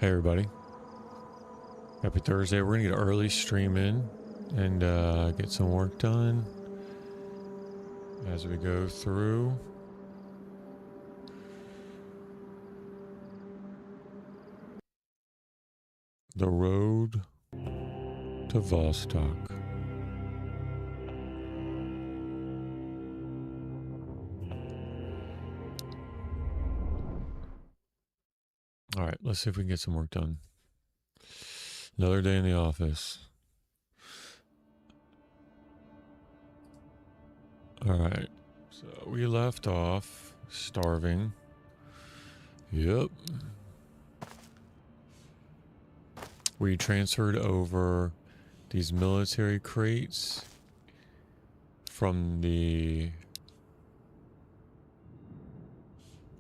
Hey everybody, happy Thursday. We're gonna get an early stream in and get some work done as we go through. The road to Vostok. Alright, let's see if we can get some work done. Another day in the office. Alright, so we left off starving. Yep. We transferred over these military crates from the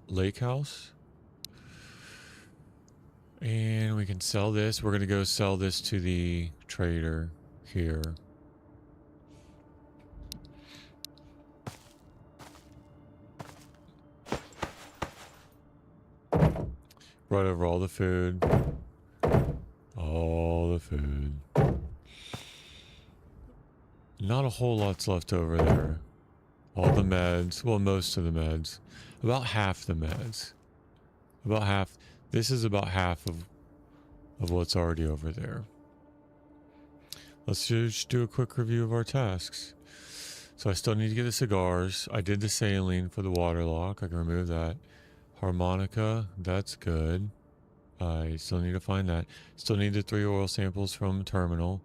lake house. And we can sell this. We're going to go sell this to the trader here. Brought over all the food. All the food. Not a whole lot's left over there. All the meds. Well, most of the meds. About half the meds. About half. This is about half of what's already over there. Let's just do a quick review of our tasks. So I still need to get the cigars. I did the saline for the water lock. I can remove that. Harmonica, that's good. I still need to find that. Still need the 3 oil samples from terminal.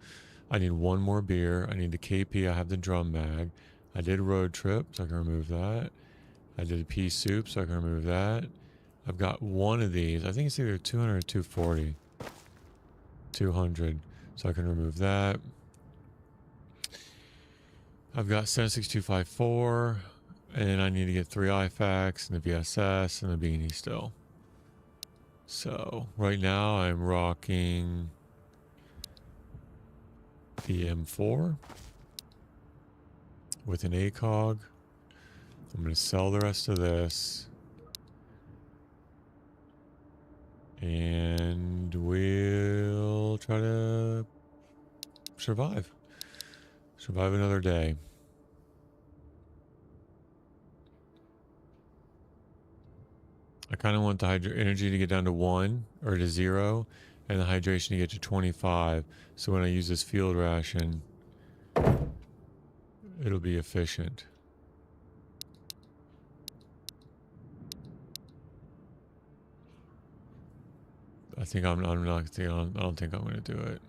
I need 1 more beer. I need the KP. I have the drum mag. I did road trip, so I can remove that. I did a pea soup, so I can remove that. I've got 1 of these. I think it's either 200 or 240. 200, so I can remove that. I've got 76254, and I need to get 3 IFACs and the VSS and the beanie still. So right now I'm rocking the M4 with an ACOG. I'm going to sell the rest of this. And we'll try to survive. Survive another day. I kind of want the energy to get down to 1 or to 0 and the hydration to get to 25. So when I use this field ration, it'll be efficient. I don't think I'm going to do it.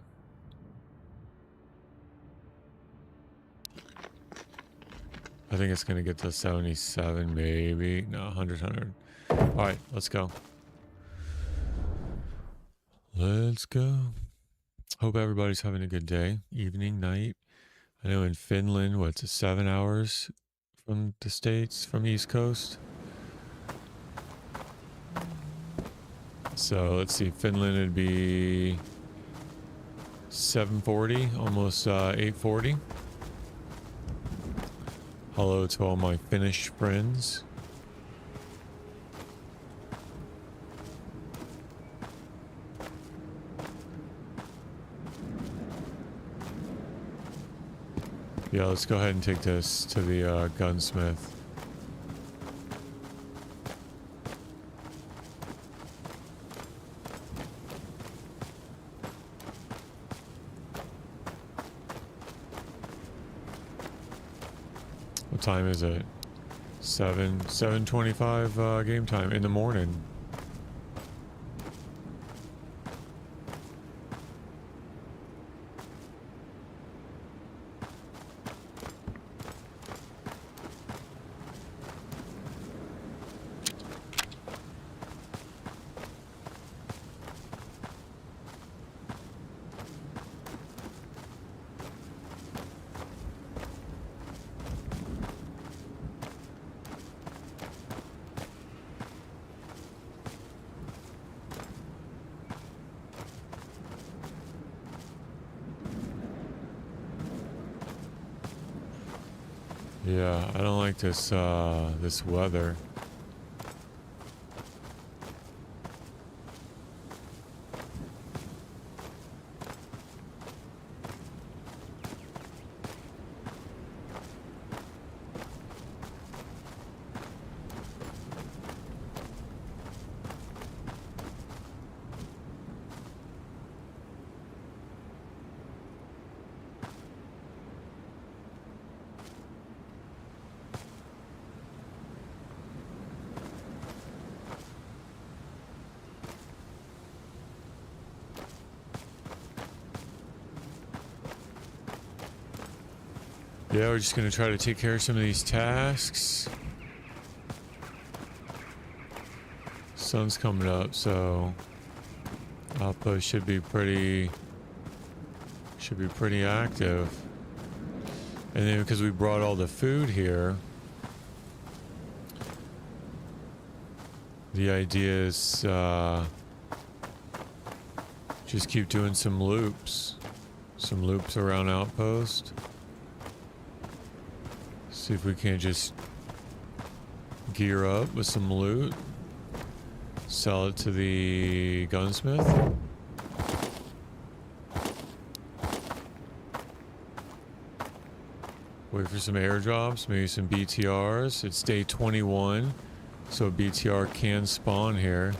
I think it's going to get to 77 maybe. No, 100. All right, let's go. Let's go. Hope everybody's having a good day, evening, night. I know in Finland, what's 7 hours from the States, from the East Coast? So let's see, Finland would be 7:40, almost 8:40. Hello to all my Finnish friends. Yeah, let's go ahead and take this to the gunsmith. What time is it? 7:25 game time in the morning. Yeah, I don't like this this weather. Yeah, we're just gonna try to take care of some of these tasks. Sun's coming up, so outpost should be pretty active. And then because we brought all the food here, the idea is just keep doing some loops around outpost. See if we can't just gear up with some loot, sell it to the gunsmith. Wait for some airdrops, maybe some BTRs. It's day 21, so a BTR can spawn here.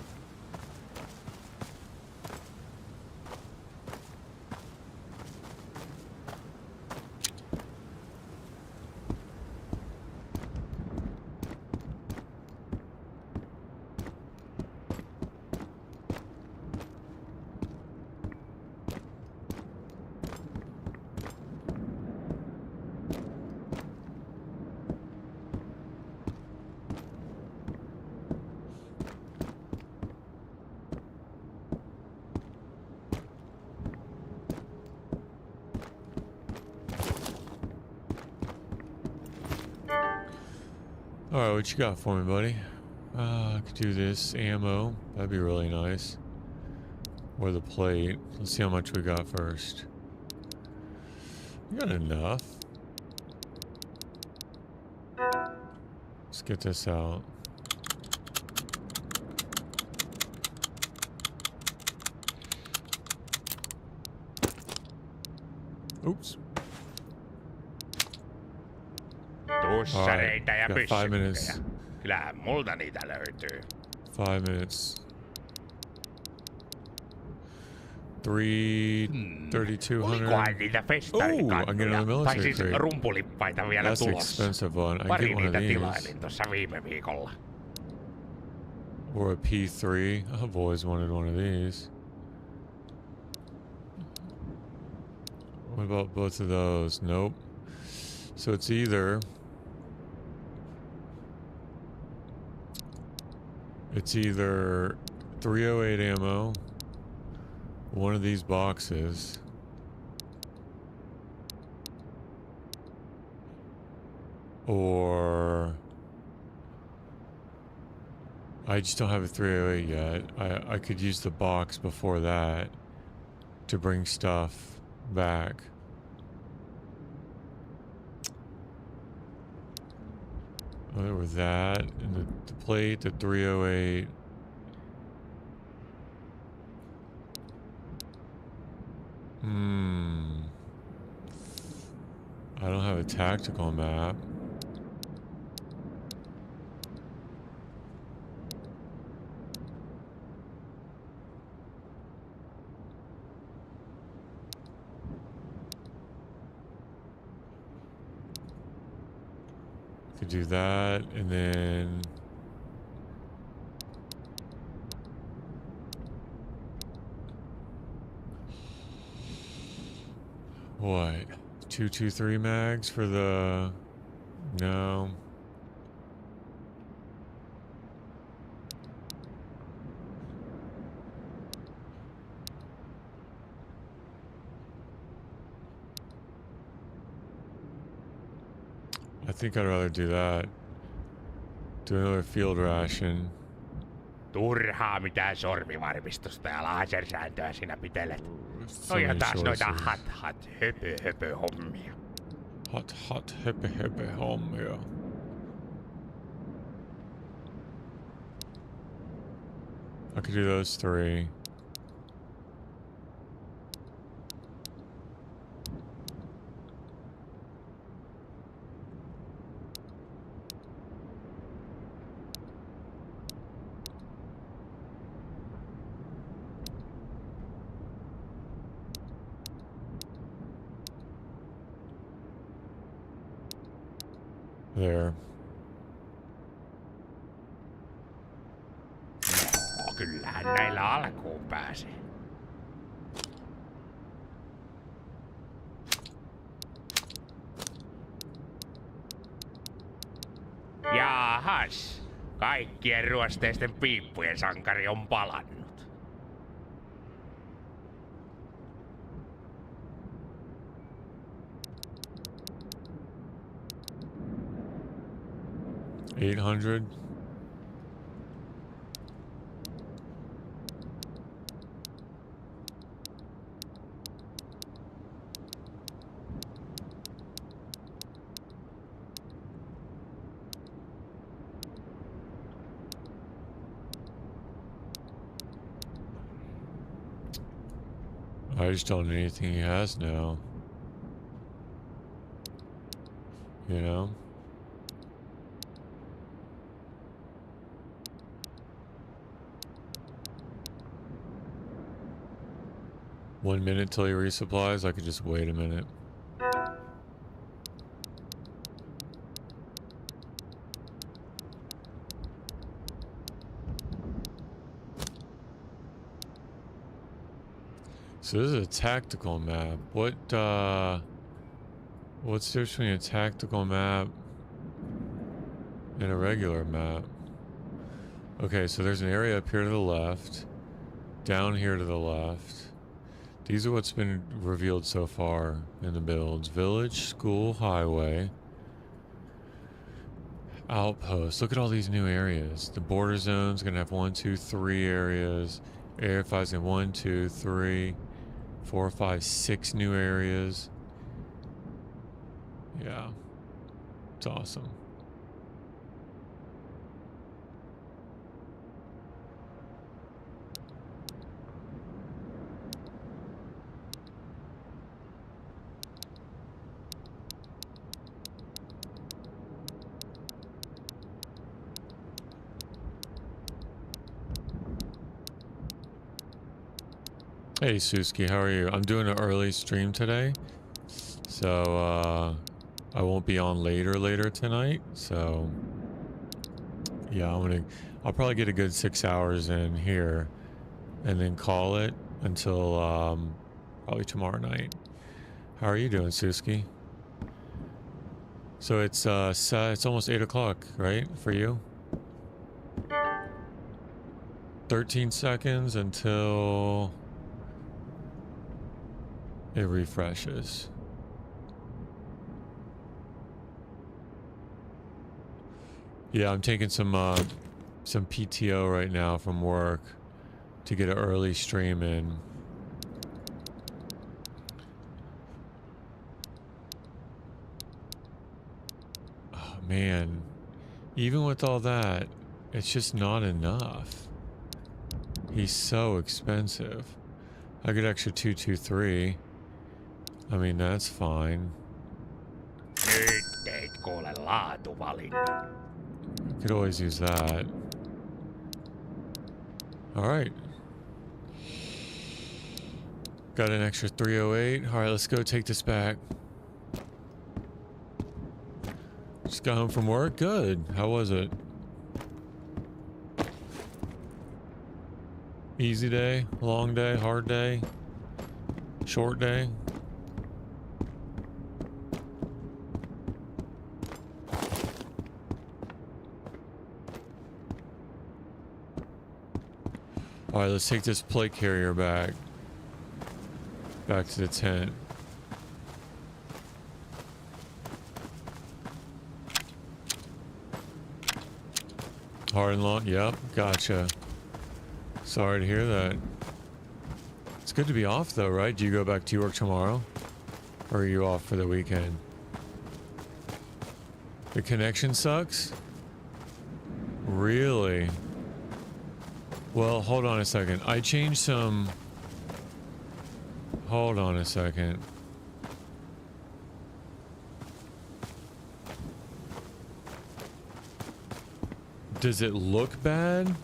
Alright, what you got for me, buddy? I could do this. Ammo. That'd be really nice. Or the plate. Let's see how much we got first. We got enough. Let's get this out. Oops. Tussareita ja got 5 minutes. pyssykkejä. Kyllähän multa niitä löytyy. 5 minutes. 3,200. Olikohan niitä festarikannuja? Tai siis crate. rumpulippaita vielä That's tulossa. expensive one. I Pari get one of niitä these. tilailin tossa viime viikolla. Or a P3. I've always wanted one of these. What about both of those? Nope. So it's either It's either 308 ammo, one of these boxes, or I just don't have a 308 yet. I could use the box before that to bring stuff back. With that and the plate, the 308. I don't have a tactical map. Could do that, and then what? 223 mags for the no. I think I'd rather do that. Do another field ration. Turhaa mitään sormivarmistusta ja lasersääntöä sinä pitelet. So Noi on many taas noita choices. hat höpö hommia. Hot hepe hommia. I could do those three. There. No, kyllähän näillä alkuun pääsee. Ahas. Kaikkien ruosteisten piippujen sankari on palannut. $800. I just don't know anything he has now. You know? One minute till he resupplies. I could just wait a minute. So this is a tactical map. What's the difference between a tactical map and a regular map? Okay, so there's an area up here to the left, down here to the left. These are what's been revealed so far in the builds. Village, school, highway, outpost. Look at all these new areas. The border zone's gonna have 1, 2, 3 areas. Area 5's gonna have 1, 2, 3, 4, 5, 6 new areas. Yeah, it's awesome. Hey Suski, how are you? I'm doing an early stream today, so I won't be on later tonight. So yeah, I'll probably get a good 6 hours in here, and then call it until probably tomorrow night. How are you doing, Suski? So it's almost 8 o'clock, right, for you? 13 seconds until it refreshes. Yeah, I'm taking some PTO right now from work to get an early stream in. Oh man, even with all that, it's just not enough. He's so expensive. I get extra 223. I mean, that's fine. Nyt teit kuule laatuvalinnan. Could always use that. Alright. Got an extra 308. Alright, let's go take this back. Just got home from work. Good. How was it? Easy day? Long day? Hard day? Short day? Alright, let's take this plate carrier back. Back to the tent. Hard and long? Yep, gotcha. Sorry to hear that. It's good to be off though, right? Do you go back to work tomorrow? Or are you off for the weekend? The connection sucks? Really? Well, hold on a second. I changed some... Hold on a second. Does it look bad?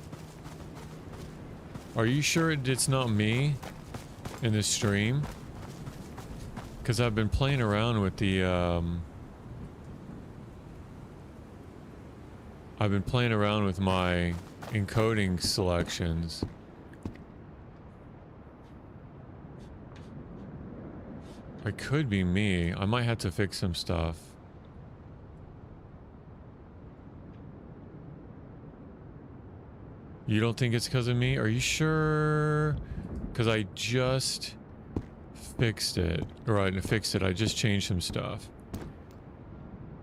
Are you sure it's not me in this stream? Because I've been playing around with the... I've been playing around with my encoding selections. It could be me. I might have to fix some stuff. You don't think it's because of me? Are you sure? Because I just fixed it. Right, I fixed it. I just changed some stuff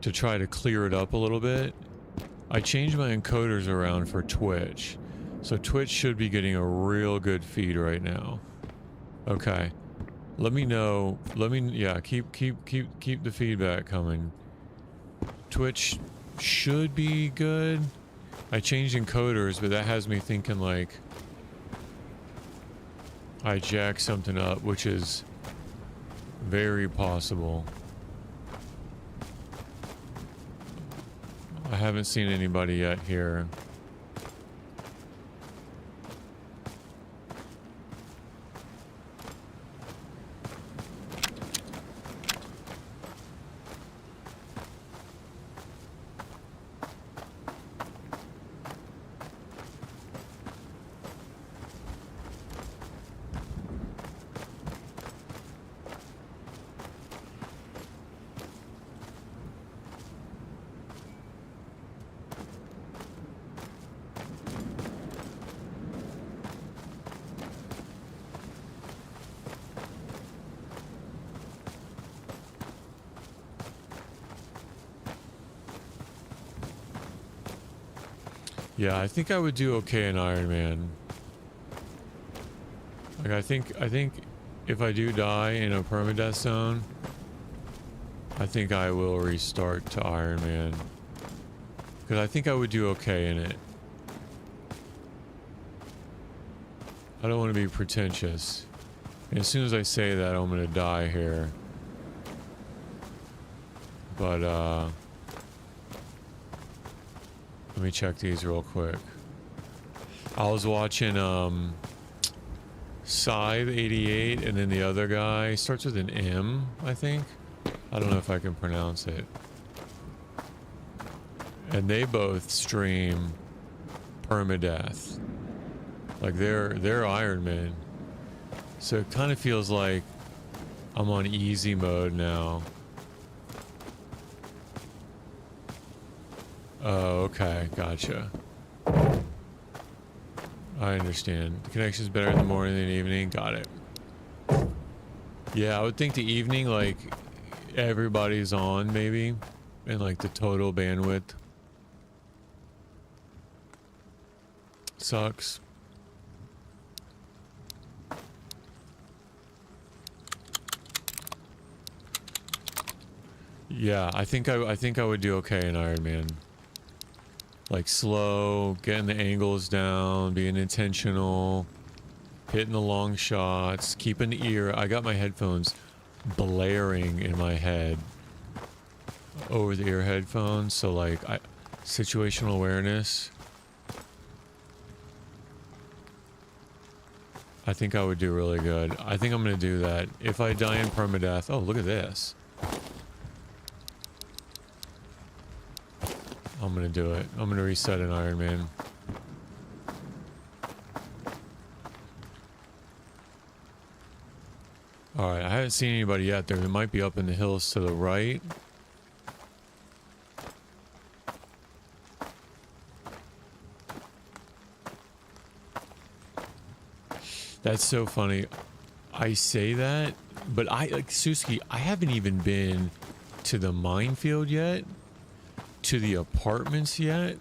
to try to clear it up a little bit. I changed my encoders around for Twitch. So Twitch should be getting a real good feed right now. Okay. Let me know. Yeah, keep the feedback coming. Twitch should be good. I changed encoders, but that has me thinking like I jacked something up, which is very possible. I haven't seen anybody yet here. Yeah, I think I would do okay in Iron Man. Like I think if I do die in a permadeath zone, I think I will restart to Iron Man. Because I think I would do okay in it. I don't want to be pretentious. And as soon as I say that, I'm going to die here. But, let me check these real quick. I was watching, Scythe 88, and then the other guy starts with an M, I think. I don't know if I can pronounce it. And they both stream permadeath. Like they're Iron Man. So it kind of feels like I'm on easy mode now. Oh, okay, gotcha. I understand. The connection's better in the morning than the evening. Got it. Yeah, I would think the evening, like, everybody's on, maybe. And, like, the total bandwidth sucks. Yeah, I think I would do okay in Iron Man. Like slow, getting the angles down, being intentional, hitting the long shots, keeping the ear. I got my headphones blaring in my head over the ear headphones, so like situational awareness. I think I would do really good. I think I'm gonna do that. If I die in permadeath, oh look at this. I'm gonna do it. I'm gonna reset an Iron Man. Alright, I haven't seen anybody yet. They might be up in the hills to the right. That's so funny. I say that, but like Suski, I haven't even been to the minefield yet, to the apartments yet,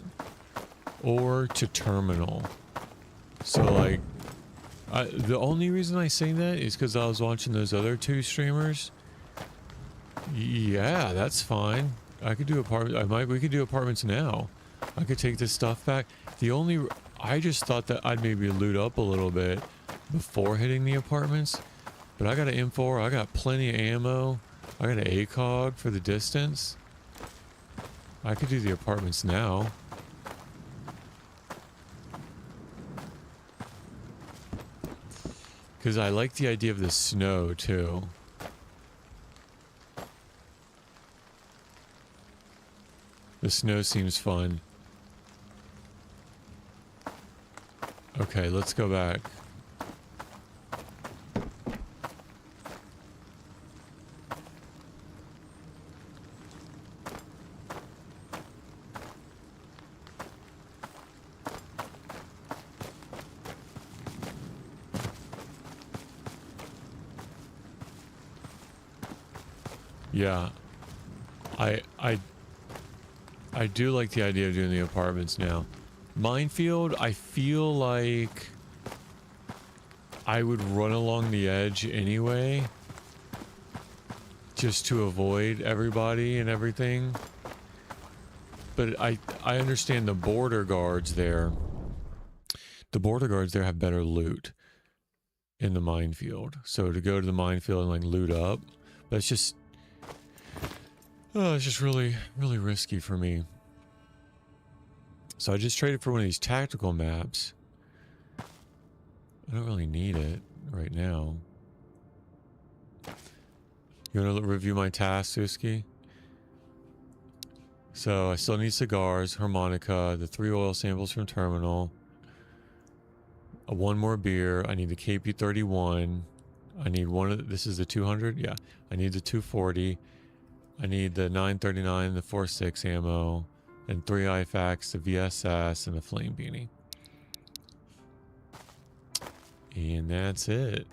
or to terminal. So like, the only reason I say that is because I was watching those other two streamers. Yeah, that's fine. I could do we could do apartments now. I could take this stuff back. I just thought that I'd maybe loot up a little bit before hitting the apartments, but I got an M4, I got plenty of ammo, I got an ACOG for the distance. I could do the apartments now. Because I like the idea of the snow too. The snow seems fun. Okay, let's go back. Yeah. I I I do like the idea of doing the apartments now. Minefield, I feel like I would run along the edge anyway, just to avoid everybody and everything. But I understand the border guards there. The border guards there have better loot in the minefield. So to go to the minefield and like loot up, that's just it's just really risky for me. So I just traded for one of these tactical maps. I don't really need it right now. You want to review my task, Suski? So I still need cigars, harmonica, the 3 oil samples from terminal, one more beer. I need the KP31. I need one of this is the 200. Yeah, I need the 240. I need the 939, the 46 ammo, and 3 IFAKs, the VSS, and the flame beanie. And that's it.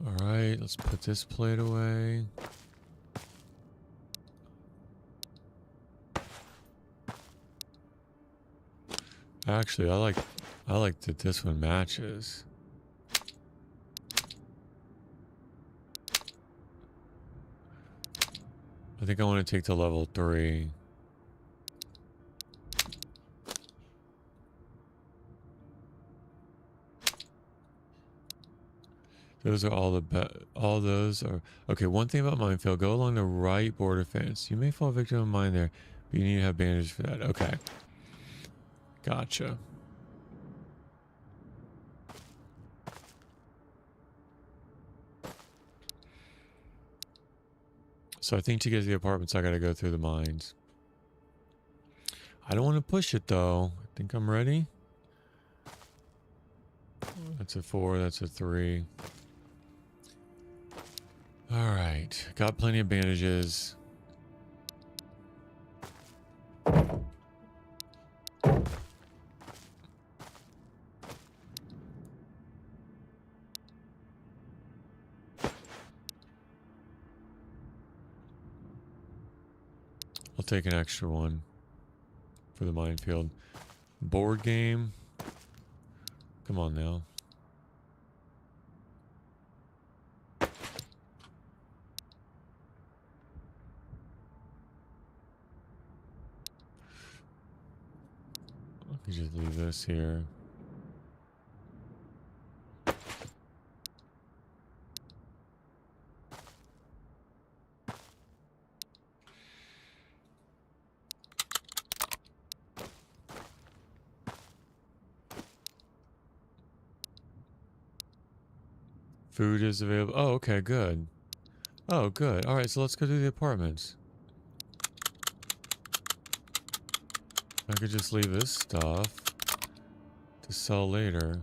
All right, let's put this plate away. Actually, I like that this one matches. I think I want to take to level 3. Those are all all those are okay. One thing about minefield: go along the right border fence. You may fall victim of mine there, but you need to have bandages for that. Okay, gotcha. So I think to get to the apartments, I got to go through the mines. I don't want to push it though. I think I'm ready. That's a 4. That's a 3. All right, got plenty of bandages. I'll take an extra one for the minefield. Board game. Come on now. I can just leave this here. Food is available. Oh, okay, good. Oh, good. All right, so let's go to the apartments. I could just leave this stuff to sell later.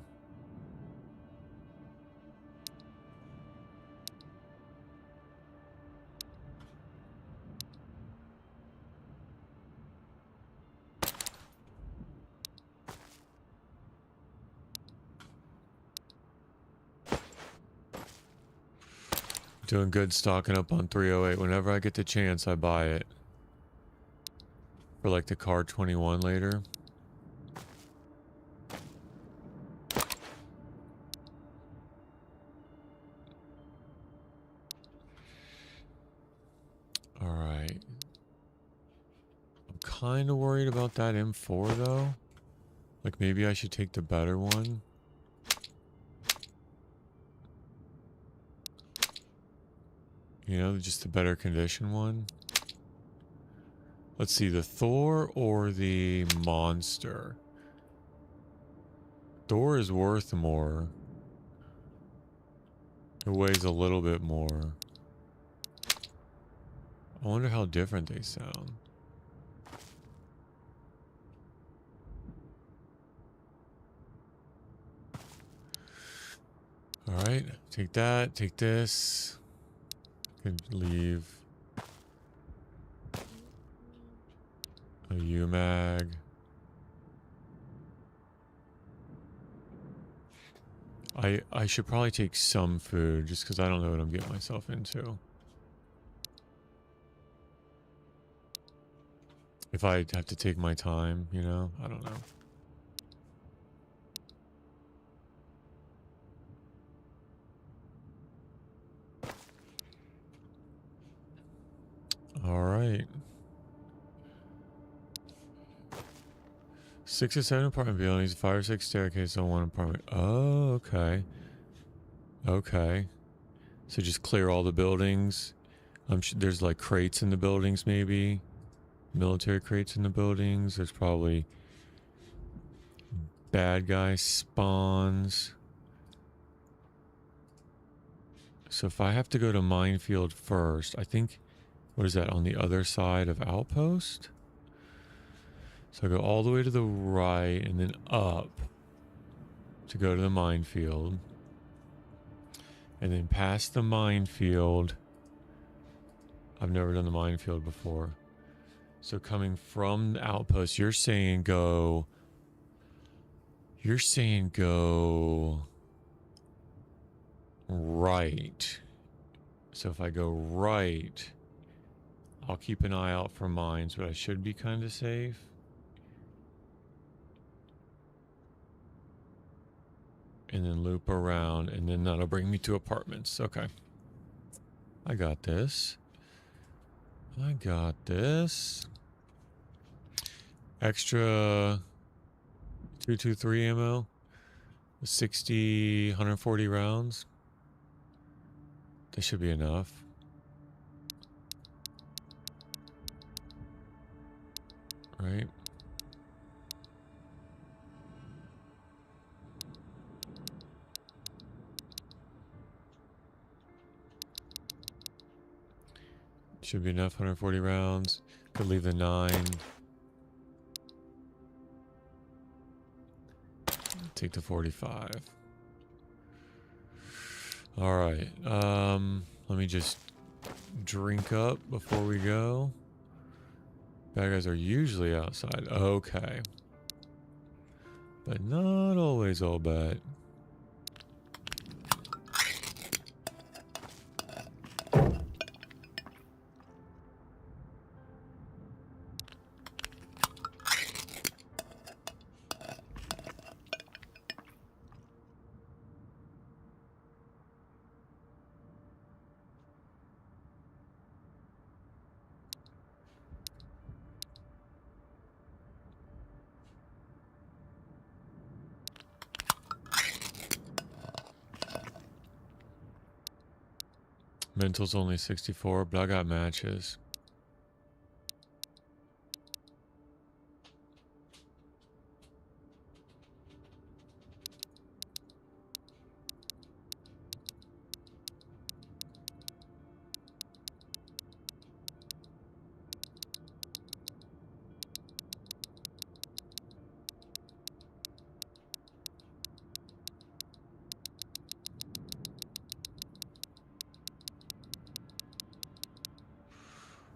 Doing good stocking up on 308. Whenever I get the chance, I buy it. For like the car 21 later. Alright. I'm kind of worried about that M4 though. Like maybe I should take the better one. You know, just the better condition one. Let's see, the Thor or the Monster? Thor is worth more. It weighs a little bit more. I wonder how different they sound. All right, take that, take this. Could leave a UMAG. I should probably take some food just because I don't know what I'm getting myself into. If I have to take my time, you know, I don't know. All right. 6 or 7 apartment buildings, 5 or 6 staircases on one apartment. Oh, okay. Okay. So just clear all the buildings. There's like crates in the buildings, maybe. Military crates in the buildings. There's probably bad guy spawns. So if I have to go to minefield first, I think, what is that, on the other side of outpost? So I go all the way to the right and then up to go to the minefield. And then past the minefield. I've never done the minefield before. So coming from the outpost, you're saying go right. So if I go right, I'll keep an eye out for mines, but I should be kind of safe. And then loop around, and then that'll bring me to apartments. Okay. I got this. I got this. Extra 223 ammo. 60, 140 rounds. That should be enough. Right? Should be enough, 140 rounds. Could leave the 9. Take the 45. Alright, let me just drink up before we go. Bad guys are usually outside. Okay. But not always all bad. Mental's only 64, but I got matches.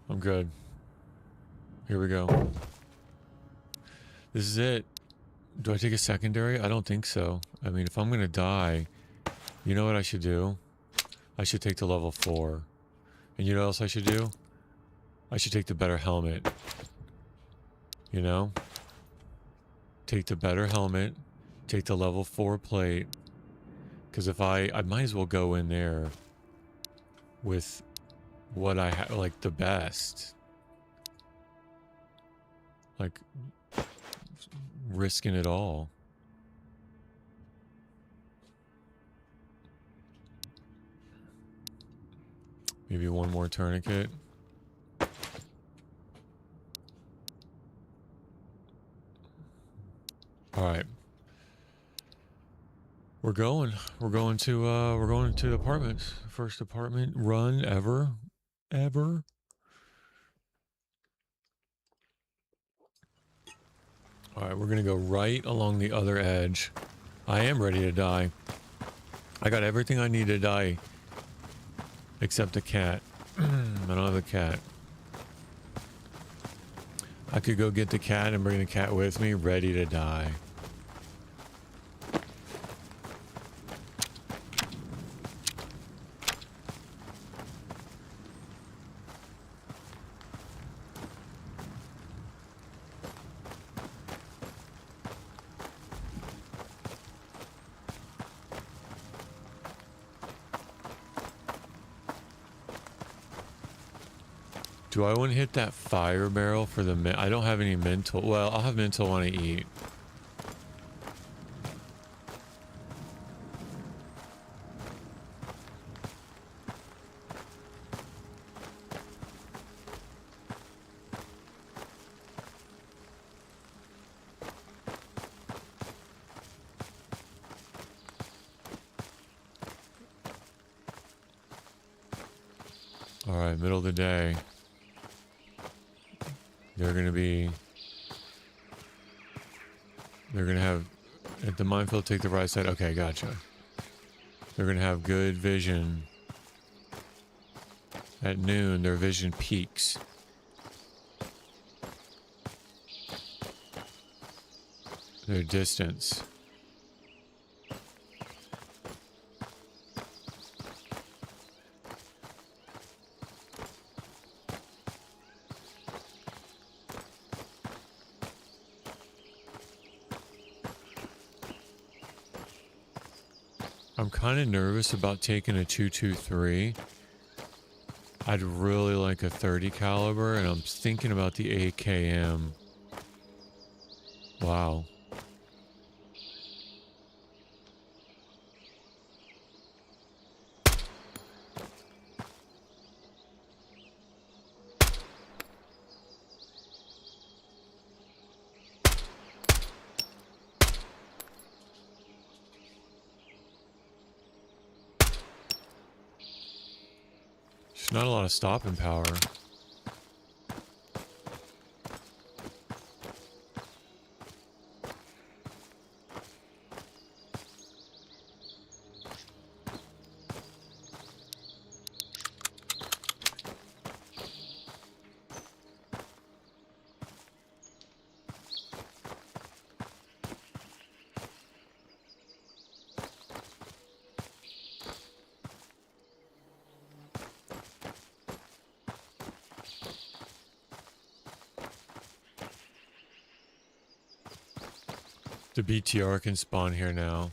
I'm good. Here we go. This is it. Do I take a secondary? I don't think so. I mean, if I'm gonna die, you know what I should do? I should take the level 4. And you know what else I should do? I should take the better helmet. You know? Take the better helmet. Take the level 4 plate. Because if I might as well go in there with what I have, like the best. Like, risking it all. Maybe one more tourniquet. All right. We're going to the apartments. First apartment run ever. All right, we're going to go right along the other edge. I am ready to die. I got everything I need to die. Except a cat. I don't have a cat. I could go get the cat and bring the cat with me, ready to die. Do I want to hit that fire barrel for the I don't have any mental. Well, I'll have mental when I eat. All right, middle of the day. They're gonna have, at the minefield, take the right side. Okay, gotcha. They're gonna have good vision. At noon, their vision peaks. Their distance. I'm kind of nervous about taking a 223. I'd really like a 30 caliber, and I'm thinking about the AKM. Wow. There's not a lot of stopping power. The BTR can spawn here now.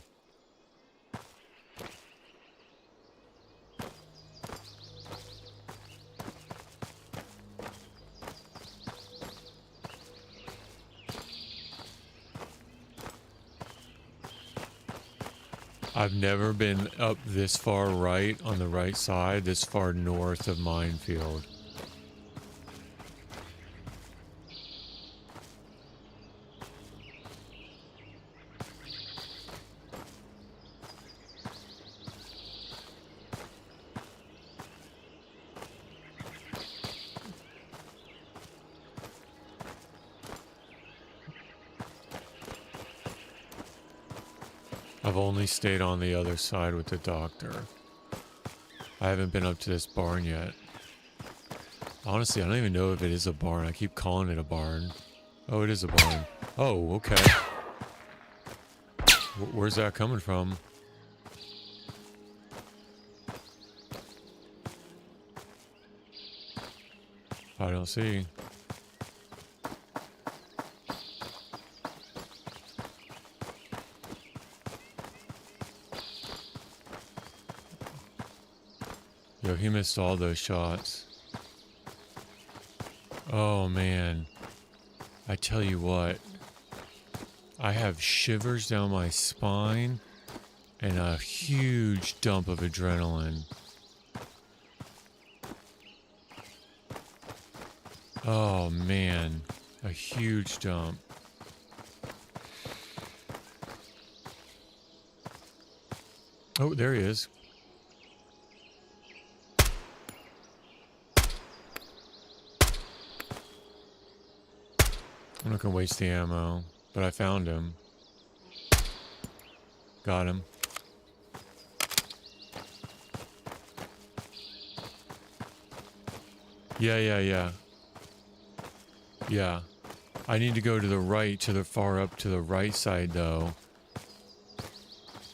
I've never been up this far right on the right side, this far north of minefield. I've only stayed on the other side with the doctor. I haven't been up to this barn yet. Honestly, I don't even know if it is a barn. I keep calling it a barn. Oh, it is a barn. Oh, okay. Where's that coming from? I don't see. Yo, he missed all those shots. Oh, man. I tell you what. I have shivers down my spine and a huge dump of adrenaline. Oh, man. A huge dump. Oh, there he is. I'm not gonna waste the ammo, but I found him. Got him. Yeah. Yeah. I need to go to the right, to the far up to the right side though.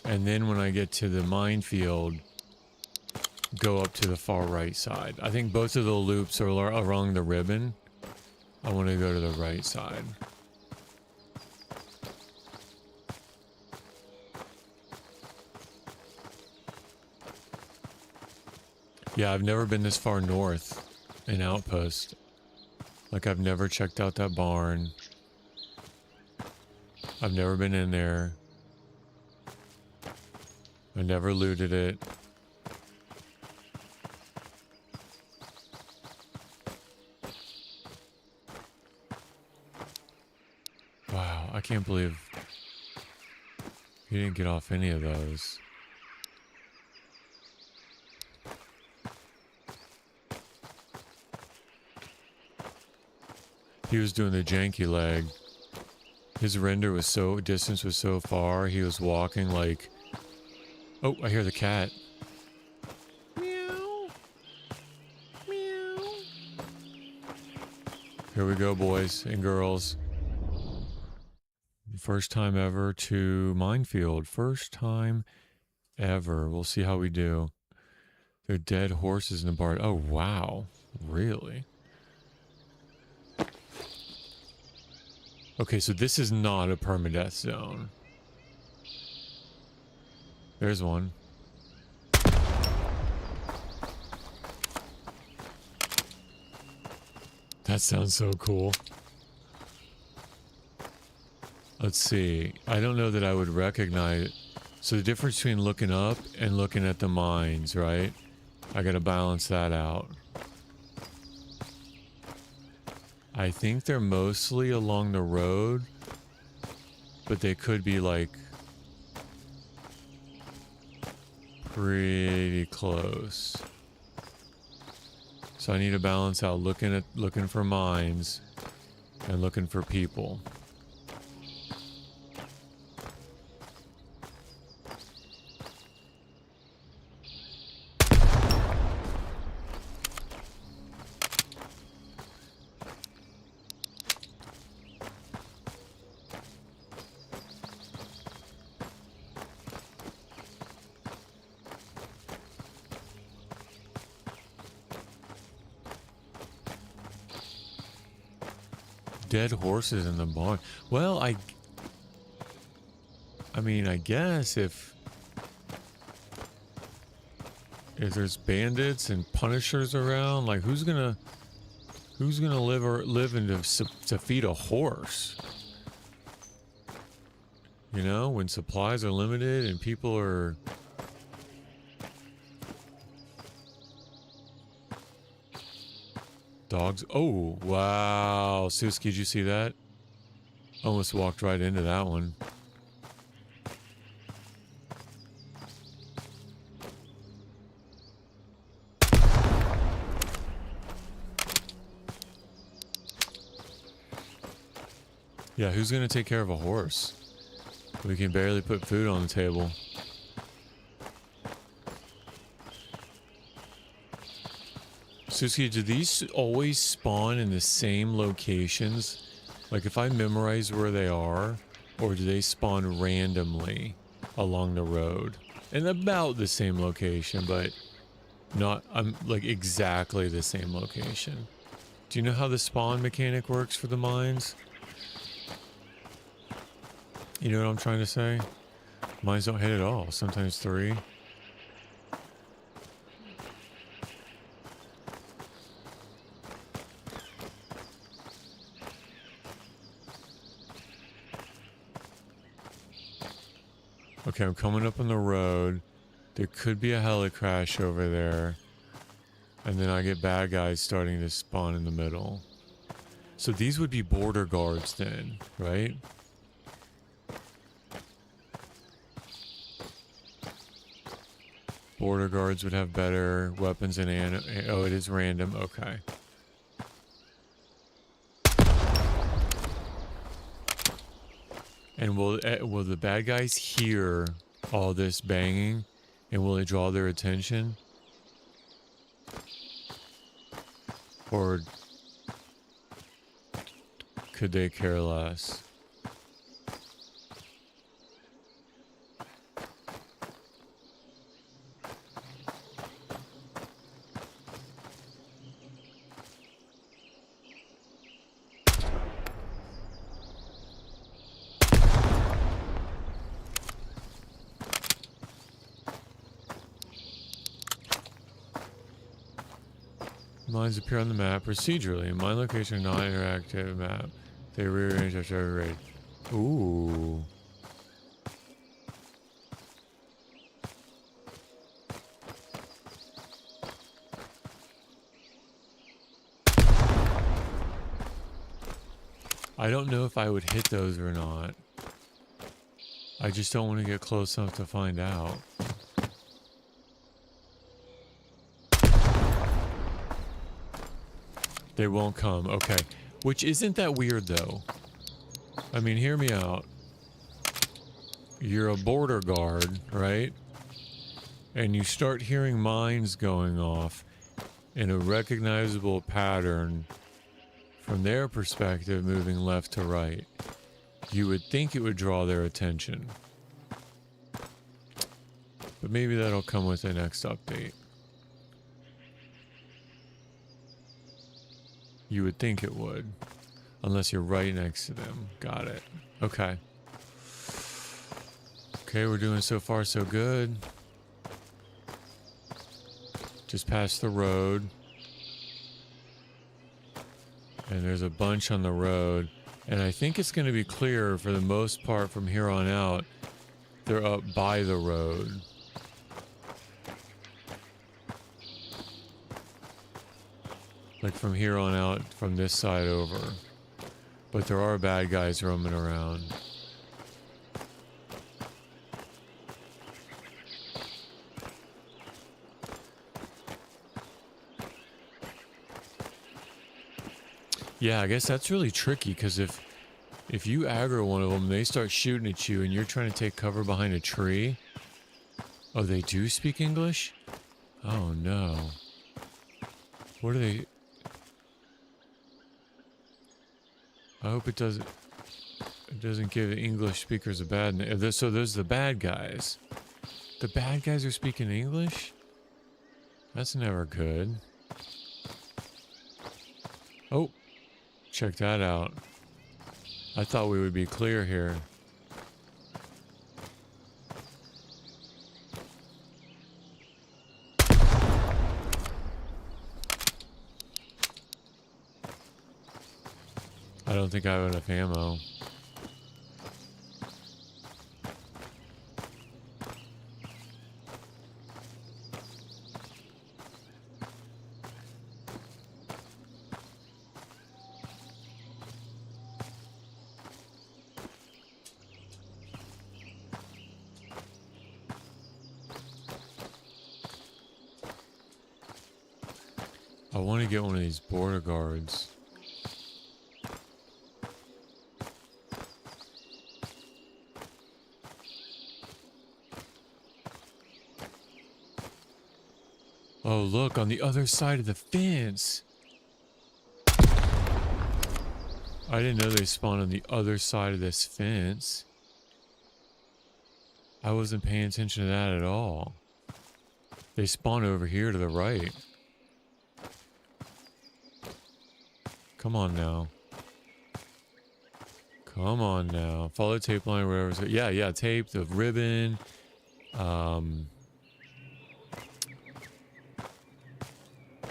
And then when I get to the minefield, go up to the far right side. I think both of the loops are along the ribbon. I want to go to the right side. Yeah, I've never been this far north in Outpost. Like, I've never checked out that barn. I've never been in there. I never looted it. Wow, I can't believe he didn't get off any of those. He was doing the janky leg. His render was distance was so far, he was walking like... Oh, I hear the cat. Meow. Meow. Here we go, boys and girls. First time ever to minefield. First time ever. We'll see how we do. There are dead horses in the barn. Oh, wow. Really? Okay, so this is not a permadeath zone. There's one. That sounds so cool. Let's see. I don't know that I would recognize it. So the difference between looking up and looking at the mines, right? I gotta balance that out. I think they're mostly along the road, but they could be like pretty close. So I need to balance out looking for mines and looking for people. Dead horses in the barn. Well, I mean, I guess if there's bandits and punishers around, like who's gonna live to feed a horse? You know, when supplies are limited and people are... Dogs. Oh, wow. Suski, did you see that? Almost walked right into that one. Yeah, who's going to take care of a horse? We can barely put food on the table. Suski, do these always spawn in the same locations? Like if I memorize where they are, or do they spawn randomly along the road? In about the same location, but not like exactly the same location. Do you know how the spawn mechanic works for the mines? You know what I'm trying to say? Mines don't hit at all, sometimes 3. Okay, I'm coming up on the road. There could be a heli crash over there. And then I get bad guys starting to spawn in the middle. So these would be border guards then, right? Border guards would have better weapons and oh, it is random. Okay. And will the bad guys hear all this banging, and will it draw their attention? Or could they care less? Mines appear on the map procedurally. Mine location non-interactive map. They rearrange after every raid. Ooh. I don't know if I would hit those or not. I just don't want to get close enough to find out. They won't come. Okay. Which isn't that weird, though. I mean, hear me out. You're a border guard, right? And you start hearing mines going off in a recognizable pattern from their perspective, moving left to right. You would think it would draw their attention. But maybe that'll come with the next update. You would think it would. Unless you're right next to them. Got it. Okay. Okay, we're doing so far so good. Just past the road. And there's a bunch on the road. And I think it's going to be clear for the most part from here on out. They're up by the road. Like from here on out, from this side over. But there are bad guys roaming around. Yeah, I guess that's really tricky, because if you aggro one of them, they start shooting at you and you're trying to take cover behind a tree. Oh, they do speak English? Oh no. What are they... I hope it doesn't give the English speakers a bad name. So those are the bad guys. The bad guys are speaking English? That's never good. Oh, check that out. I thought we would be clear here. I don't think I have enough ammo. I want to get one of these border guards. Oh, look, on the other side of the fence. I didn't know they spawned on the other side of this fence. I wasn't paying attention to that at all. They spawn over here to the right. Come on now. Come on now. Follow tape line, whatever. Yeah, tape, the ribbon.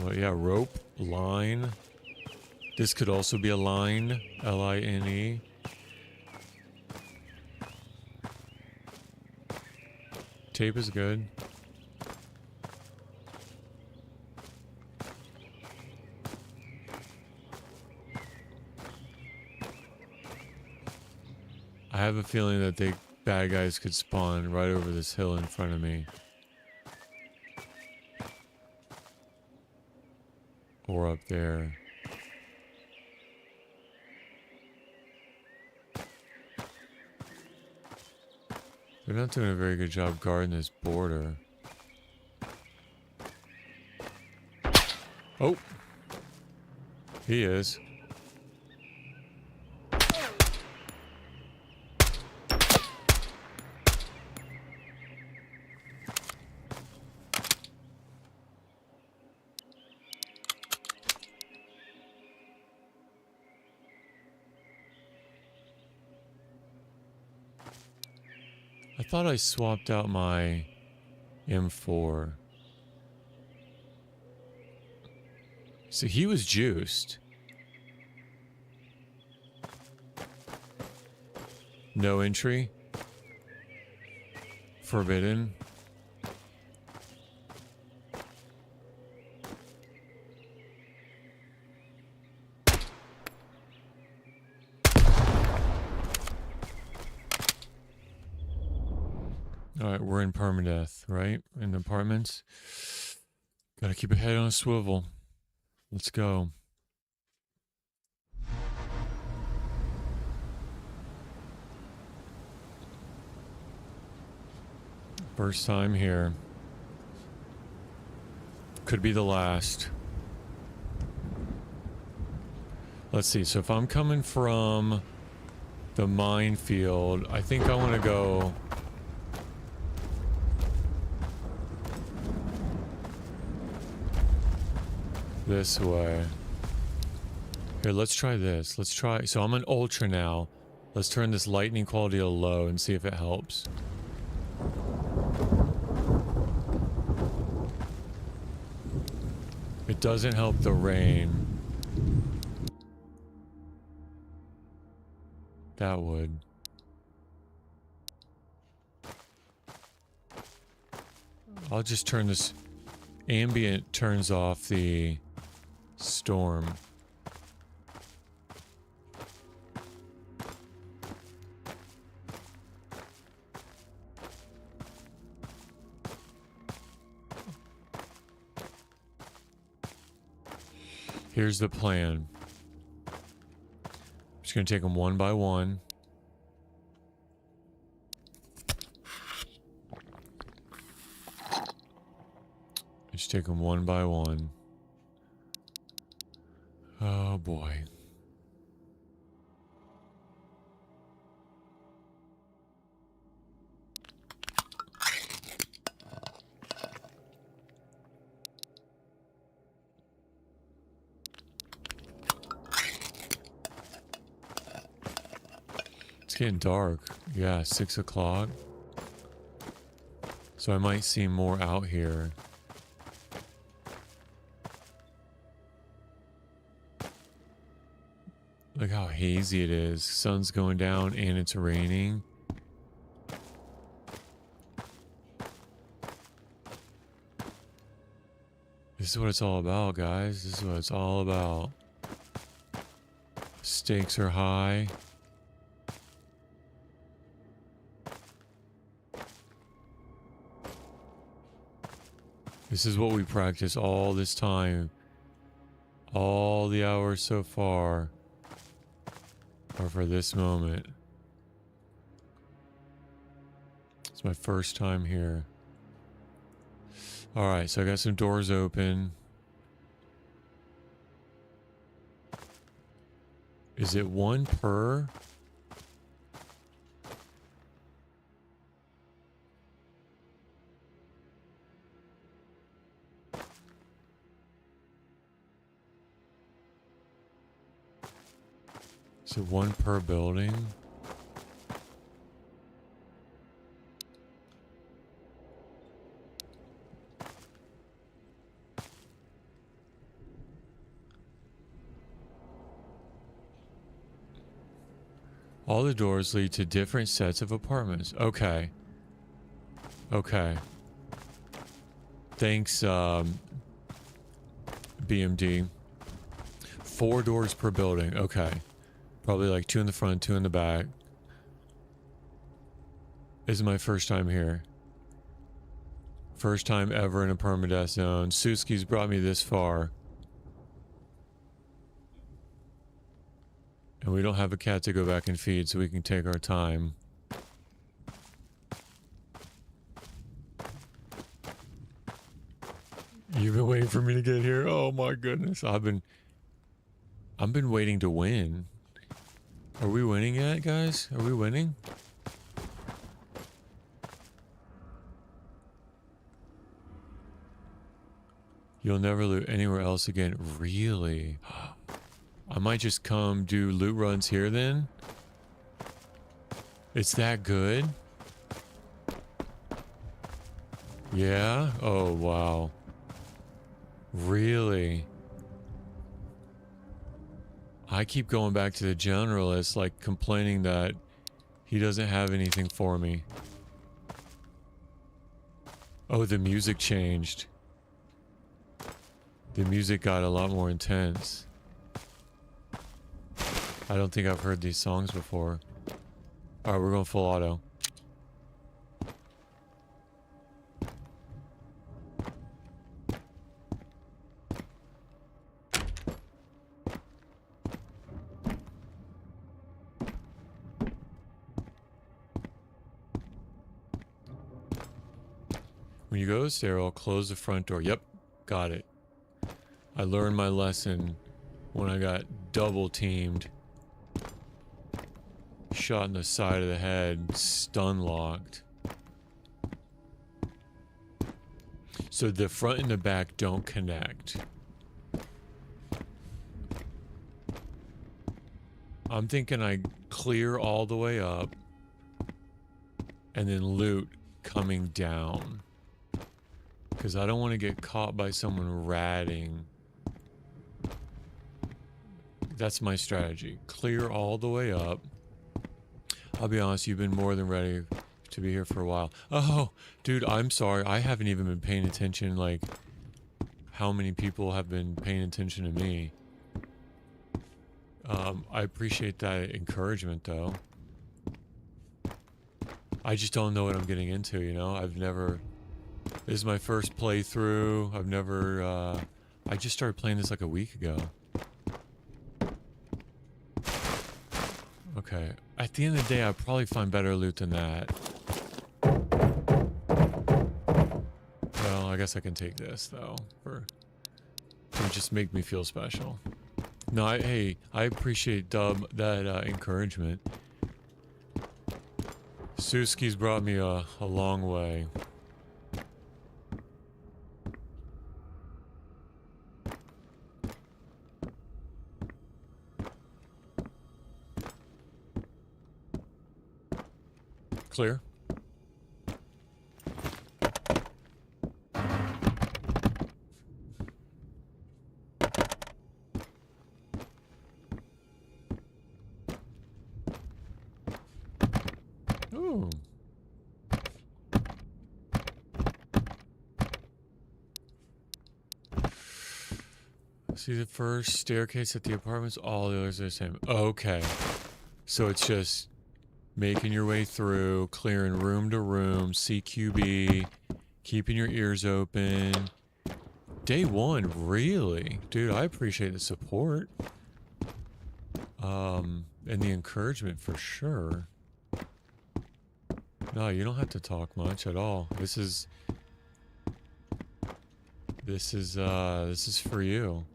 Well, yeah, rope, line. This could also be a line, L-I-N-E. Tape is good. I have a feeling that bad guys could spawn right over this hill in front of me. Or up there. They're not doing a very good job guarding this border. He is. I thought I swapped out my M4. So he was juiced. No entry. Forbidden. Alright, we're in permadeath, right? In the apartments. Gotta keep a head on a swivel. Let's go. First time here. Could be the last. Let's see. So if I'm coming from the minefield, I think I want to go this way. Here, let's try this. Let's try. So I'm an ultra now. Let's turn this lightning quality to low and see if it helps. It doesn't help the rain. That would. I'll just turn this. Ambient turns off the storm. Here's the plan. I'm just going to take them one by one. Just take them one by one. Oh boy. It's getting dark. Yeah, 6 o'clock. So I might see more out here. Look how hazy it is. Sun's going down and it's raining. This is what it's all about, guys. This is what it's all about. Stakes are high. This is what we practice all this time. All the hours so far are for this moment. It's my first time here. Alright, so I got some doors open. Is it one per? Is it one per building? All the doors lead to different sets of apartments. Okay. Okay. Thanks, BMD. 4 doors per building. Okay. Probably like 2 in the front, 2 in the back. This is my first time here. First time ever in a permadeath zone. Suski's brought me this far. And we don't have a cat to go back and feed, so we can take our time. You've been waiting for me to get here? Oh my goodness. I've been I've been waiting to win. Are we winning yet, guys? Are we winning? You'll never loot anywhere else again. Really? I might just come do loot runs here then. It's that good? Yeah? Oh, wow. Really? I keep going back to the generalist, like complaining that he doesn't have anything for me. Oh, the music changed. The music got a lot more intense. I don't think I've heard these songs before. Alright, we're going full auto. When you go to the stairwell, close the front door. Yep, got it. I learned my lesson when I got double teamed. Shot in the side of the head, stun locked. So the front and the back don't connect. I'm thinking I clear all the way up and then loot coming down. Because I don't want to get caught by someone ratting. That's my strategy. Clear all the way up. I'll be honest, you've been more than ready to be here for a while. Oh, dude, I'm sorry. I haven't even been paying attention, like, how many people have been paying attention to me. I appreciate that encouragement, though. I just don't know what I'm getting into, you know? I've never... This is my first playthrough. I've never, I just started playing this like a week ago. Okay. At the end of the day, I'll probably find better loot than that. Well, I guess I can take this, though. To just make me feel special. No, hey, I appreciate Dub, that encouragement. Suski's brought me a long way. Clear. Ooh. See the first staircase at the apartments? All the others are the same. Okay. So it's just making your way through, clearing room to room, CQB, keeping your ears open. Day one, really? Dude, I appreciate the support. And the encouragement for sure. No, you don't have to talk much at all. This is for you.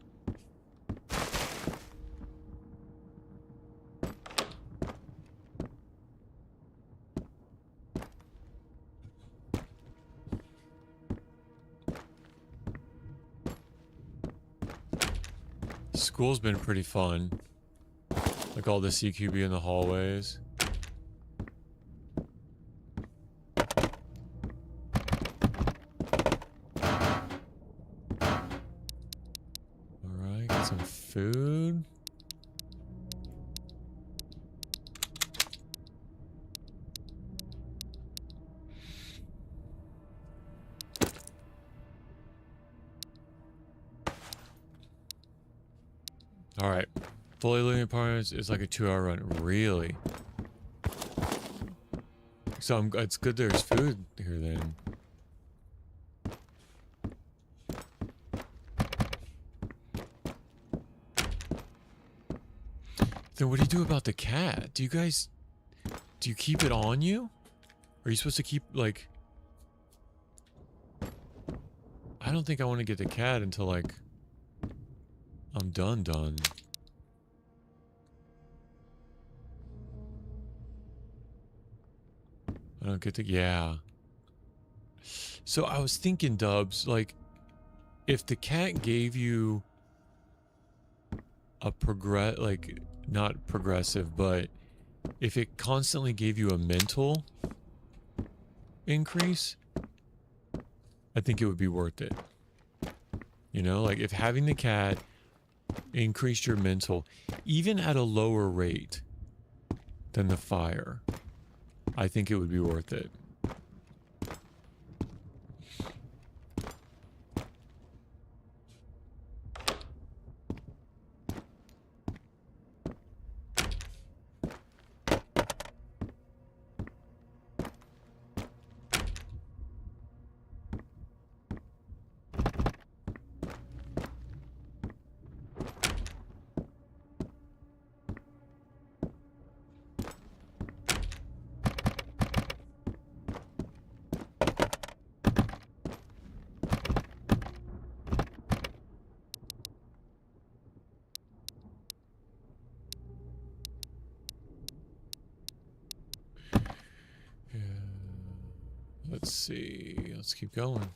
School's been pretty fun. Like all the CQB in the hallways. Alright, got some food. Alright. Fully living apartments is like a 2-hour run. Really? So it's good there's food here then. Then what do you do about the cat? Do you keep it on you? Are you supposed to keep, like... I don't think I want to get the cat until, like, I'm done. I don't get to, yeah. So I was thinking, Dubs, like, if the cat gave you a like, not progressive, but if it constantly gave you a mental increase, I think it would be worth it. You know, like if having the cat increased your mental, even at a lower rate than the fire, I think it would be worth it. Yeah. Let's see. Let's keep going.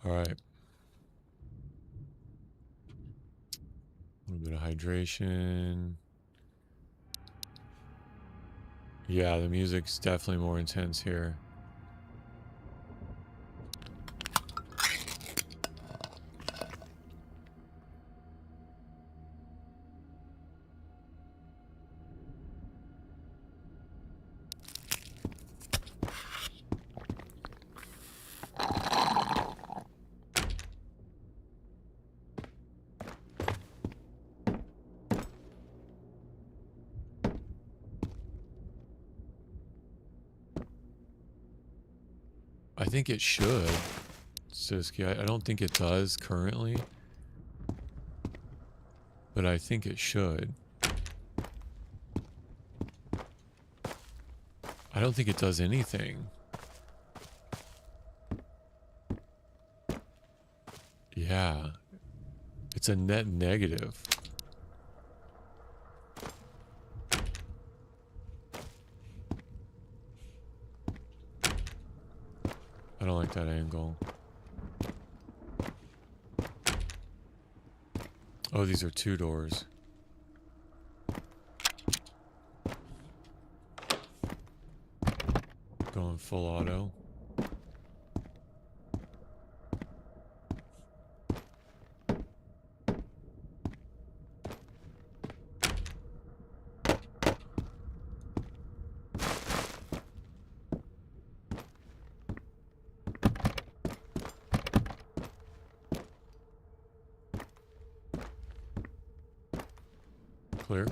All right. A little bit of hydration. Yeah, the music's definitely more intense here. I think it should, Siski. I don't think it does currently, but I think it should. I don't think it does anything. Yeah. It's a net negative. I don't like that angle. Oh, these are 2 doors. Going full auto. Clear.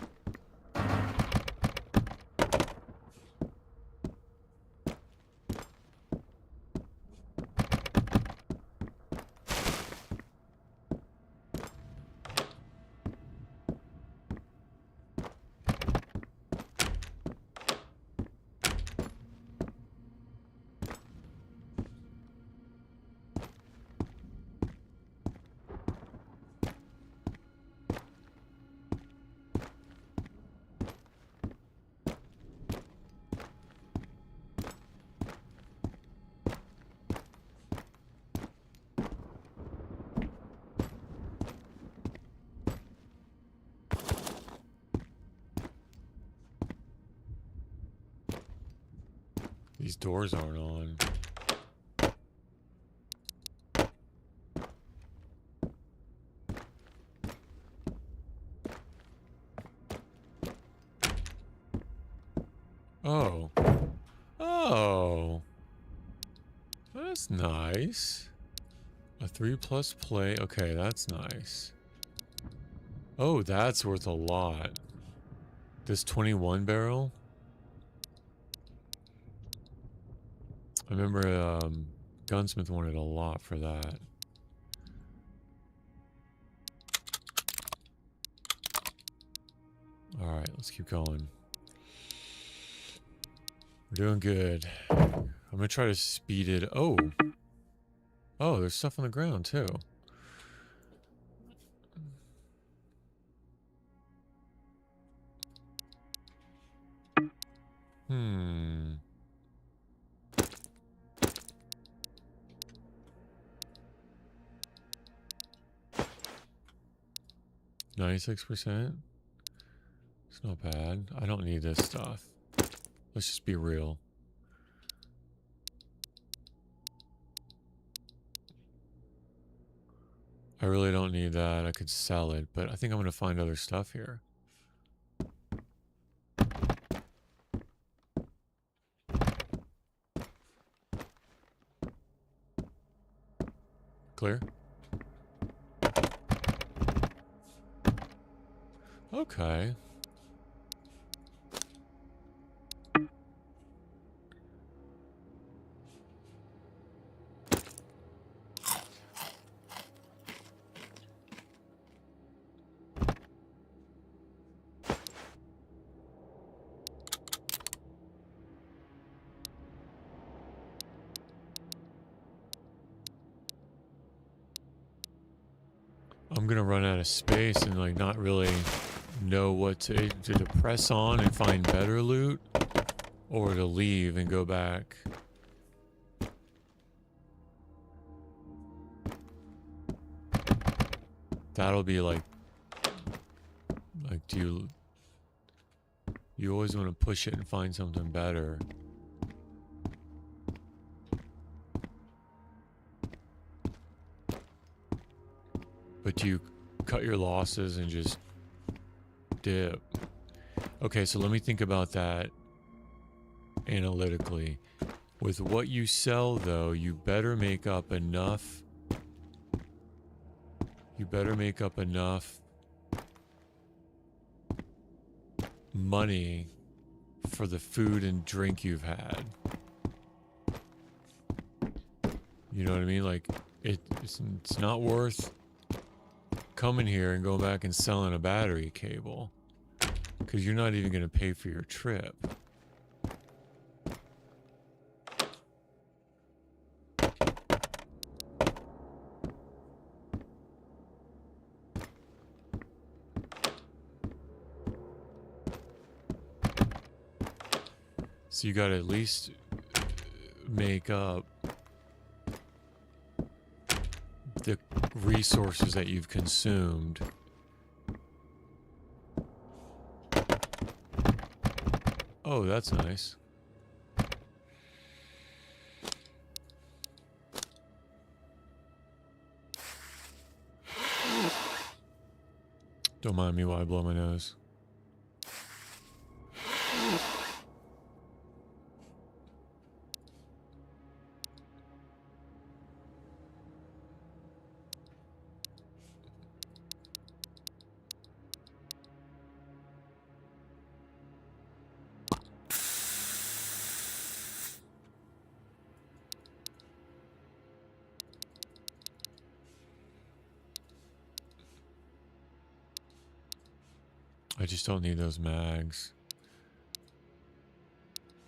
These doors aren't on. Oh. Oh. That's nice. A 3+ play. Okay, that's nice. Oh, that's worth a lot. This 21 barrel? I remember Gunsmith wanted a lot for that. Alright, let's keep going. We're doing good. I'm gonna try to speed it. Oh! Oh, there's stuff on the ground too. Hmm. 96%? It's not bad. I don't need this stuff. Let's just be real. I really don't need that. I could sell it, but I think I'm going to find other stuff here. Clear? Okay. I'm gonna run out of space and like not really know what to press on and find better loot or to leave and go back. That'll be like do you always want to push it and find something better. But do you cut your losses and just dip? Okay, so let me think about that analytically. With what you sell, though, you better make up enough. You better make up enough money for the food and drink you've had. You know what I mean? Like, it's not worth coming here and going back and selling a battery cable because you're not even going to pay for your trip. So you got to at least make up the resources that you've consumed. Oh, that's nice. Don't mind me while I blow my nose. I just don't need those mags.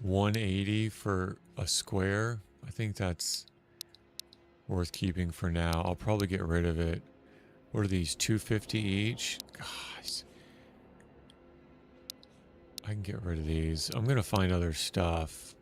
180 for a square. I think that's worth keeping for now. I'll probably get rid of it. What are these? 250 each? Gosh. I can get rid of these. I'm gonna find other stuff.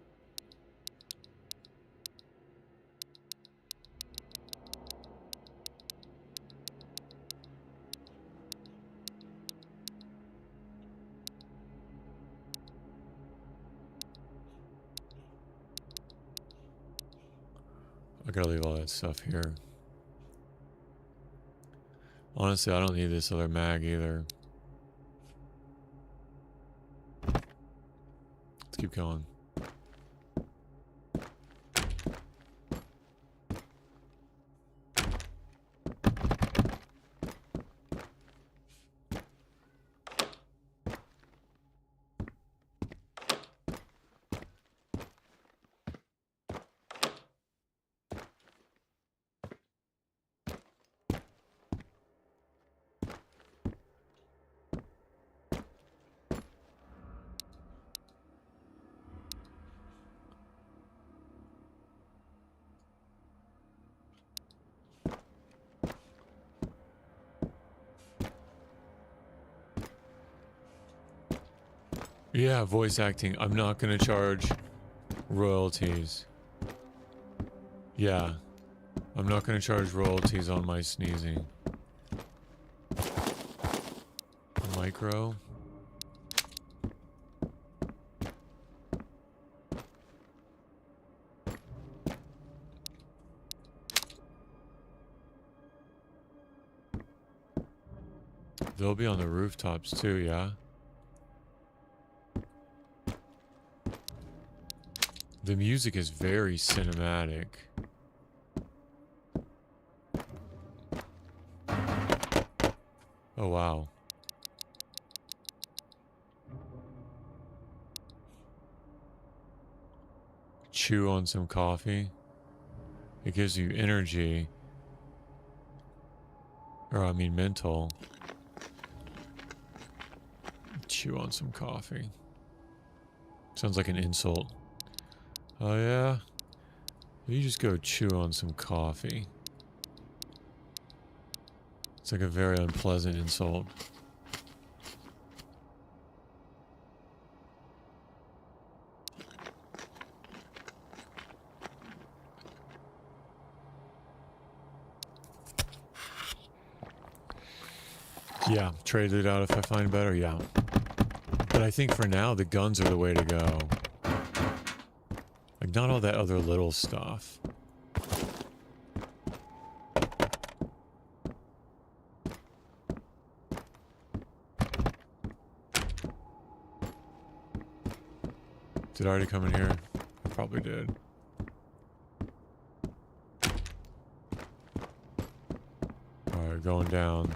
I gotta leave all that stuff here. Honestly, I don't need this other mag either. Let's keep going. Yeah, voice acting. I'm not gonna charge royalties. Yeah. I'm not gonna charge royalties on my sneezing. Micro. They'll be on the rooftops too, yeah? The music is very cinematic. Oh, wow. Chew on some coffee. It gives you energy. Or, I mean, mental. Chew on some coffee. Sounds like an insult. Oh, yeah? You just go chew on some coffee. It's like a very unpleasant insult. Yeah, trade it out if I find better, yeah. But I think for now, the guns are the way to go. Like, not all that other little stuff. Did I already come in here? I probably did. Alright, going down.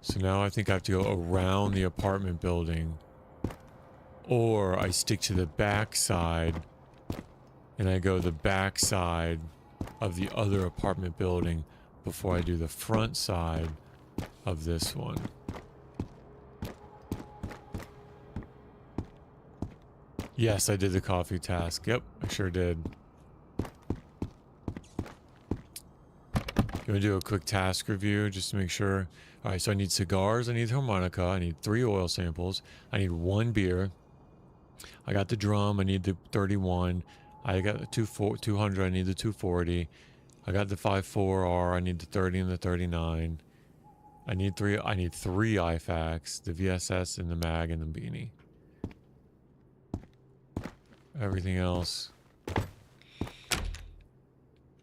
So now I think I have to go around the apartment building. Or I stick to the back side and I go the back side of the other apartment building before I do the front side of this one. Yes, I did the coffee task. Yep, I sure did. Gonna do a quick task review just to make sure. Alright, so I need cigars, I need harmonica, I need 3 oil samples, I need 1 beer. I got the drum, I need the 31. I got the 200, I need the 240. I got the 54R, I need the 30 and the 39. I need three IFAKs, the VSS and the mag and the beanie. Everything else,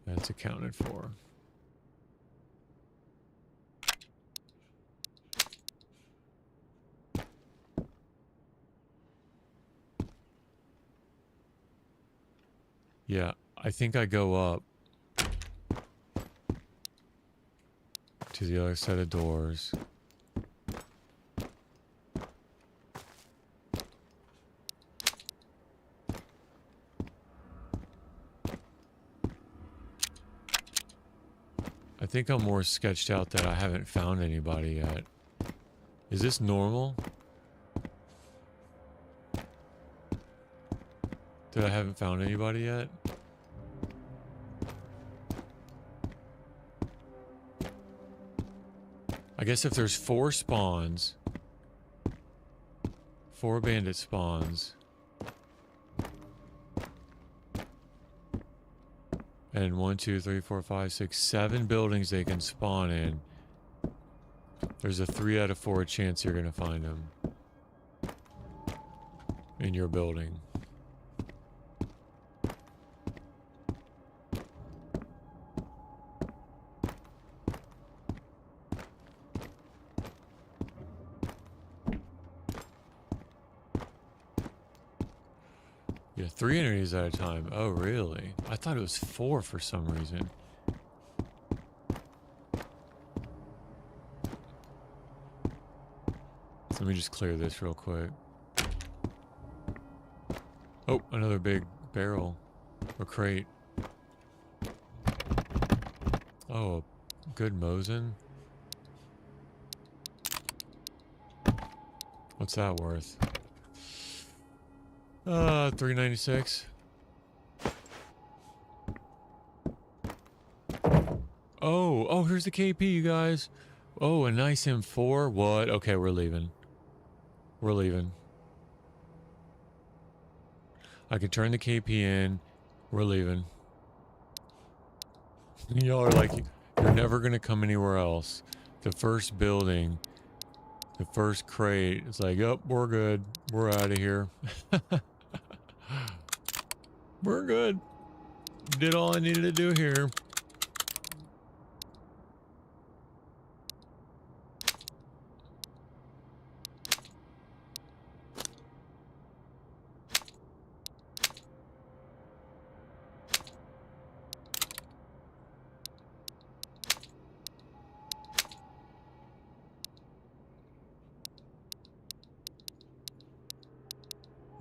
that's accounted for. Yeah, I think I go up to the other set of doors. I think I'm more sketched out that I haven't found anybody yet. Is this normal? That I haven't found anybody yet? I guess if there's 4 spawns, 4 bandit spawns, and 1, 2, 3, 4, 5, 6, 7 buildings they can spawn in, there's a 3 out of 4 chance you're gonna find them in your building. Yeah, 3 enemies at a time. Oh, really? I thought it was 4 for some reason. So let me just clear this real quick. Oh, another big barrel. Or crate. Oh, good Mosin. What's that worth? 396. Oh, here's the KP, you guys. Oh, a nice M4. What? Okay, we're leaving. We're leaving. I can turn the KP in. We're leaving. Y'all are like, you're never going to come anywhere else. The first building, the first crate, it's like, yep, we're good. We're out of here. We're good. Did all I needed to do here.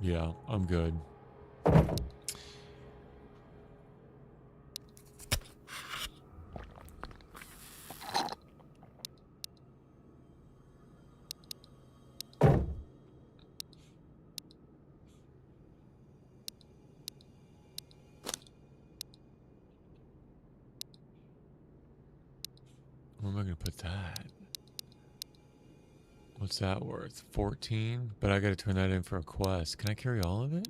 Yeah, I'm good. Where am I going to put that? What's that worth? 14? But I got to turn that in for a quest. Can I carry all of it?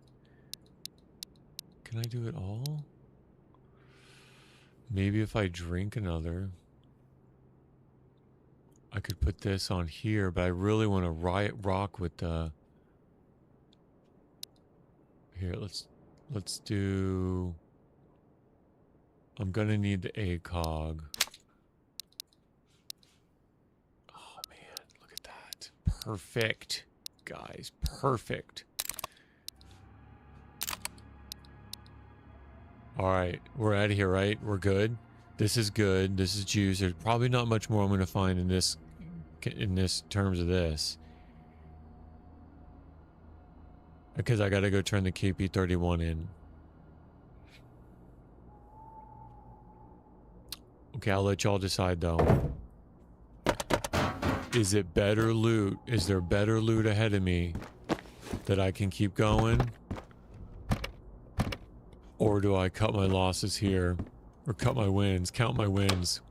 Can I do it all? Maybe if I drink another, I could put this on here, but I really want to rock with the... Here, let's do... I'm going to need the ACOG. Oh, man, look at that. Perfect, guys. Perfect. All right, we're out of here, right? We're good. This is good. This is juice. There's probably not much more I'm going to find in this terms of this, because I got to go turn the KP31 in. Okay, I'll let y'all decide though. Is it better loot? Is there better loot ahead of me that I can keep going? Or do I cut my losses here? Or cut my wins, count my wins.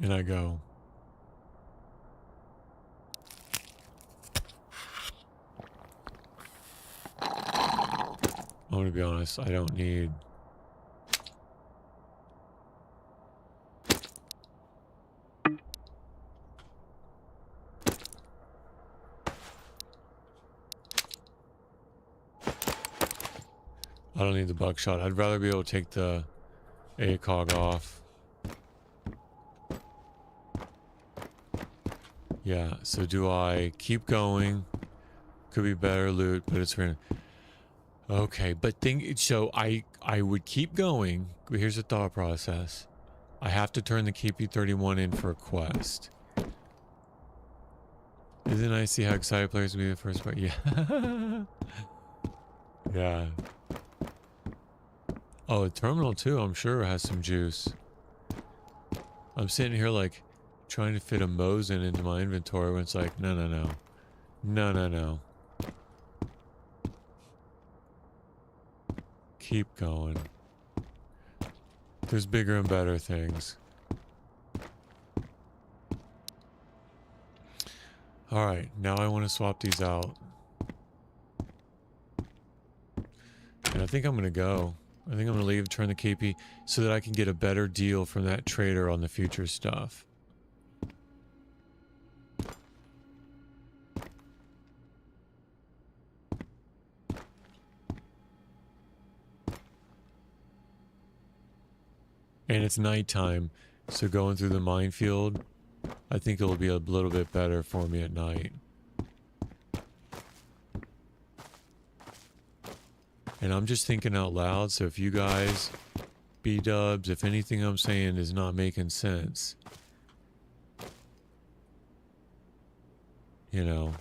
And I go. I'm gonna be honest, I don't need... I don't need the buckshot. I'd rather be able to take the ACOG off. Yeah, so do I keep going? Could be better loot, but it's random. Okay, but so I would keep going. Here's the thought process. I have to turn the KP31 in for a quest. Isn't it nice to see how excited players will be the first part? Yeah. Yeah. Oh, Terminal 2, I'm sure, has some juice. I'm sitting here, like, trying to fit a Mosin into my inventory when it's like, no, no, no. No, no, no. Keep going. There's bigger and better things. Alright, now I want to swap these out. And I think I'm going to go. I think I'm going to leave, turn the KP, so that I can get a better deal from that trader on the future stuff. And it's nighttime, so going through the minefield, I think it'll be a little bit better for me at night. And I'm just thinking out loud, so if you guys, B-dubs, if anything I'm saying is not making sense, you know,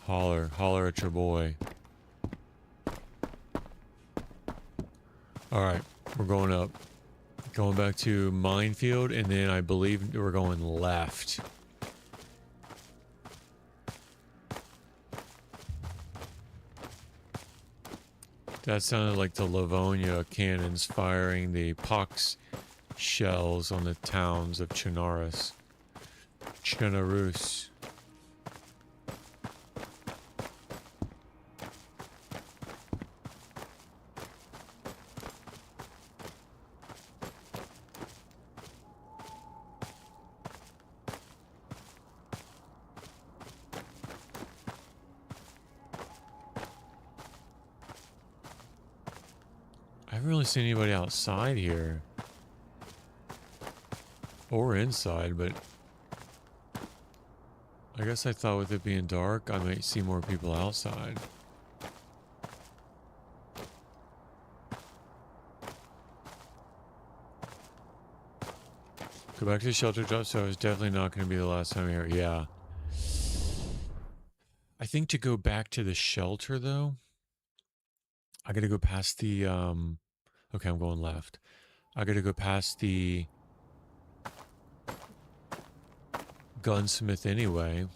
holler at your boy. Alright, we're going up. Going back to minefield, and then I believe we're going left. That sounded like the Livonia cannons firing the pox shells on the towns of Chernarus. haven't really seen anybody outside here. Or inside, but I guess I thought with it being dark, I might see more people outside. Go back to the shelter drop, so it's definitely not going to be the last time here. Yeah. I think to go back to the shelter, though, I got to go past the, okay, I'm going left. I got to go past the gunsmith anyway.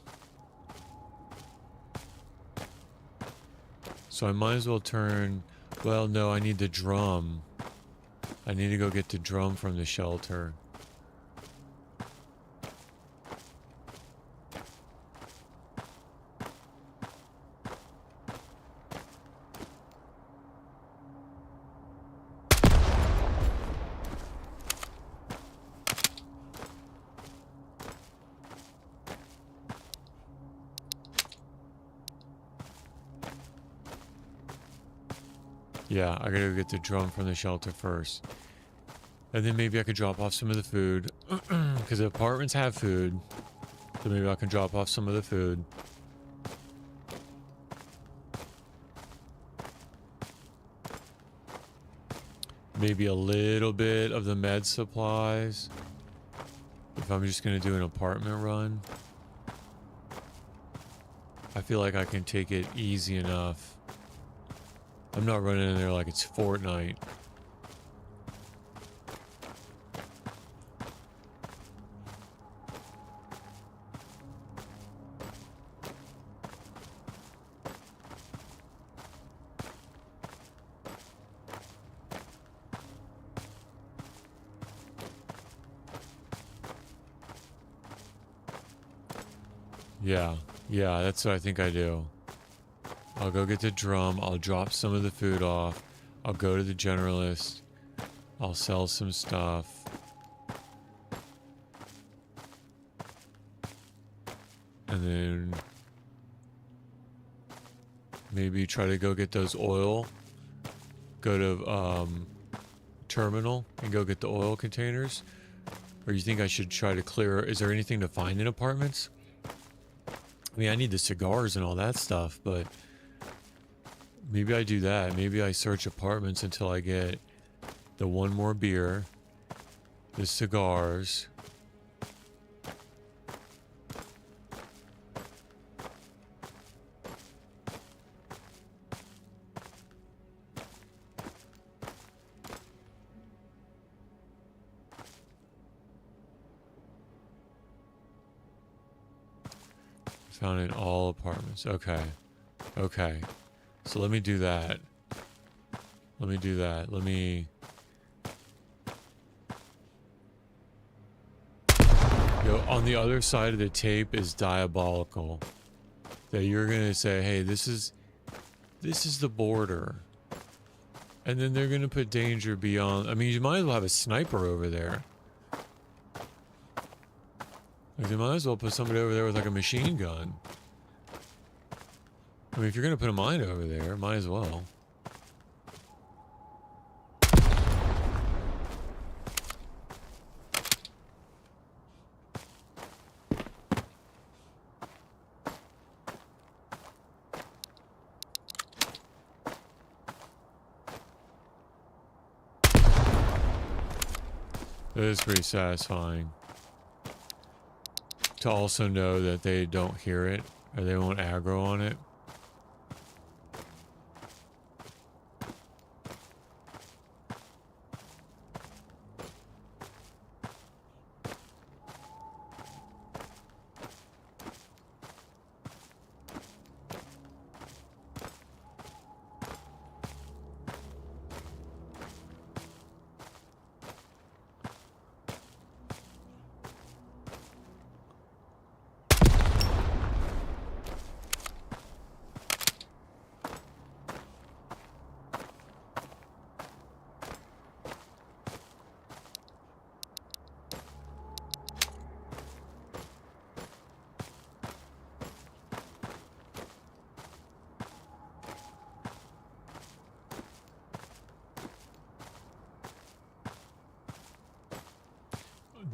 So I might as well turn, well, no, I need the drum. I need to go get the drum from the shelter. Yeah, I gotta go get the drum from the shelter first. And then maybe I could drop off some of the food. Because the apartments have food. So maybe I can drop off some of the food. Maybe a little bit of the med supplies. If I'm just gonna do an apartment run. I feel like I can take it easy enough. I'm not running in there like it's Fortnite. Yeah, that's what I think I do. I'll go get the drum. I'll drop some of the food off. I'll go to the generalist. I'll sell some stuff. And then maybe try to go get those oil. Go to terminal and go get the oil containers. Or you think I should try to clear? Is there anything to find in apartments? I mean, I need the cigars and all that stuff, but maybe I do that. Maybe I search apartments until I get the one more beer, the cigars. Found in all apartments. Okay. Okay. So let me do that. Let me... Yo, on the other side of the tape is diabolical. That you're gonna say, hey, this is the border. And then they're gonna put danger beyond... I mean, you might as well have a sniper over there. Like, they might as well put somebody over there with, like, a machine gun. I mean, if you're gonna put a mine over there, might as well. It is pretty satisfying to also know that they don't hear it or they won't aggro on it.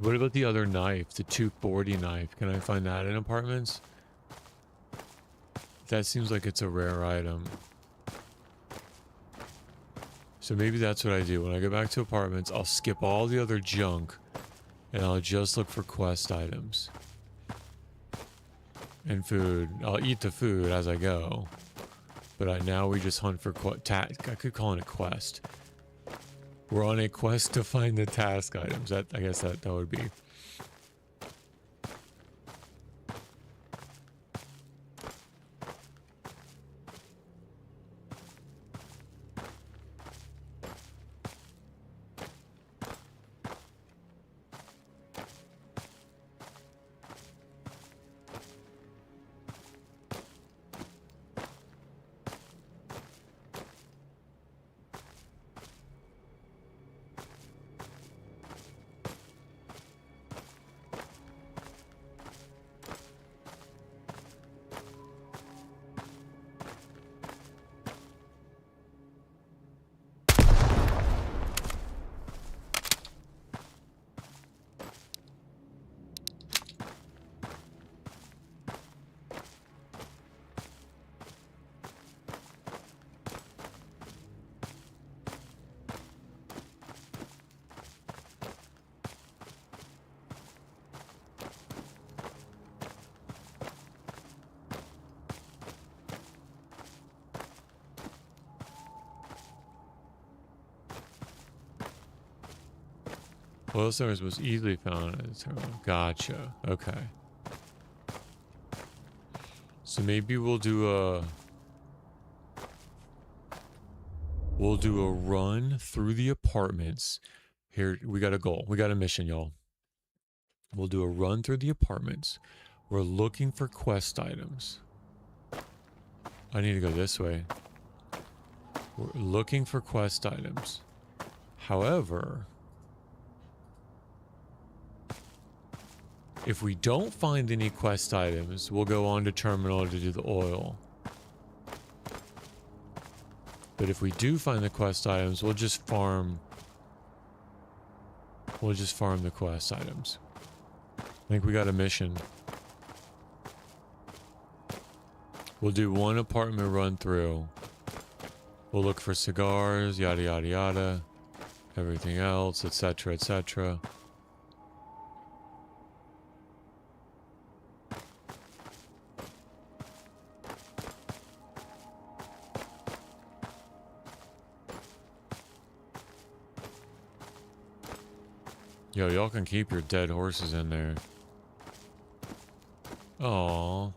What about the other knife, the 240 knife? Can I find that in apartments? That seems like it's a rare item. So maybe that's what I do. When I go back to apartments, I'll skip all the other junk and I'll just look for quest items. And food. I'll eat the food as I go. But now we just hunt for I could call it a quest. We're on a quest to find the task items. I guess that would be. Oil service was easily found at the terminal. Gotcha. Okay. So maybe we'll do a run through the apartments. Here, we got a goal. We got a mission, y'all. We'll do a run through the apartments. We're looking for quest items. I need to go this way. We're looking for quest items. However, if we don't find any quest items, we'll go on to terminal to do the oil. But if we do find the quest items, we'll just farm the quest items. I think we got a mission. We'll do one apartment run through. We'll look for cigars, yada yada yada, everything else, etc., etc. Yo, y'all can keep your dead horses in there. Aww.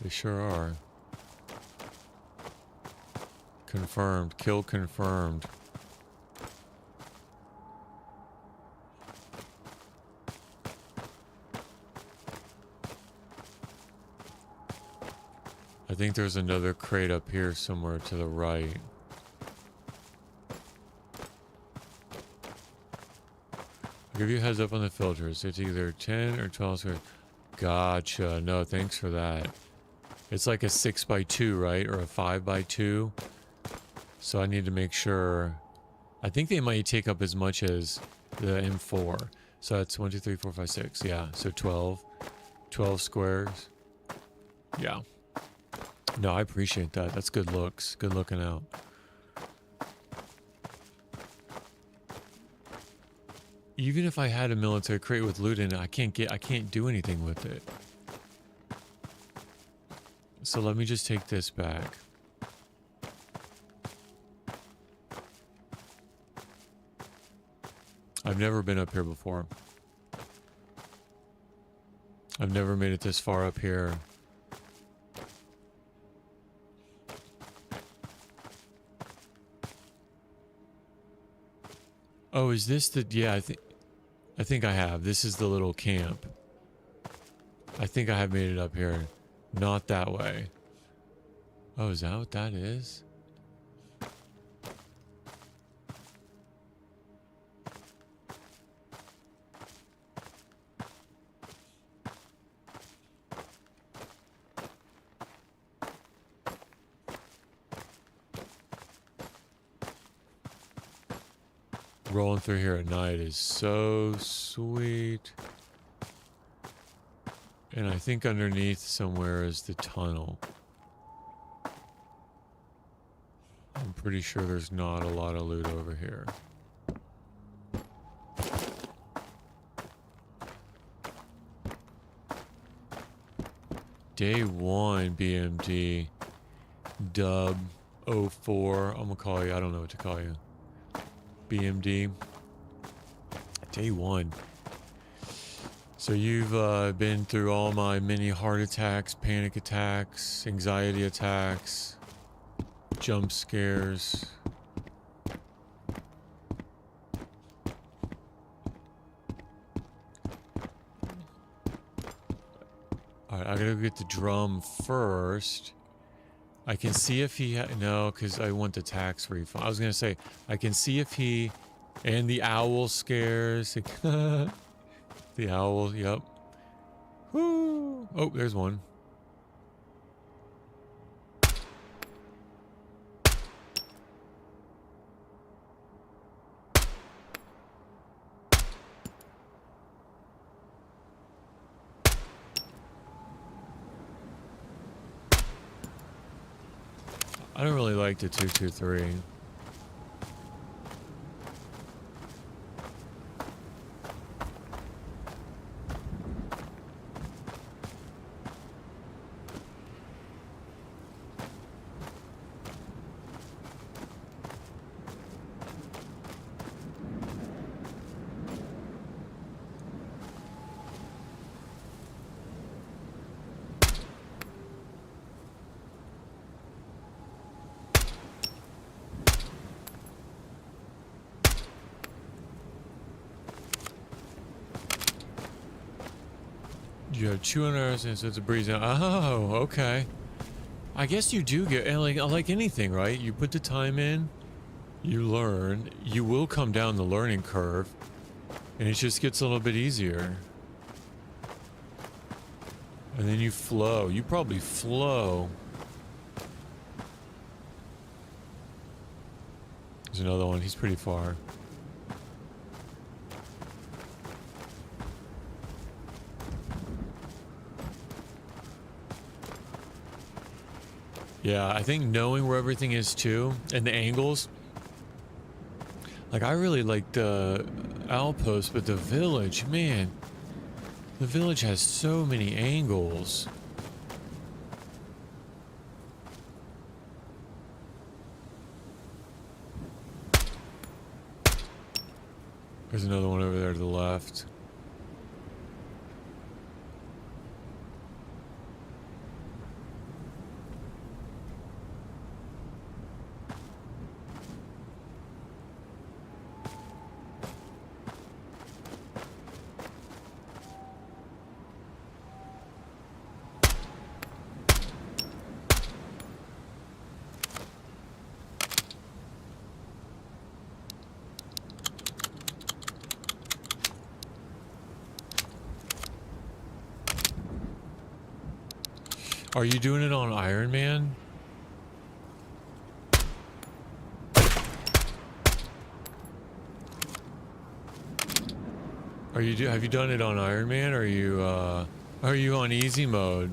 They sure are. Confirmed. Kill confirmed. I think there's another crate up here somewhere to the right. I'll give you a heads up on the filters. It's either 10 or 12 squares. Gotcha. No, thanks for that. It's like a 6x2, right? Or a 5x2. So I need to make sure. I think they might take up as much as the M4. So that's 1, 2, 3, 4, 5, 6. Yeah. So 12. 12 squares. Yeah. No, I appreciate that. That's good looks. Good looking out. Even if I had a military crate with loot in it, I can't do anything with it. So let me just take this back. I've never been up here before. I've never made it this far up here. Oh, is this the... Yeah, I think I have. This is the little camp. I think I have made it up here. Not that way. Oh, is that what that is? Rolling through here at night is so sweet. And I think underneath somewhere is the tunnel. I'm pretty sure there's not a lot of loot over here. Day 1 BMD Dub 04. I'm gonna call you, I don't know what to call you. BMD. Day 1. So you've been through all my mini heart attacks, panic attacks, anxiety attacks, jump scares. Alright, I gotta go get the drum first. I can see if he... no, because I want the tax refund. I was gonna say, I can see if he... and the owl scares. The owl, yep. Whoo! Oh, there's one. I don't really like the 223. You have 200 hours and it's a breeze. Oh, okay. I guess you do get, and like anything, right? You put the time in, you learn, you will come down the learning curve, and it just gets a little bit easier. And then you flow. You probably flow. There's another one. He's pretty far. Yeah, I think knowing where everything is too, and the angles. Like, I really like the outpost, but the village, man. The village has so many angles. There's another one over there to the left. Are you doing it on Iron Man? Have you done it on Iron Man, or are you on easy mode?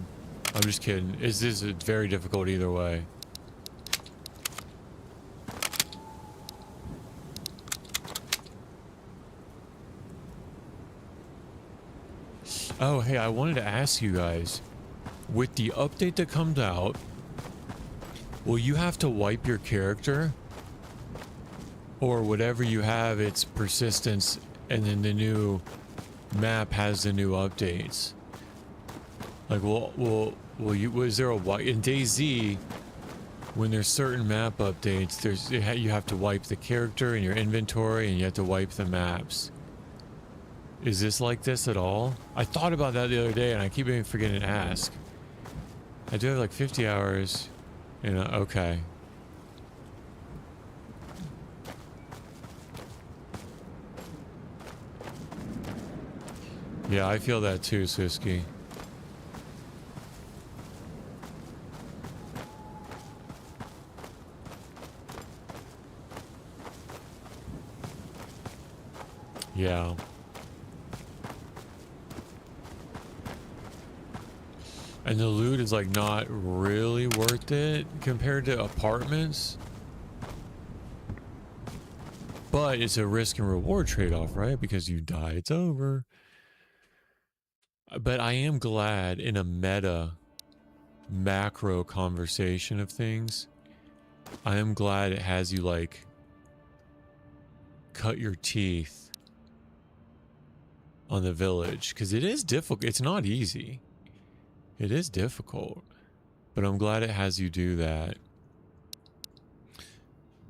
I'm just kidding. It's very difficult either way. Oh, hey, I wanted to ask you guys, with the update that comes out, will you have to wipe your character? Or whatever you have, its persistence, and then the new map has the new updates? Like, is there in DayZ, when there's certain map updates, you have to wipe the character in your inventory, and you have to wipe the maps. Is this like this at all? I thought about that the other day, and I keep forgetting to ask. I do have like 50 hours, okay. Yeah, I feel that too, Suski. Yeah. And the loot is like not really worth it compared to apartments. But it's a risk and reward trade-off, right? Because you die, it's over. But I am glad in a meta macro conversation of things, I am glad it has you like cut your teeth on the village, because it is difficult. It's not easy. It is difficult, but I'm glad it has you do that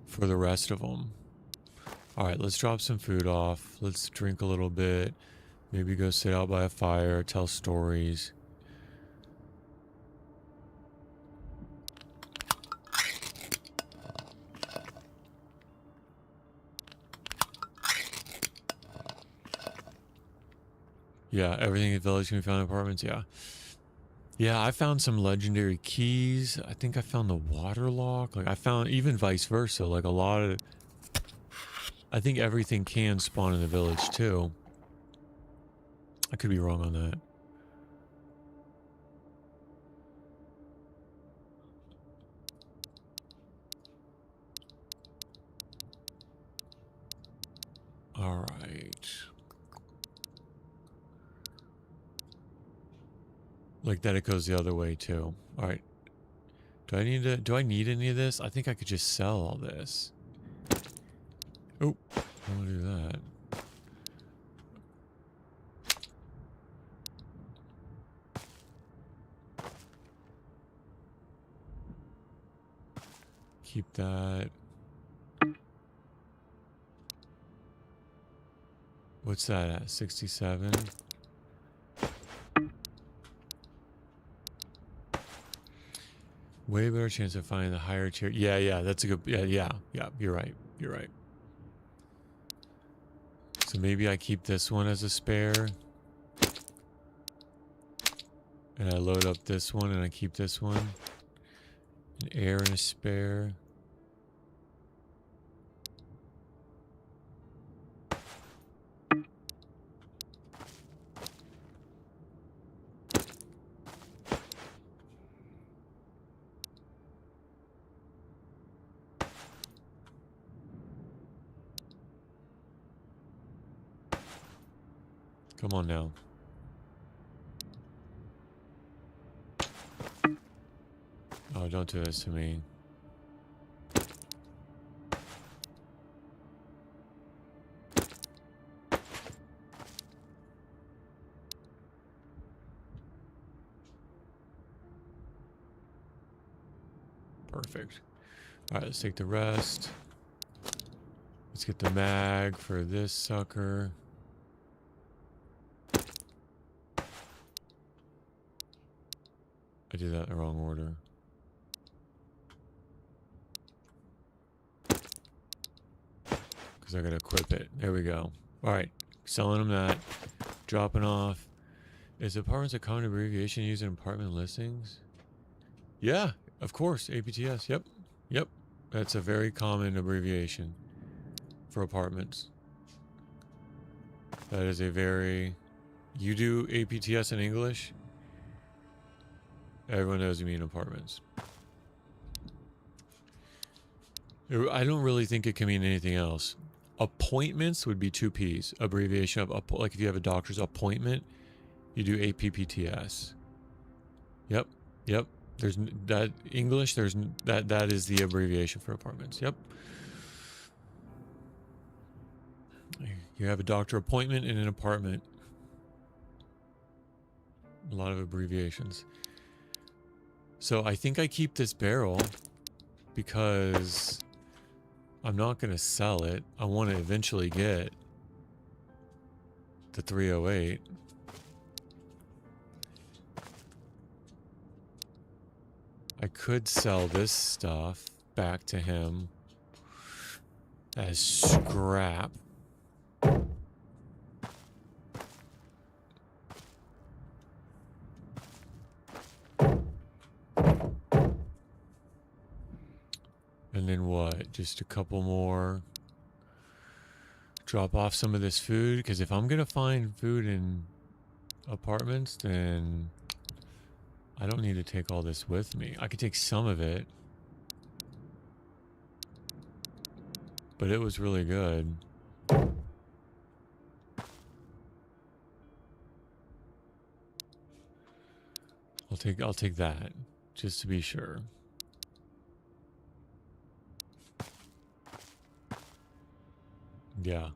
for the rest of them. All right, let's drop some food off. Let's drink a little bit. Maybe go sit out by a fire, tell stories. Yeah, everything in the village can be found in apartments. Yeah. Yeah, I found some legendary keys. I think I found the water lock. Like, I found even vice versa. Like, a lot of... I think everything can spawn in the village, too. I could be wrong on that. All right. Like that, it goes the other way, too. All right. Do I need any of this? I think I could just sell all this. Oh, I don't do that. Keep that. What's that at? 67? Way better chance of finding the higher tier. Yeah, that's a good... Yeah, you're right. You're right. So maybe I keep this one as a spare. And I load up this one and I keep this one. An air and a spare. Come on now. Oh, don't do this to me. Perfect. Alright, let's take the rest. Let's get the mag for this sucker. I did that in the wrong order. Because I gotta equip it. There we go. Alright, selling them that. Dropping off. Is apartments a common abbreviation used in apartment listings? Yeah, of course. APTS. Yep. That's a very common abbreviation for apartments. That is a very... You do APTS in English? Everyone knows you mean apartments. I don't really think it can mean anything else. Appointments would be 2 P's. Abbreviation of... Like if you have a doctor's appointment, you do APPTS. Yep. There's that English. There's that is the abbreviation for apartments. Yep. You have a doctor appointment in an apartment. A lot of abbreviations. So I think I keep this barrel because I'm not going to sell it. I want to eventually get the 308. I could sell this stuff back to him as scrap. And then what? Just a couple more drop off some of this food, because if I'm gonna find food in apartments, then I don't need to take all this with me. I could take some of it, but it was really good. I'll take that just to be sure. Yeah.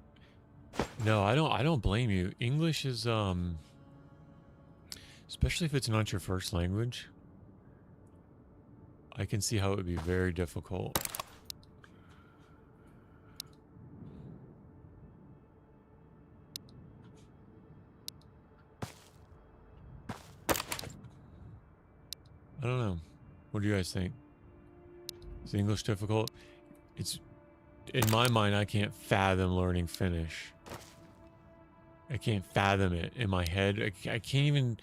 No, I don't blame you. English is especially if it's not your first language. I can see how it would be very difficult. I don't know. What do you guys think? Is English difficult? It's, in my mind, I can't fathom learning Finnish. I can't fathom it in my head. I can't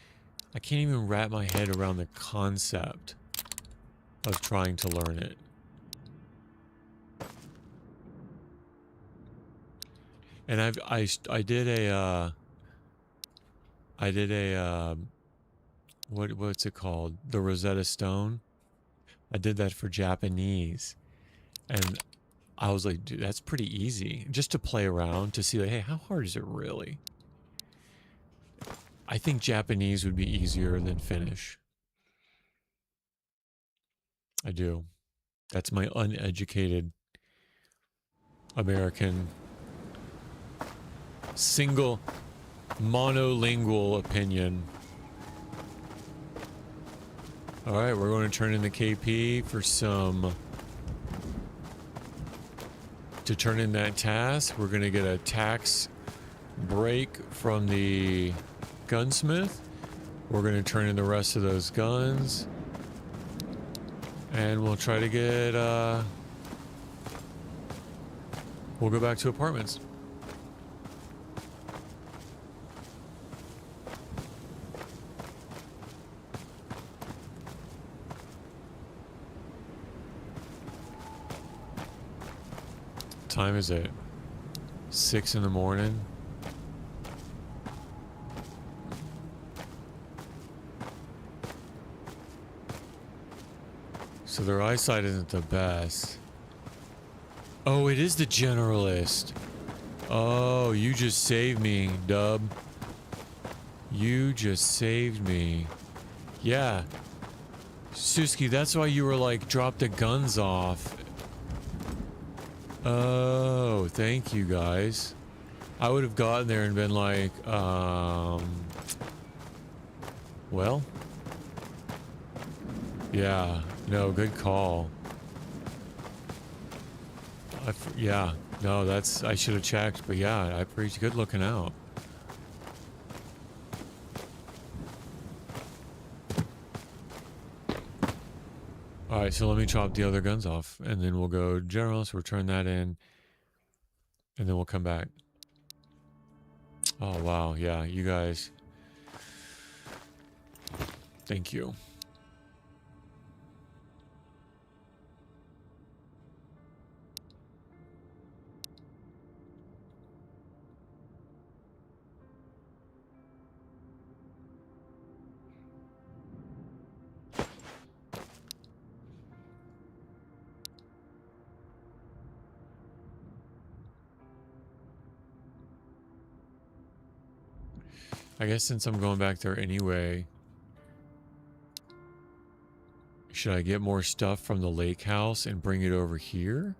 even wrap my head around the concept of trying to learn it. And I did a what's it called? The Rosetta Stone. I did that for Japanese, and I was like, dude, that's pretty easy. Just to play around to see, like, hey, how hard is it really? I think Japanese would be easier than Finnish. I do. That's my uneducated American single monolingual opinion. All right, we're going to turn in the KP for to turn in that task. We're going to get a tax break from the gunsmith. We're going to turn in the rest of those guns. And we'll try to get, we'll go back to apartments. Time is it? 6 in the morning. So their eyesight isn't the best. Oh, it is the generalist. Oh, you just saved me, Dub. You just saved me. Yeah. Suski, that's why you were like, drop the guns off. Oh, thank you guys. I would have gotten there and been like, well, yeah, no, good call. Yeah, no, that's, I should have checked, but yeah, I appreciate, good looking out. Alright, so let me chop the other guns off, and then we'll go generalist, return that in, and then we'll come back. Oh, wow, yeah, you guys. Thank you. I guess since I'm going back there anyway, should I get more stuff from the lake house and bring it over here?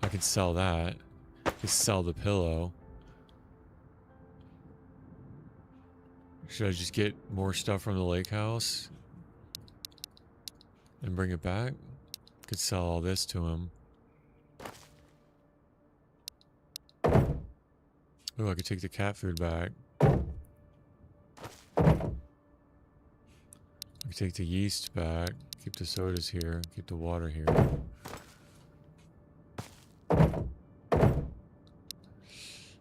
I could sell that. I could sell the pillow. Should I just get more stuff from the lake house and bring it back? Could sell all this to him. Oh, I could take the cat food back. I could take the yeast back. Keep the sodas here. Keep the water here.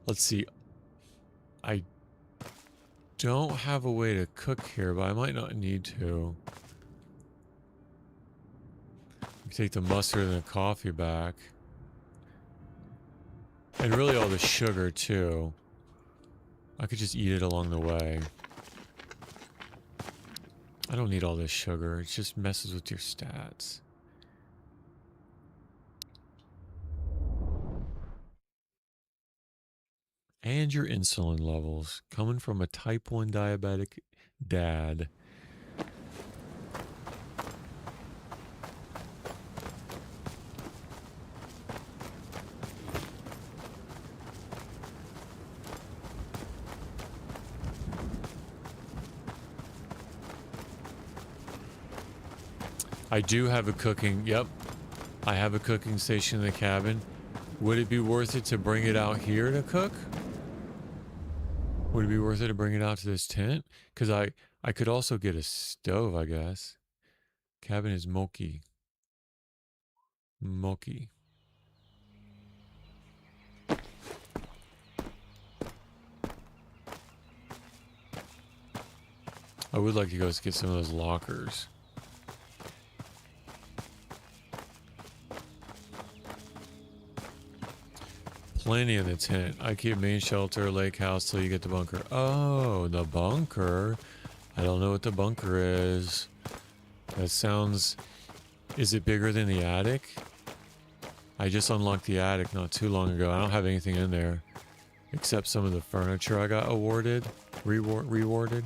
Let's see. I don't have a way to cook here, but I might not need to. I can take the mustard and the coffee back. And really all the sugar, too. I could just eat it along the way. I don't need all this sugar. It just messes with your stats. And your insulin levels. Coming from a type 1 diabetic dad. I do have a cooking, yep. I have a cooking station in the cabin. Would it be worth it to bring it out here to cook? Would it be worth it to bring it out to this tent? Because I could also get a stove, I guess. Cabin is Moki. Moki. I would like to go get some of those lockers. Plenty in the tent. I keep main shelter, lake house till you get the bunker. Oh, the bunker. I don't know what the bunker is. That sounds... Is it bigger than the attic? I just unlocked the attic not too long ago. I don't have anything in there. Except some of the furniture I got awarded. Rewarded.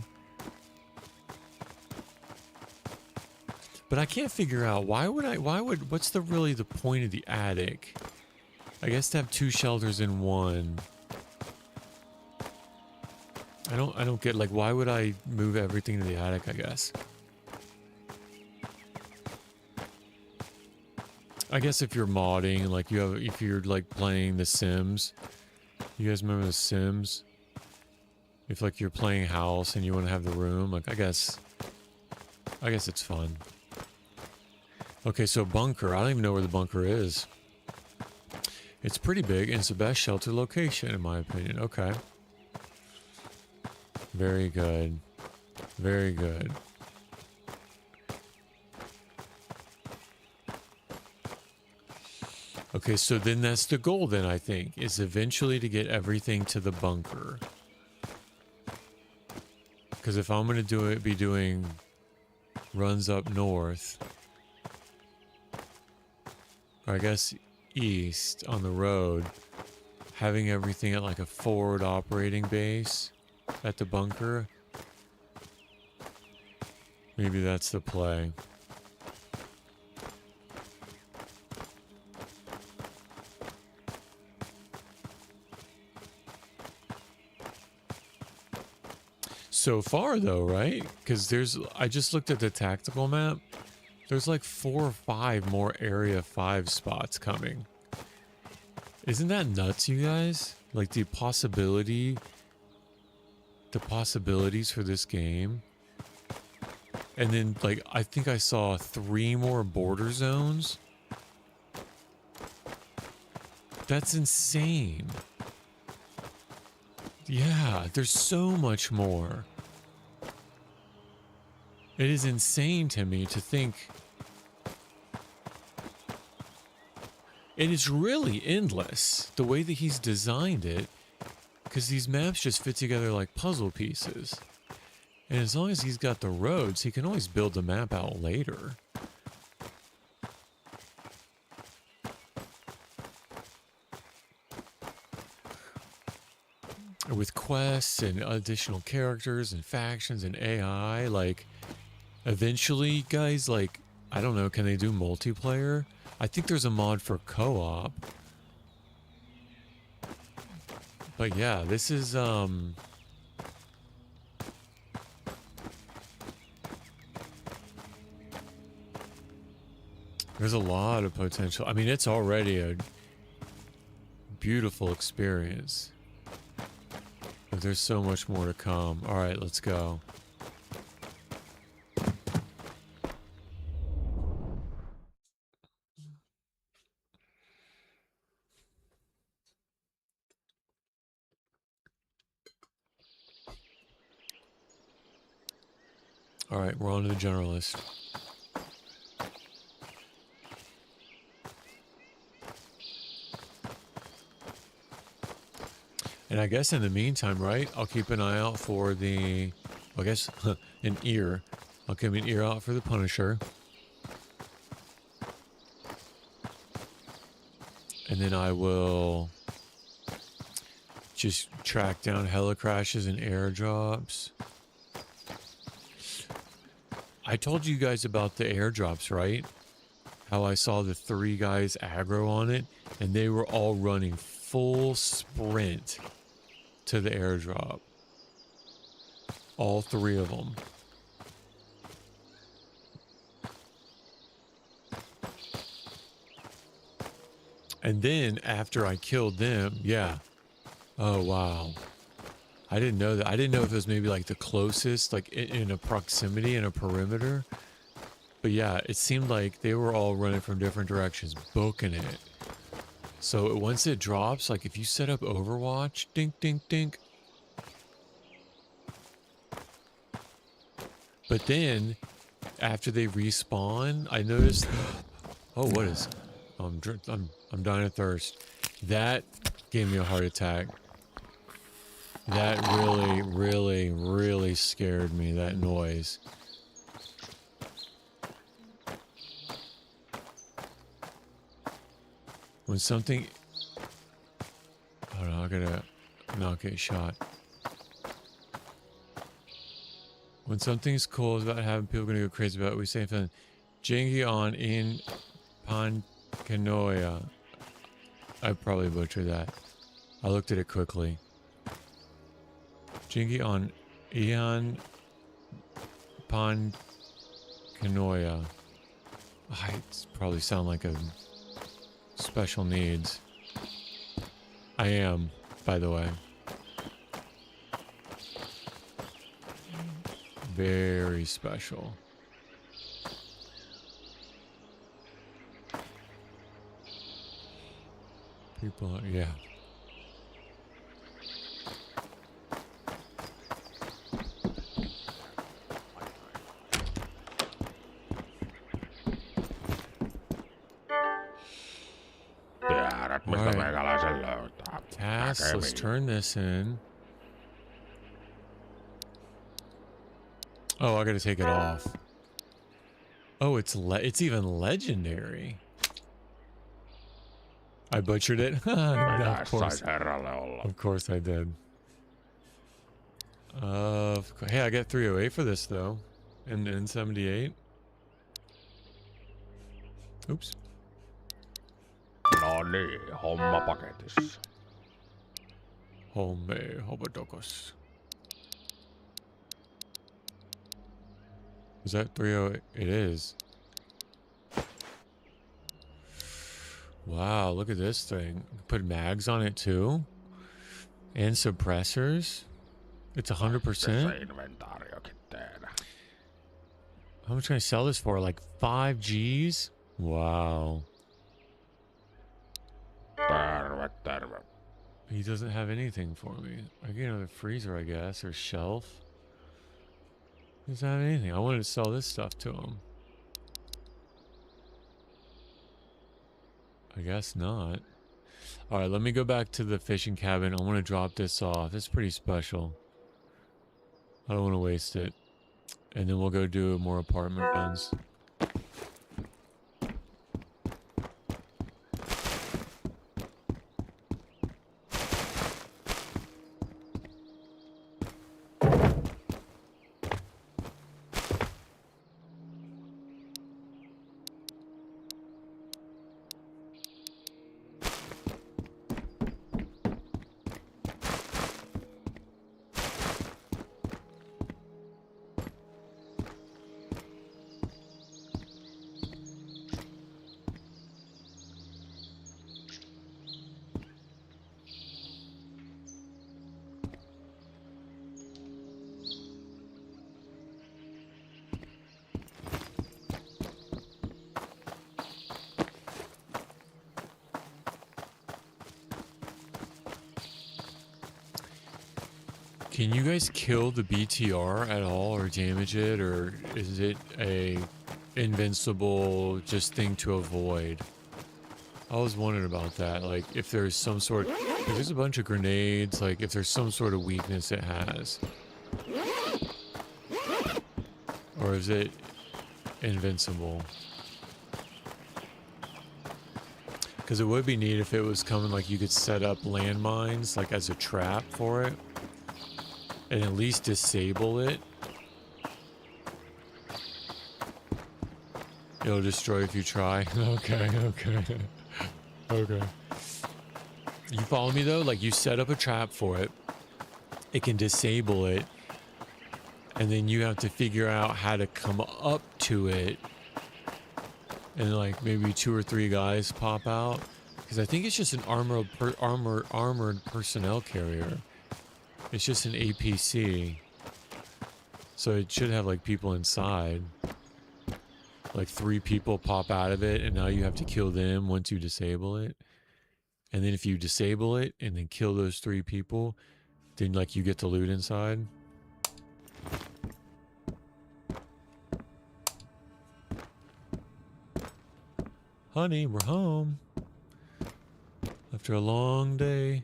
But I can't figure out what's really the point of the attic? I guess to have two shelters in one. I don't get, like, why would I move everything to the attic, I guess? I guess if you're modding, like if you're like playing The Sims. You guys remember The Sims? If like you're playing house and you want to have the room, like I guess it's fun. Okay, so bunker. I don't even know where the bunker is. It's pretty big, and it's the best shelter location, in my opinion. Okay. Very good. Very good. Okay, so then that's the goal then, I think, is eventually to get everything to the bunker. Because if I'm going to be doing runs up north, or I guess east on the road, having everything at like a forward operating base at the bunker, maybe that's the play. So far though, right? Because I just looked at the tactical map. There's like 4 or 5 more Area 5 spots coming. Isn't that nuts, you guys? Like the possibilities for this game. And then like, I think I saw 3 more border zones. That's insane. Yeah, there's so much more. It is insane to me to think. And it's really endless, the way that he's designed it, because these maps just fit together like puzzle pieces. And as long as he's got the roads, he can always build the map out later. With quests and additional characters and factions and AI, like, eventually, guys, like, I don't know, can they do multiplayer? I think there's a mod for co-op. But yeah, this is, there's a lot of potential. I mean, it's already a beautiful experience. But there's so much more to come. All right, let's go. All right, we're on to the generalist. And I guess in the meantime, right, I'll keep an eye out for the, I guess, an ear. I'll keep an ear out for the Punisher. And then I will just track down helicrashes and airdrops. I told you guys about the airdrops, right? How I saw the 3 guys aggro on it, and they were all running full sprint to the airdrop. All 3 of them. And then after I killed them, yeah. Oh, wow. I didn't know that. I didn't know if it was maybe like the closest, like in a proximity, in a perimeter. But yeah, it seemed like they were all running from different directions, booking it. So once it drops, like if you set up Overwatch, dink, dink, dink. But then after they respawn, I noticed, oh, what is, I'm dying of thirst. That gave me a heart attack. That really, really, really scared me, that noise. When something... Oh no, I gotta not get shot. When something's cool, it's about having people gonna go crazy about it. We say something. Jingy on in Pankanoia. I probably butchered that. I looked at it quickly. Jingy on Ian Pankanoia. I probably sound like a special needs. I am, by the way. Very special. People, yeah. Tiedät, mistä Alright. meikäläisen löytää. Task, let's turn this in. Oh, I gotta take it off. Oh, it's even legendary. I butchered it. No, of course. Herralle olla. Of course I did. Hey, I got 308 for this though. And N78. Oops. No niin, homma paketissa. Hombre, hobotokos. Is that 308? It is. Wow, look at this thing. Put mags on it too. And suppressors. It's 100%. Inventaariokin tehdä. How much can I sell this for? Like 5 G's? Wow. Terve, terve. He doesn't have anything for me. I get another freezer, I guess, or shelf. He doesn't have anything. I wanted to sell this stuff to him. I guess not. Alright, let me go back to the fishing cabin. I want to drop this off. It's pretty special. I don't want to waste it. And then we'll go do more apartment runs. Can you guys kill the BTR at all or damage it, or is it a invincible just thing to avoid? I was wondering about that, like if there's some sort There's a bunch of grenades, like if there's some sort of weakness it has. Or is it invincible? Because it would be neat if it was coming, like you could set up landmines like as a trap for it and at least disable it. It'll destroy if you try. Okay, okay. Okay. You follow me though? Like you set up a trap for it. It can disable it. And then you have to figure out how to come up to it. And like maybe 2 or 3 guys pop out. Because I think it's just an armored personnel carrier. It's just an APC. So it should have like people inside. Like 3 people pop out of it and now you have to kill them once you disable it. And then if you disable it and then kill those 3 people, then like you get the loot inside. Honey, we're home. After a long day.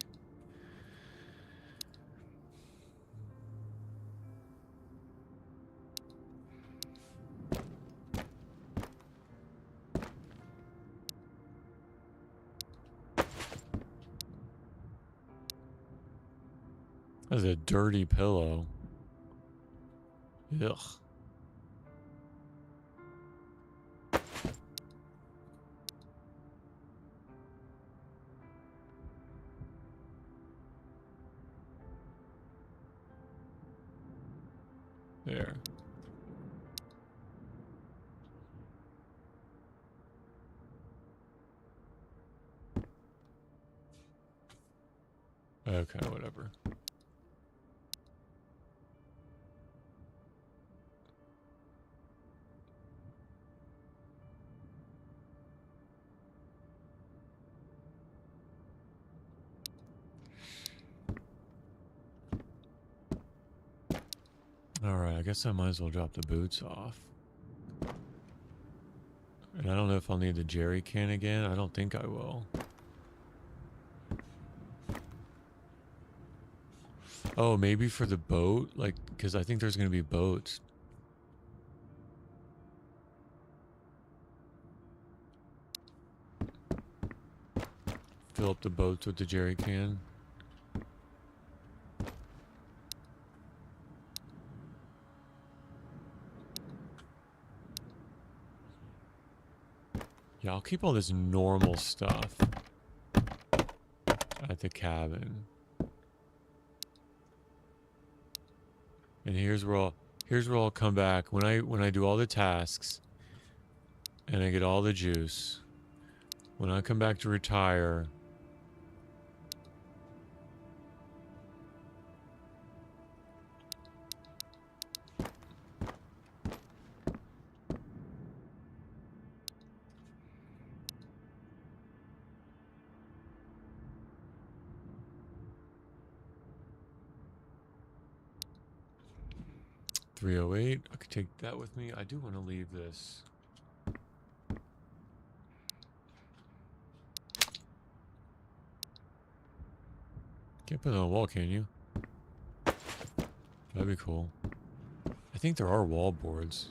That's a dirty pillow. Ugh. There. Okay, whatever. Alright, I guess I might as well drop the boots off. And I don't know if I'll need the jerry can again. I don't think I will. Oh, maybe for the boat? Like, because I think there's going to be boats. Fill up the boats with the jerry can. Yeah, I'll keep all this normal stuff at the cabin. And here's where I'll come back when I do all the tasks and I get all the juice. When I come back to retire, $308. I could take that with me. I do want to leave this. Can't put it on a wall, can you? That'd be cool. I think there are wall boards.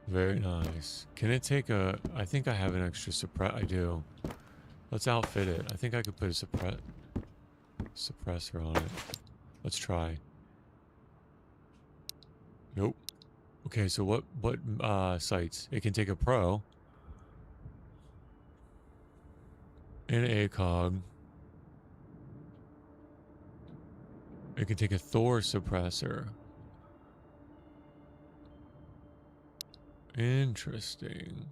Very nice. Can it take a... I think I have an extra suppress... I do. Let's outfit it. I think I could put a suppressor on it. Let's try. Nope. Okay, so what sights? It can take a pro. And an ACOG. It can take a Thor suppressor. Interesting.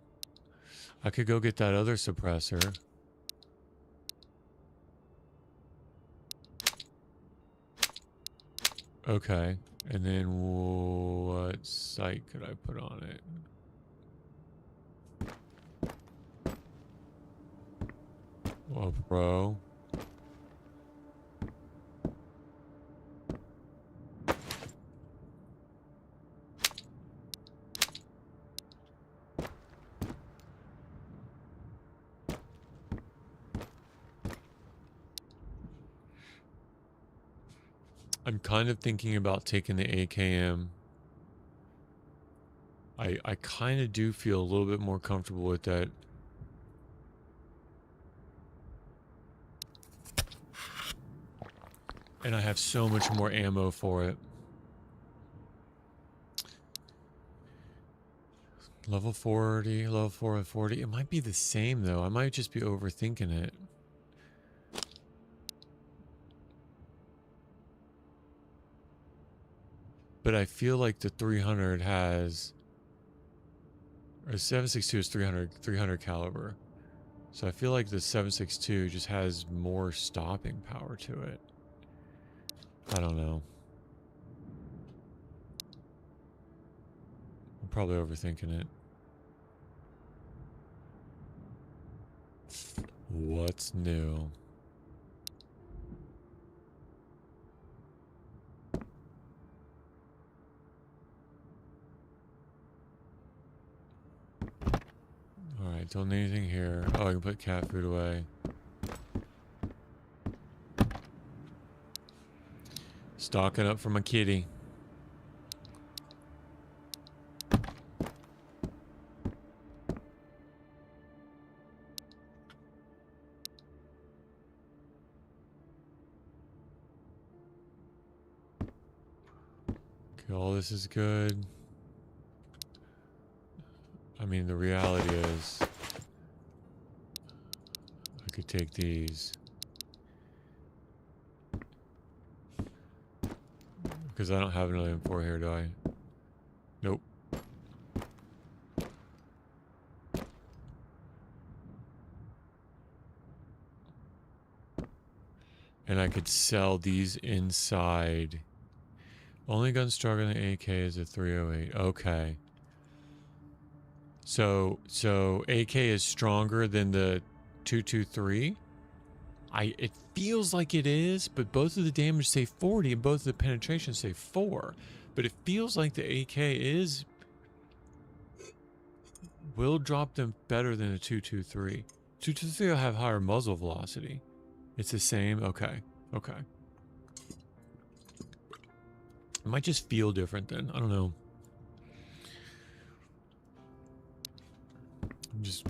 I could go get that other suppressor. Okay. And then what sight could I put on it? Oh, bro. I'm kind of thinking about taking the AKM. I kind of do feel a little bit more comfortable with that. And I have so much more ammo for it. Level 40, level 4 of 40. It might be the same though. I might just be overthinking it. But I feel like the 300 has, or 7.62 is 300 caliber. So I feel like the 7.62 just has more stopping power to it. I don't know. I'm probably overthinking it. What's new? Alright, don't need anything here. Oh, I can put cat food away. Stocking up for my kitty. Okay, all this is good. I mean, the reality is, I could take these. Because I don't have another M4 here, do I? Nope. And I could sell these inside. Only gun stronger than the AK is a 308. Okay. So AK is stronger than the 223? It feels like it is, but both of the damage say 40 and both of the penetration say 4. But it feels like the AK will drop them better than the 223. 223 will have higher muzzle velocity. It's the same? Okay. Okay. It might just feel different then. I don't know. I'm just...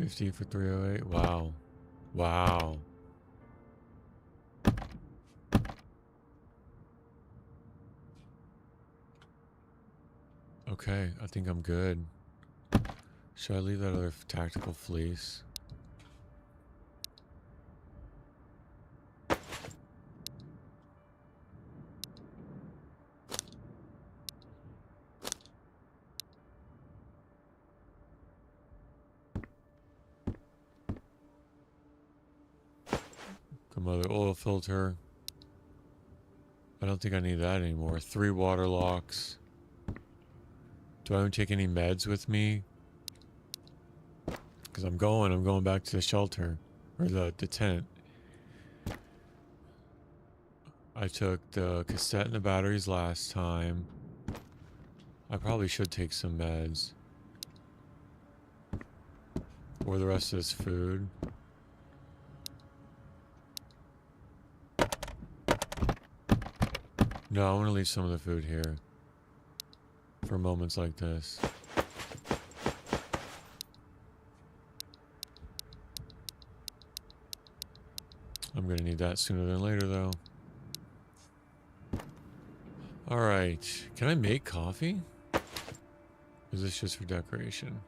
$50 for 308. Wow. Wow. Okay, I think I'm good. Should I leave that other tactical fleece? Come other oil filter. I don't think I need that anymore. 3 water locks. Do I even take any meds with me? Because I'm going back to the shelter. Or the tent. I took the cassette and the batteries last time. I probably should take some meds. Or the rest of this food. No, I want to leave some of the food here. For moments like this. I'm gonna need that sooner than later, though. Alright. Can I make coffee? Or is this just for decoration?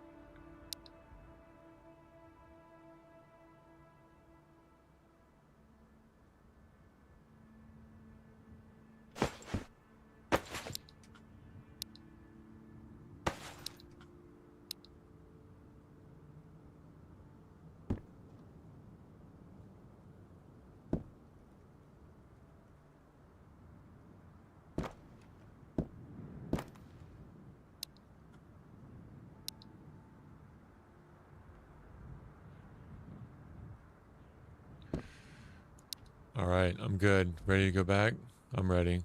All right, I'm good. Ready to go back? I'm ready.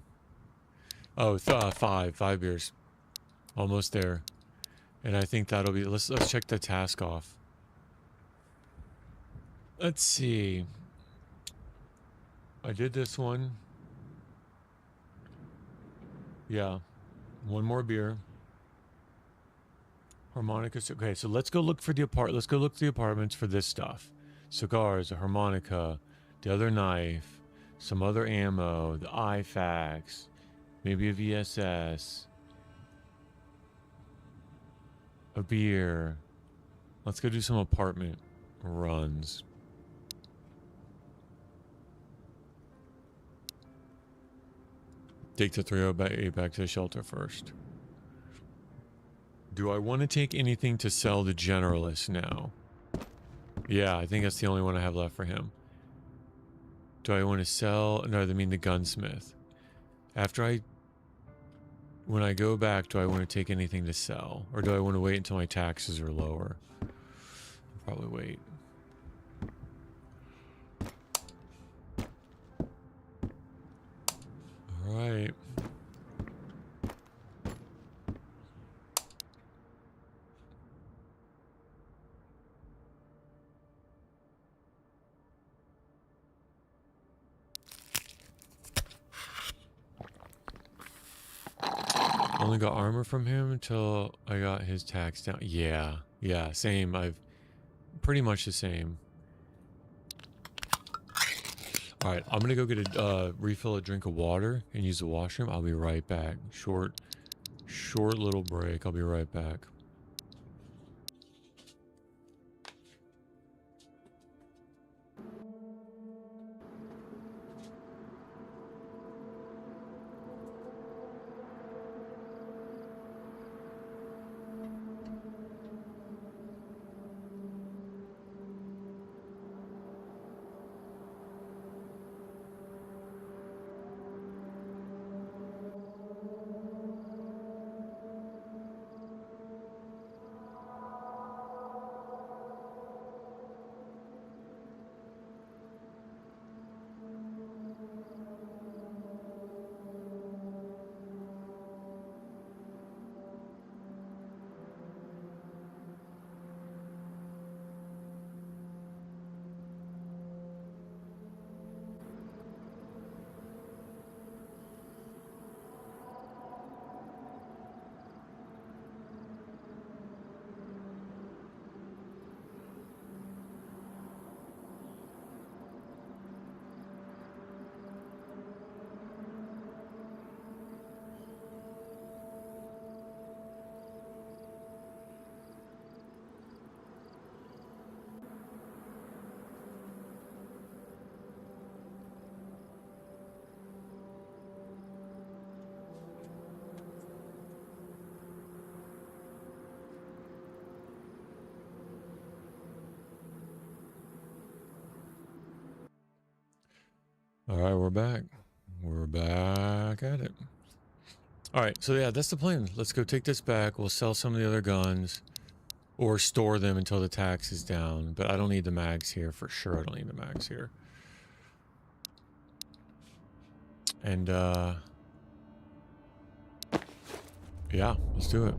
Oh, five beers. Almost there. And I think that'll be, let's check the task off. Let's see. I did this one. Yeah. One more beer. Harmonica. Okay, so let's go look for the let's go look at the apartments for this stuff. Cigars, a harmonica, the other knife, some other ammo, the IFAX, maybe a VSS, a beer. Let's go do some apartment runs. Take the 308 back to the shelter first. Do I want to take anything to sell the generalist now? Yeah, I think that's the only one I have left for him. Do I want to sell? No, I mean the gunsmith. When I go back, do I want to take anything to sell? Or do I want to wait until my taxes are lower? I'll probably wait. All right. Only got armor from him until I got his tax down. Yeah, same. I've pretty much the same. All right, I'm gonna go get a refill a drink of water and use the washroom. I'll be right back. Short little break. I'll be right back. All right, we're back. We're back at it. All right, so yeah, that's the plan. Let's go take this back. We'll sell some of the other guns or store them until the tax is down. But I don't need the mags here for sure. I don't need the mags here. And yeah, let's do it.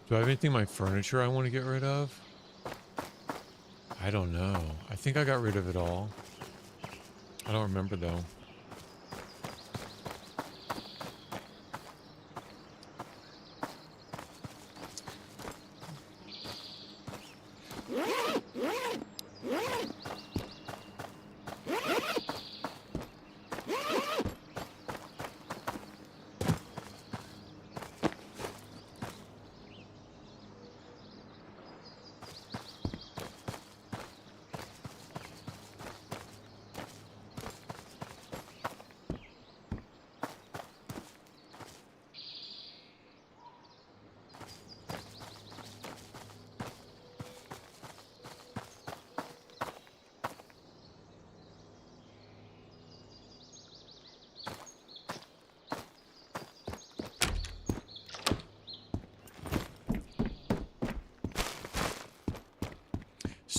Do I have anything in my furniture I want to get rid of? I don't know. I think I got rid of it all. I don't remember though.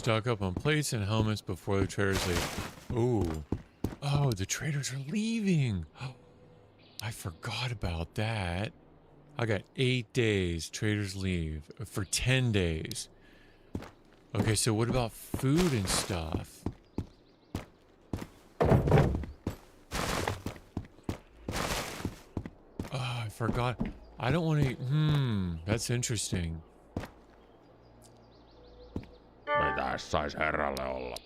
stock up on plates and helmets before the traders leave. Ooh. Oh, the traders are leaving. I forgot about that. I got 8 days. Traders leave for 10 days. Okay, so what about food and stuff? Oh, I forgot. I don't want to... that's interesting. Mitäs sais herralle olla?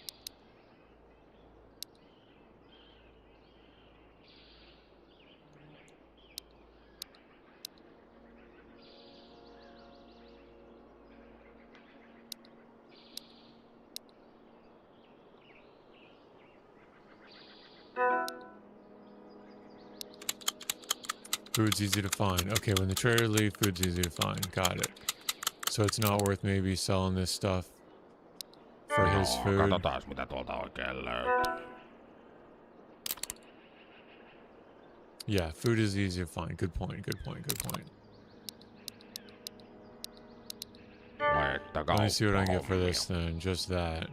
Food's easy to find. Okay, when the traders leave, food's easy to find. Got it. So it's not worth maybe selling this stuff for his food. Katsotaas mitä tuolta oikein löytyy. Yeah, food is easy to find. Good point, good point, good point. Let me see what I can get for this then. Just that.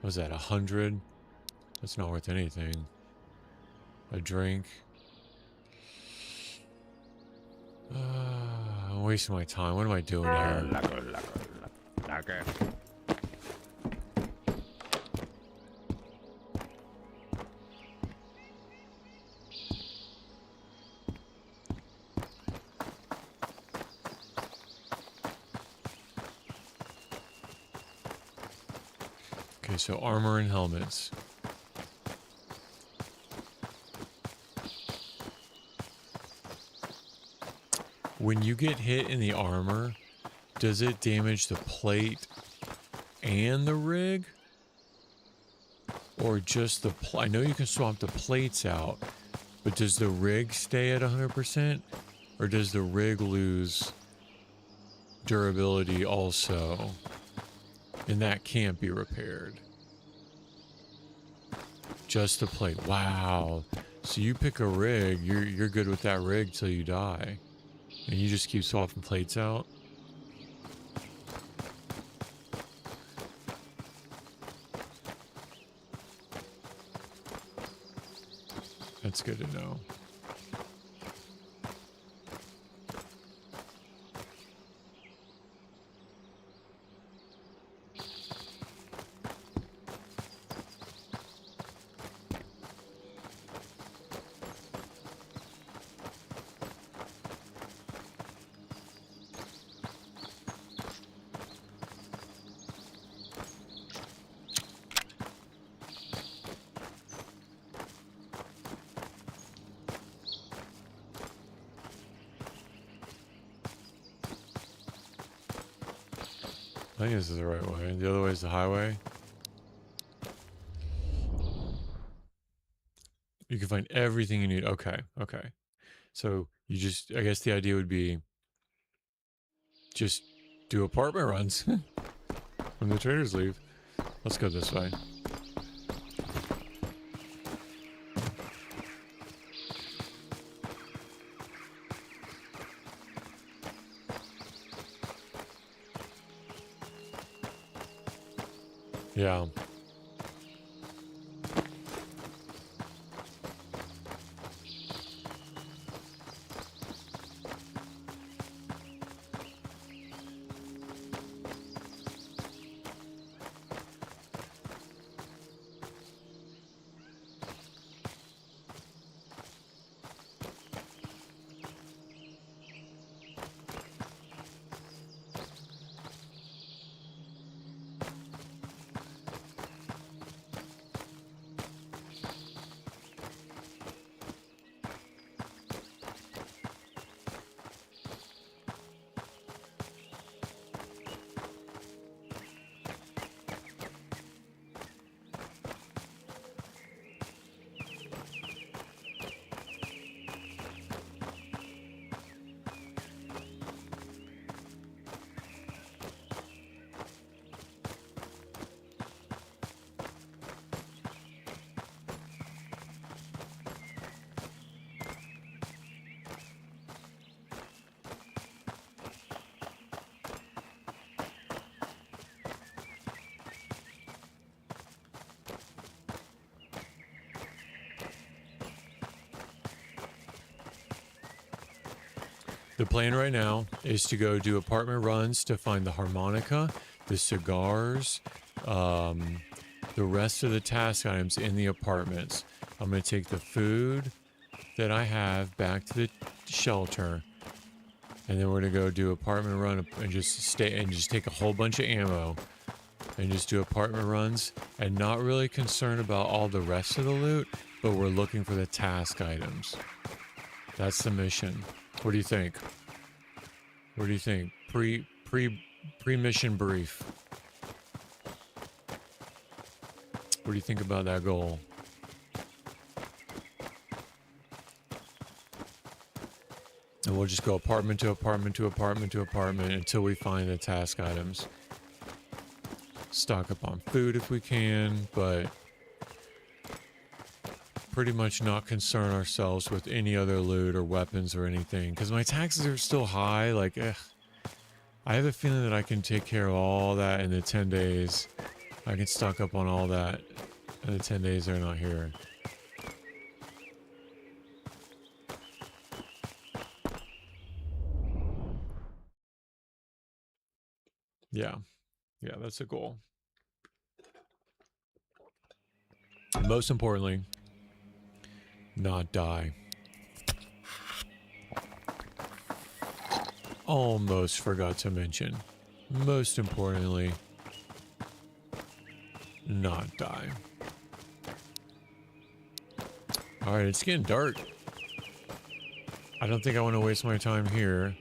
What was that, 100? That's not worth anything. A drink. I'm wasting my time. What am I doing here? Kyllä. Näkee. Okay, so armor and helmets. When you get hit in the armor, does it damage the plate and the rig? Or just the I know you can swap the plates out, but does the rig stay at 100%? Or does the rig lose durability also? And that can't be repaired. Just the plate. Wow. So you pick a rig, you're good with that rig till you die. And you just keep swapping plates out? That's good to know. I think this is the right way. The other way is the highway. You can find everything you need. Okay, okay. So you just, I guess the idea would be just do apartment runs when the traders leave. Let's go this way. Yeah. The plan right now is to go do apartment runs to find the harmonica, the cigars, the rest of the task items in the apartments. I'm going to take the food that I have back to the shelter, and then we're going to go do apartment run and just take a whole bunch of ammo and just do apartment runs and not really concerned about all the rest of the loot, but we're looking for the task items. That's the mission. What do you think? What do you think? Pre-mission brief. What do you think about that goal? And we'll just go apartment to apartment to apartment to apartment until we find the task items. Stock up on food if we can, but pretty much not concern ourselves with any other loot or weapons or anything, because my taxes are still high. Like, I have a feeling that I can take care of all that in the 10 days. I can stock up on all that in the 10 days they're not here. Yeah, that's a goal. Most importantly, not die. Almost forgot to mention. Most importantly, not die. Alright, it's getting dark. I don't think I want to waste my time here.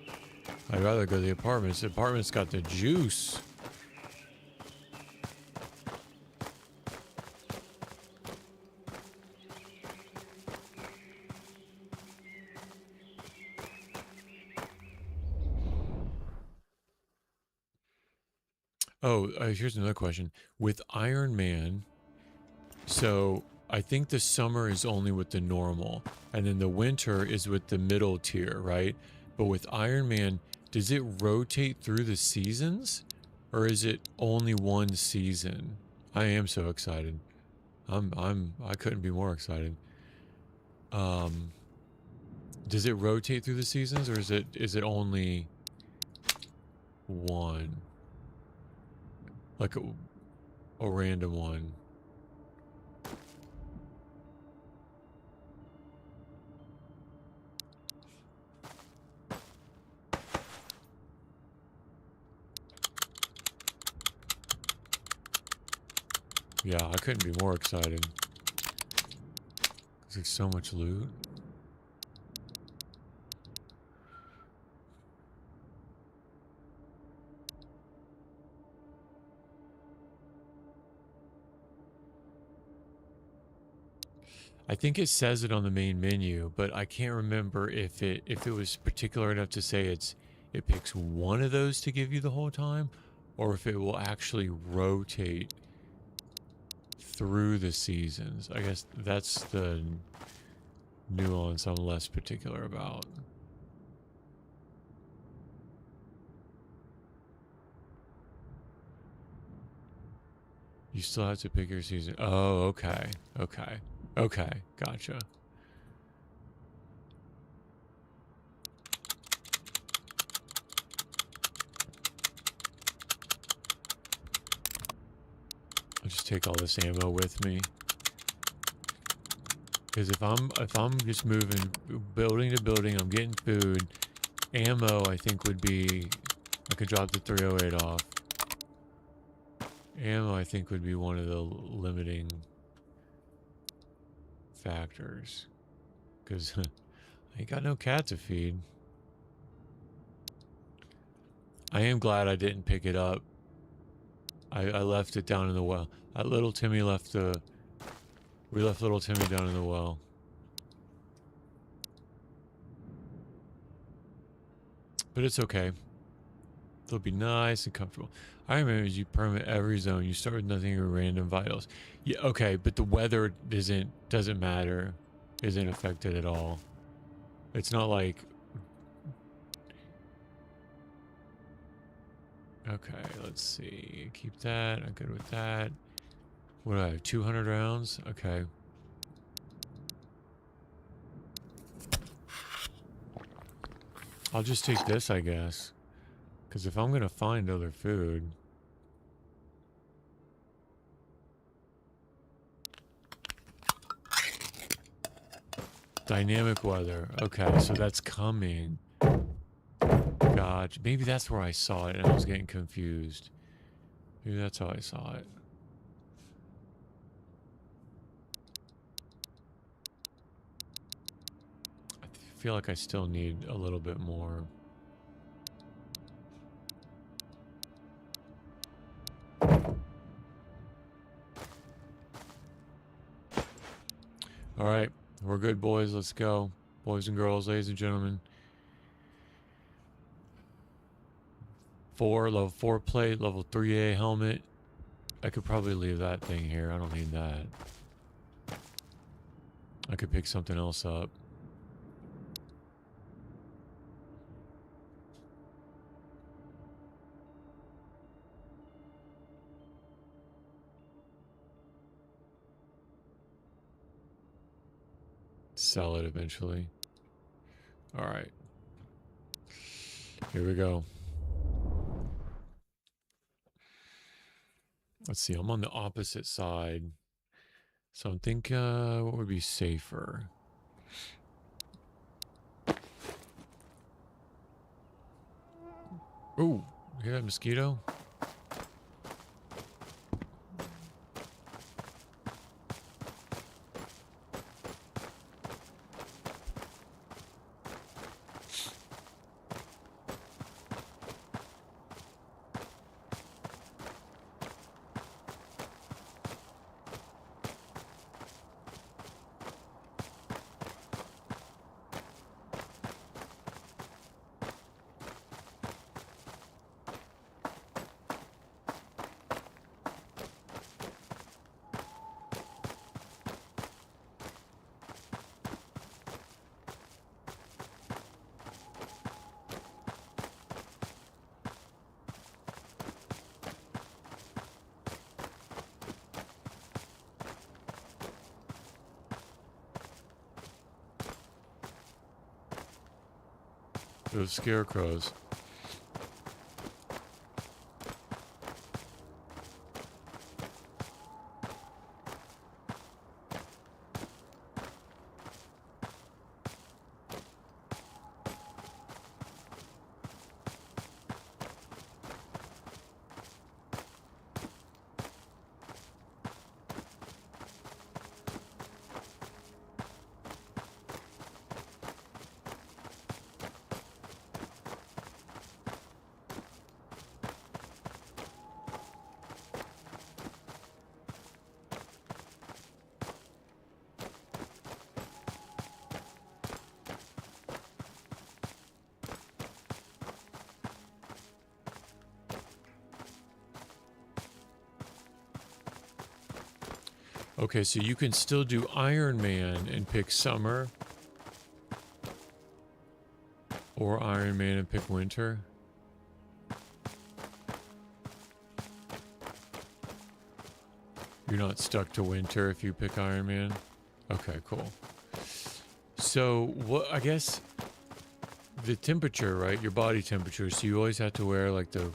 I'd rather go to the apartments. The apartments got the juice. Oh, here's another question. With Iron Man, so I think the summer is only with the normal, and then the winter is with the middle tier, right? But with Iron Man, does it rotate through the seasons, or is it only one season? I am so excited. I couldn't be more excited. Does it rotate through the seasons, or is it only one? Like a random one. Yeah, I couldn't be more excited. There's so much loot. I think it says it on the main menu, but I can't remember if it was particular enough to say it picks one of those to give you the whole time, or if it will actually rotate through the seasons. I guess that's the nuance I'm less particular about. You still have to pick your season. Oh, okay. Okay. Okay. Gotcha. I'll just take all this ammo with me. Because if I'm just moving building to building, I'm getting food. Ammo, I think, would be, I could drop the 308 off. Ammo, I think, would be one of the limiting factors. Because I ain't got no cat to feed. I am glad I didn't pick it up. I left it down in the well. Little Timmy left the... We left little Timmy down in the well. But it's okay. They'll be nice and comfortable. I remember you permit every zone. You start with nothing or random vitals. Yeah, okay, but the weather doesn't matter. Isn't affected at all. It's not like... Okay, let's see. Keep that. I'm good with that. What do I have? 200 rounds? Okay. I'll just take this, I guess. Because if I'm going to find other food... Dynamic weather. Okay, so that's coming. Gotcha. Maybe that's where I saw it and I was getting confused. Maybe that's how I saw it. I feel like I still need a little bit more. All right, we're good, boys. Let's go. Boys and girls, ladies and gentlemen. Level 4 plate, level 3A helmet. I could probably leave that thing here. I don't need that. I could pick something else up. Sell it eventually. All right. Here we go. Let's see. I'm on the opposite side. So I'm thinking, what would be safer? Ooh, you hear that mosquito? Those scarecrows. Okay, so you can still do Iron Man and pick summer. Or Iron Man and pick winter. You're not stuck to winter if you pick Iron Man? Okay, cool. So, what, I guess the temperature, right? Your body temperature. So you always have to wear like the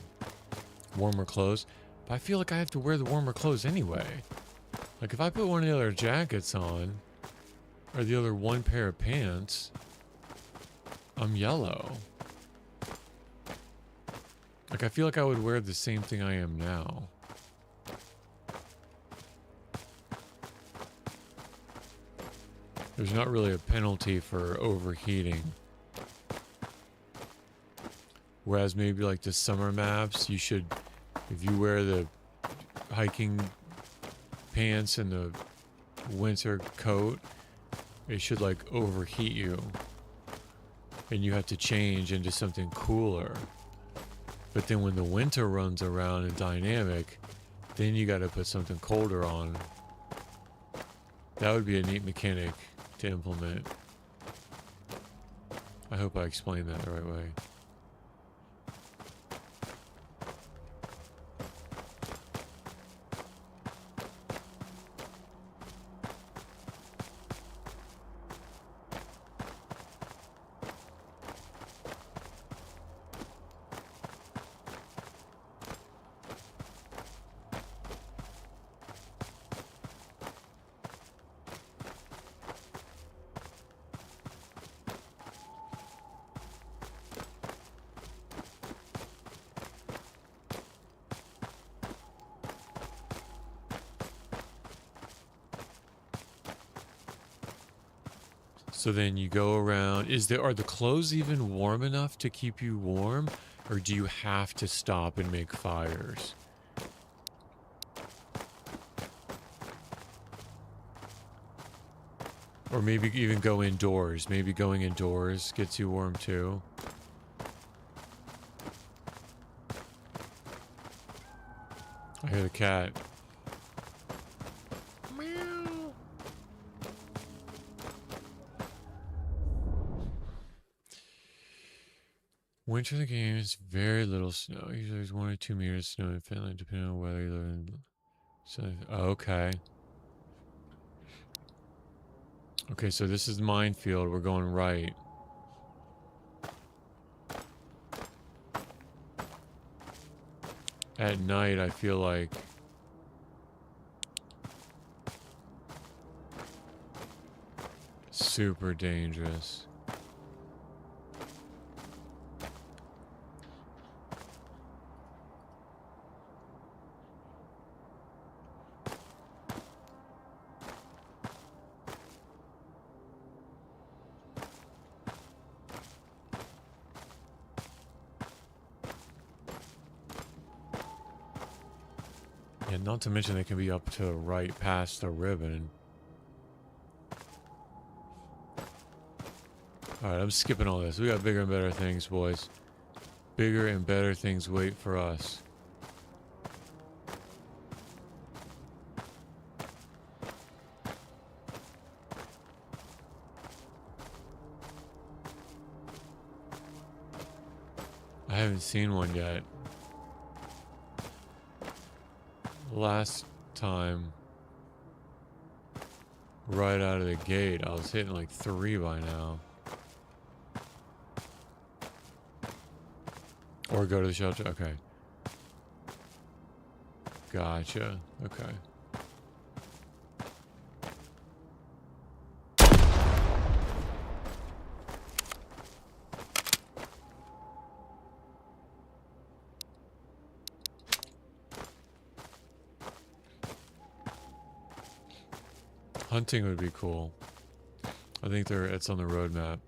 warmer clothes. But I feel like I have to wear the warmer clothes anyway. Like if I put one of the other jackets on, or the other one pair of pants, I'm yellow. Like I feel like I would wear the same thing I am now. There's not really a penalty for overheating. Whereas maybe like the summer maps, you should, if you wear the hiking pants and the winter coat, it should like overheat you. And you have to change into something cooler. But then when the winter runs around in dynamic, then you gotta put something colder on. That would be a neat mechanic to implement. I hope I explained that the right way. So then you go around. Are the clothes even warm enough to keep you warm? Or do you have to stop and make fires? Or maybe even go indoors. Maybe going indoors gets you warm too. I hear the cat. Meow. Winter in the game is very little snow. Usually there's 1 or 2 meters of snow in Finland, depending on whether you live in. So, okay. Okay, so this is minefield. We're going right. At night, I feel like super dangerous. Yeah, not to mention they can be up to the right past the ribbon. Alright, I'm skipping all this. We got bigger and better things, boys. Bigger and better things wait for us. I haven't seen one yet. Last time, right out of the gate, I was hitting like 3 by now. Or go to the shelter. Okay. Gotcha. Okay. Hunting would be cool. I think it's on the roadmap.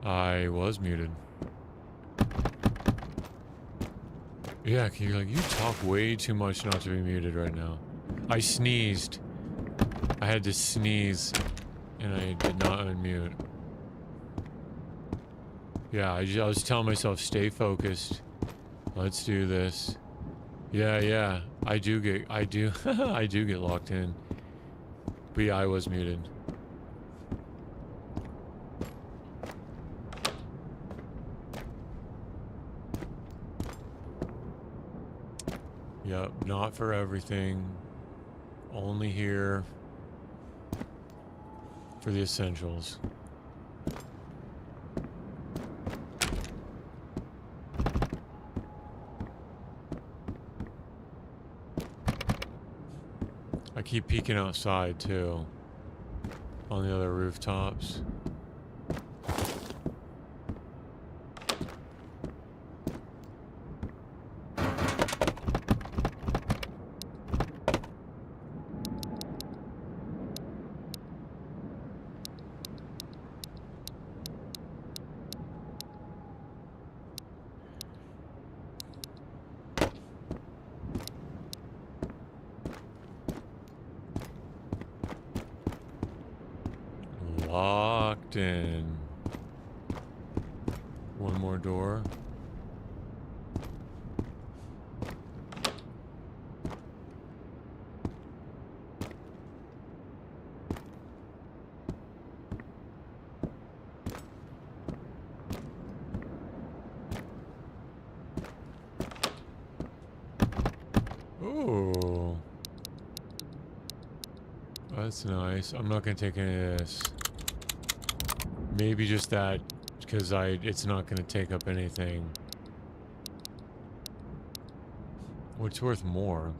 I was muted. Yeah, you talk way too much not to be muted right now. I sneezed. I had to sneeze, and I did not unmute. Yeah, I was telling myself, stay focused. Let's do this. Yeah. I do, I do get locked in. But yeah, I was muted. Yep, not for everything. Only here for the essentials. I keep peeking outside too, on the other rooftops. Locked in. One more door. Ooh. That's nice. I'm not gonna take any of this. Maybe just that, because it's not gonna take up anything. What's worth more?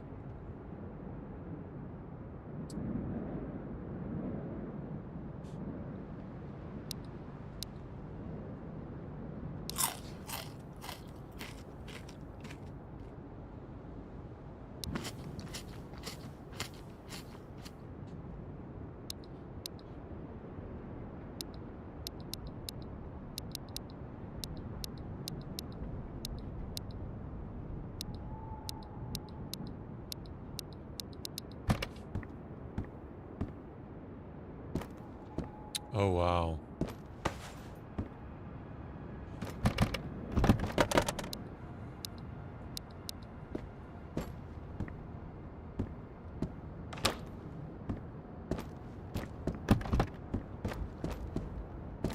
Oh, wow.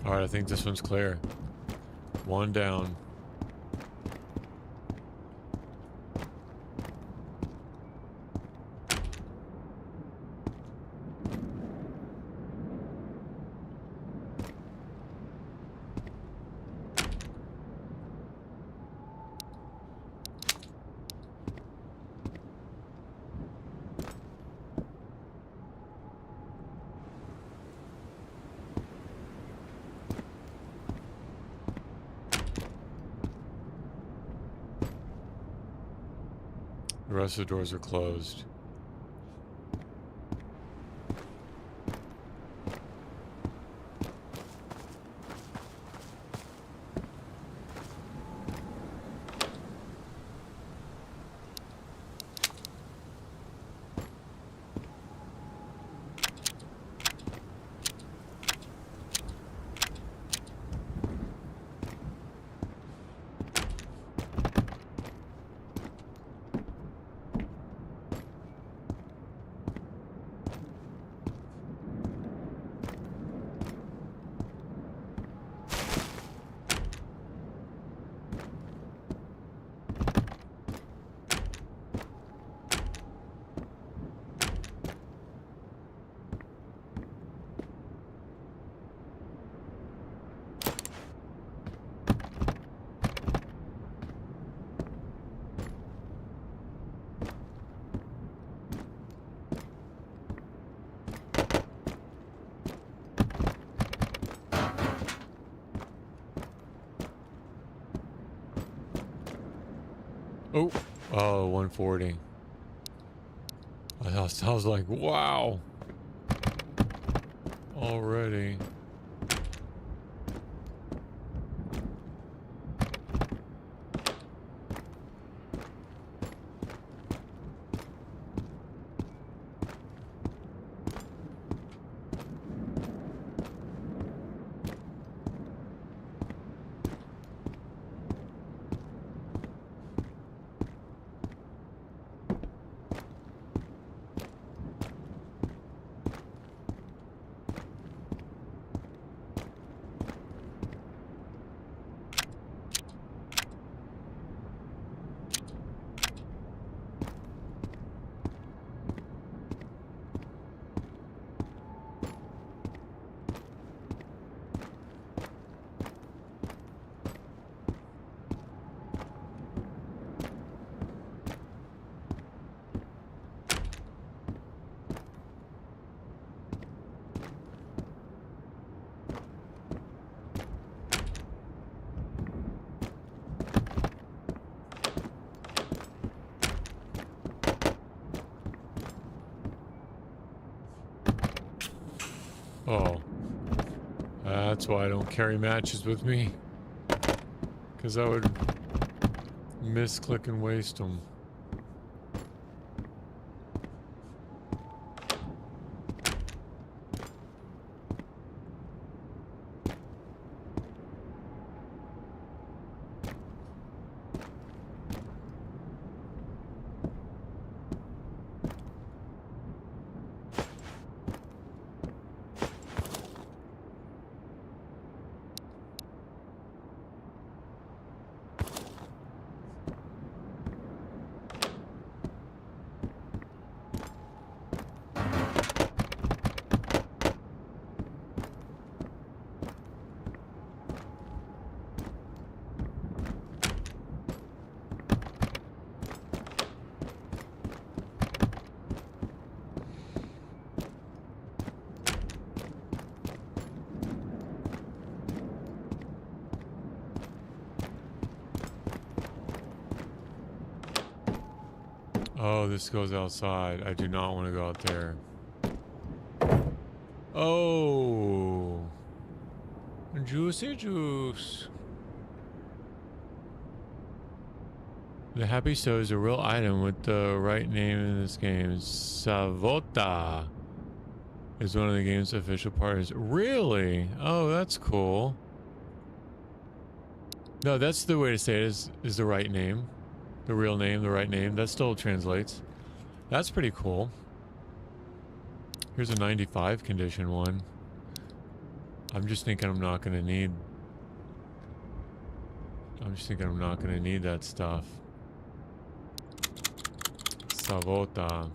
Alright, I think this one's clear. One down. The rest of the doors are closed. Oh, 140. I was like, wow. Already. Oh. That's why I don't carry matches with me. Because I would misclick and waste them. Oh, this goes outside. I do not want to go out there. Oh. Juicy juice. The Happy Sow is a real item with the right name in this game. Savota is one of the game's official partners. Really? Oh, that's cool. No, that's the way to say it, is the right name. The real name, the right name. That still translates. That's pretty cool. Here's a 95 condition one. I'm just thinking I'm not going to need... that stuff. Savota.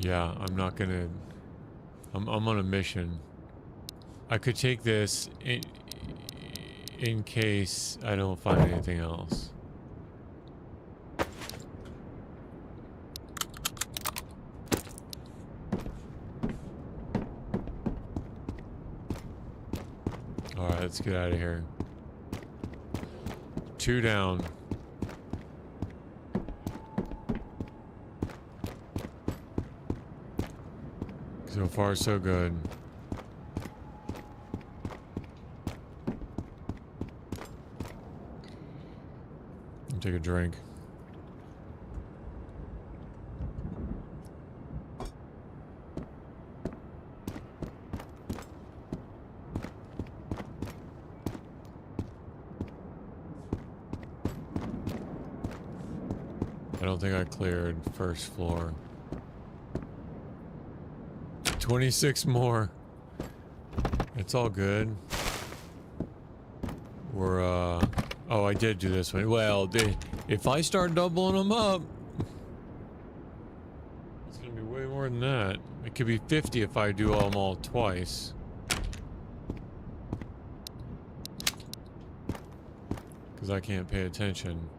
Yeah, I'm not gonna... I'm on a mission. I could take this in case I don't find anything else. Alright, let's get out of here. 2 down. So far, so good. Take a drink. I don't think I cleared first floor. 26 more. It's all good. We're, oh, I did do this one. Well, if I start doubling them up, it's gonna be way more than that. It could be 50 if I do them all twice. Because I can't pay attention.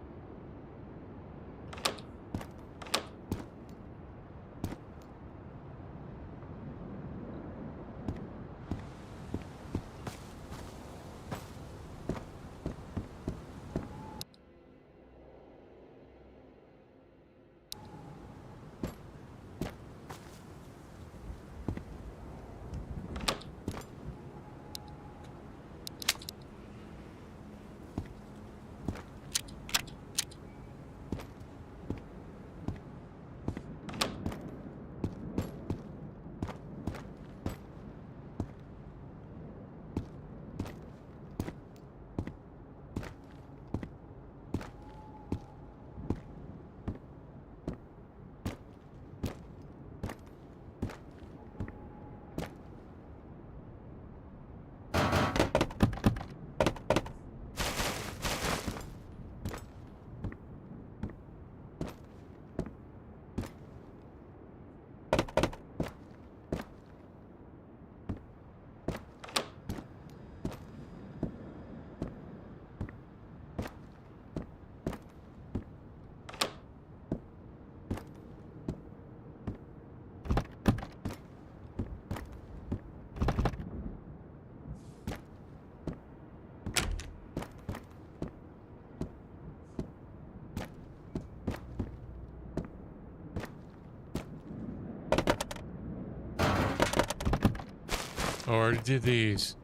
I already did these.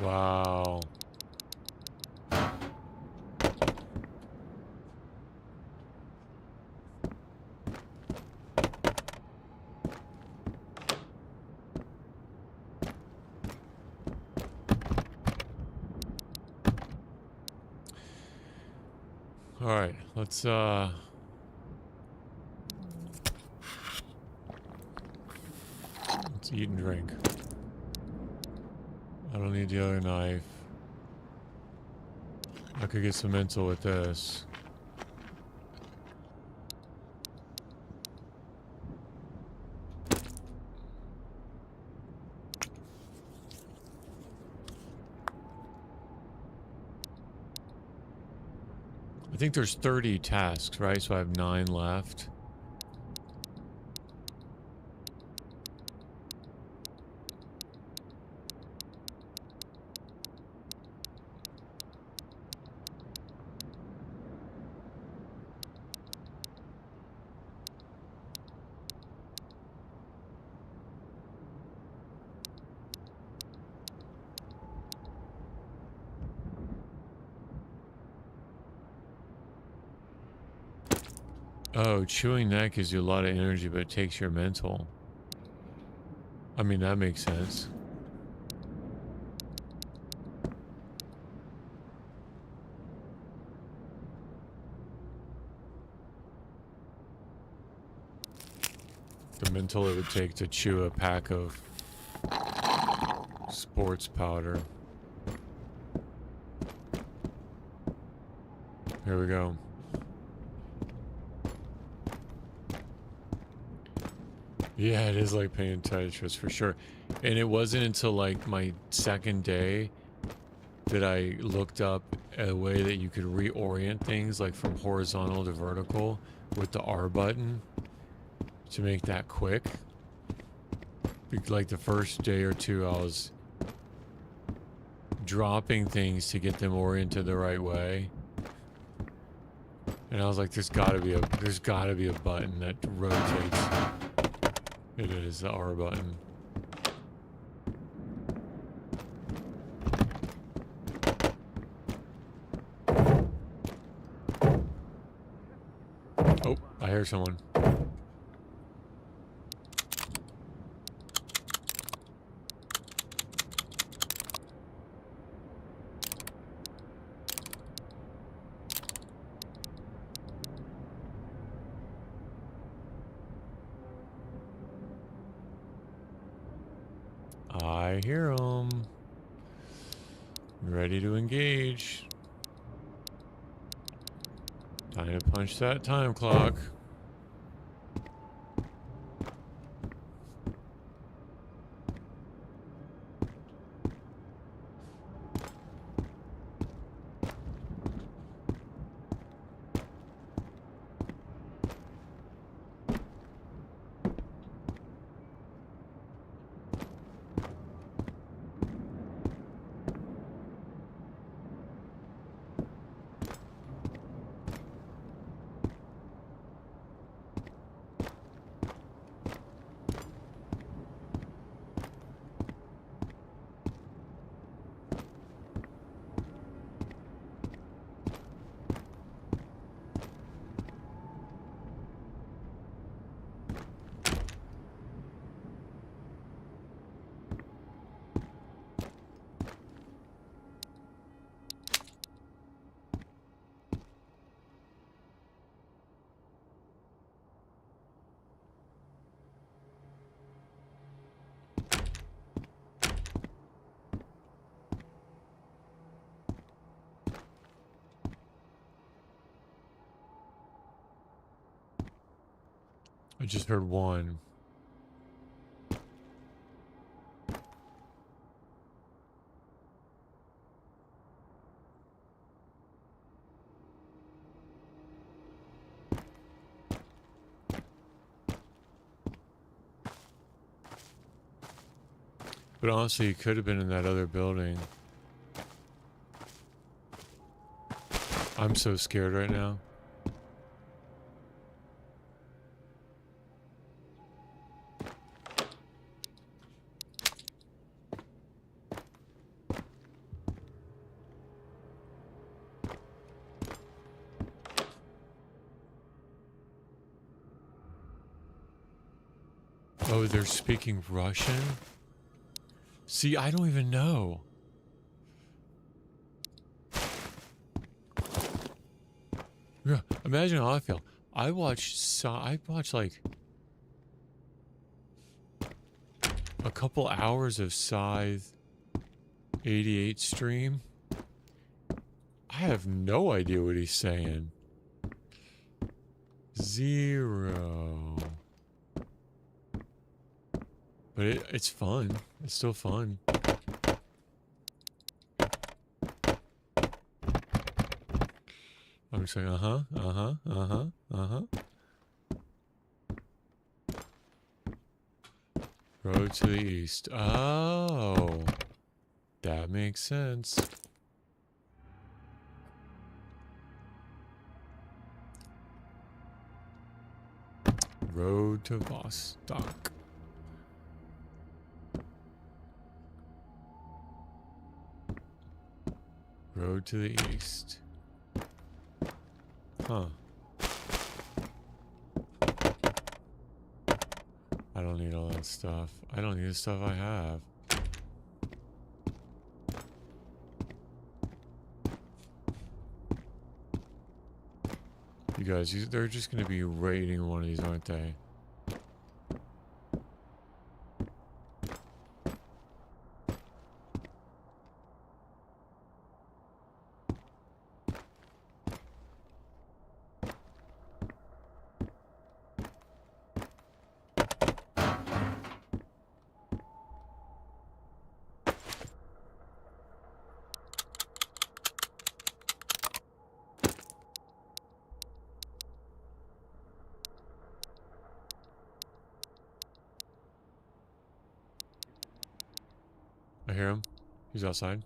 Wow. All right, let's eat and drink. I don't need the other knife. I could get some mental with this. I think there's 30 tasks, right? So I have 9 left. Oh, chewing that gives you a lot of energy, but it takes your mental. I mean, that makes sense. The mental it would take to chew a pack of sports powder. Here we go. Yeah, it is like playing Tetris for sure. And it wasn't until like my second day that I looked up a way that you could reorient things like from horizontal to vertical with the R button to make that quick. Like the first day or two, I was dropping things to get them oriented the right way. And I was like, there's gotta be a button that rotates. It is the R button. Oh, I hear someone. I hear him. Ready to engage. Time to punch that time clock. I just heard one. But honestly, he could have been in that other building. I'm so scared right now. Oh, they're speaking Russian? See, I don't even know. Yeah, imagine how I feel. I watched like a couple hours of Scythe 88 stream. I have no idea what he's saying. 0. But it's fun. It's still fun. I'm just like, uh-huh, uh-huh, uh-huh, uh-huh. Road to the east. Oh. That makes sense. Road to Vostok. Road to the east. Huh. I don't need all that stuff. I don't need the stuff I have. You guys, they're just gonna be raiding one of these, aren't they? I hear him. He's outside.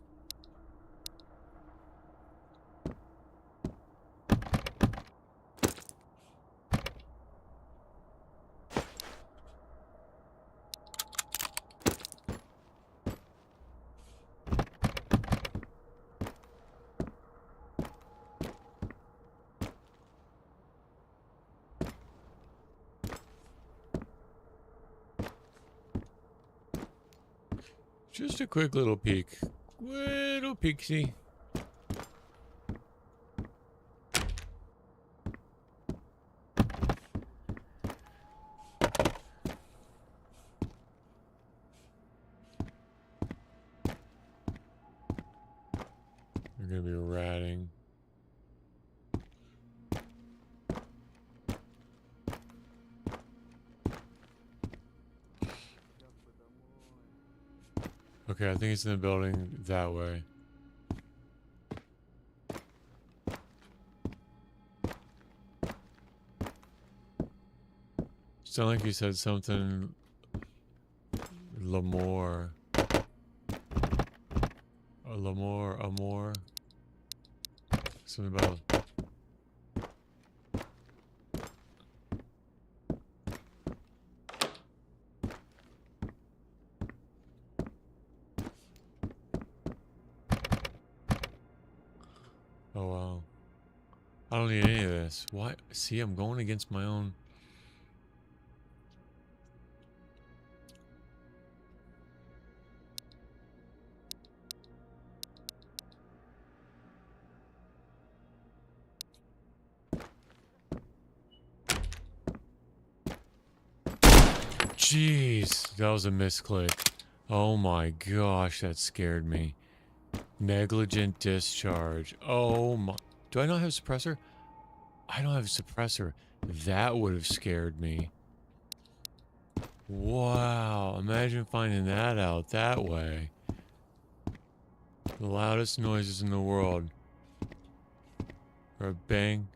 Just a quick little peek. Little peeksy. They're gonna be ratting. Okay, I think it's in the building that way. Sound like you said something. L'Amour. L'Amour, Amour. Something about. Oh wow. I don't need any of this. Why? See, I'm going against my own. Jeez, that was a misclick. Oh my gosh, that scared me. Negligent discharge. Oh my. Do I not have a suppressor? I don't have a suppressor. That would have scared me. Wow, imagine finding that out that way. The loudest noises in the world are a bang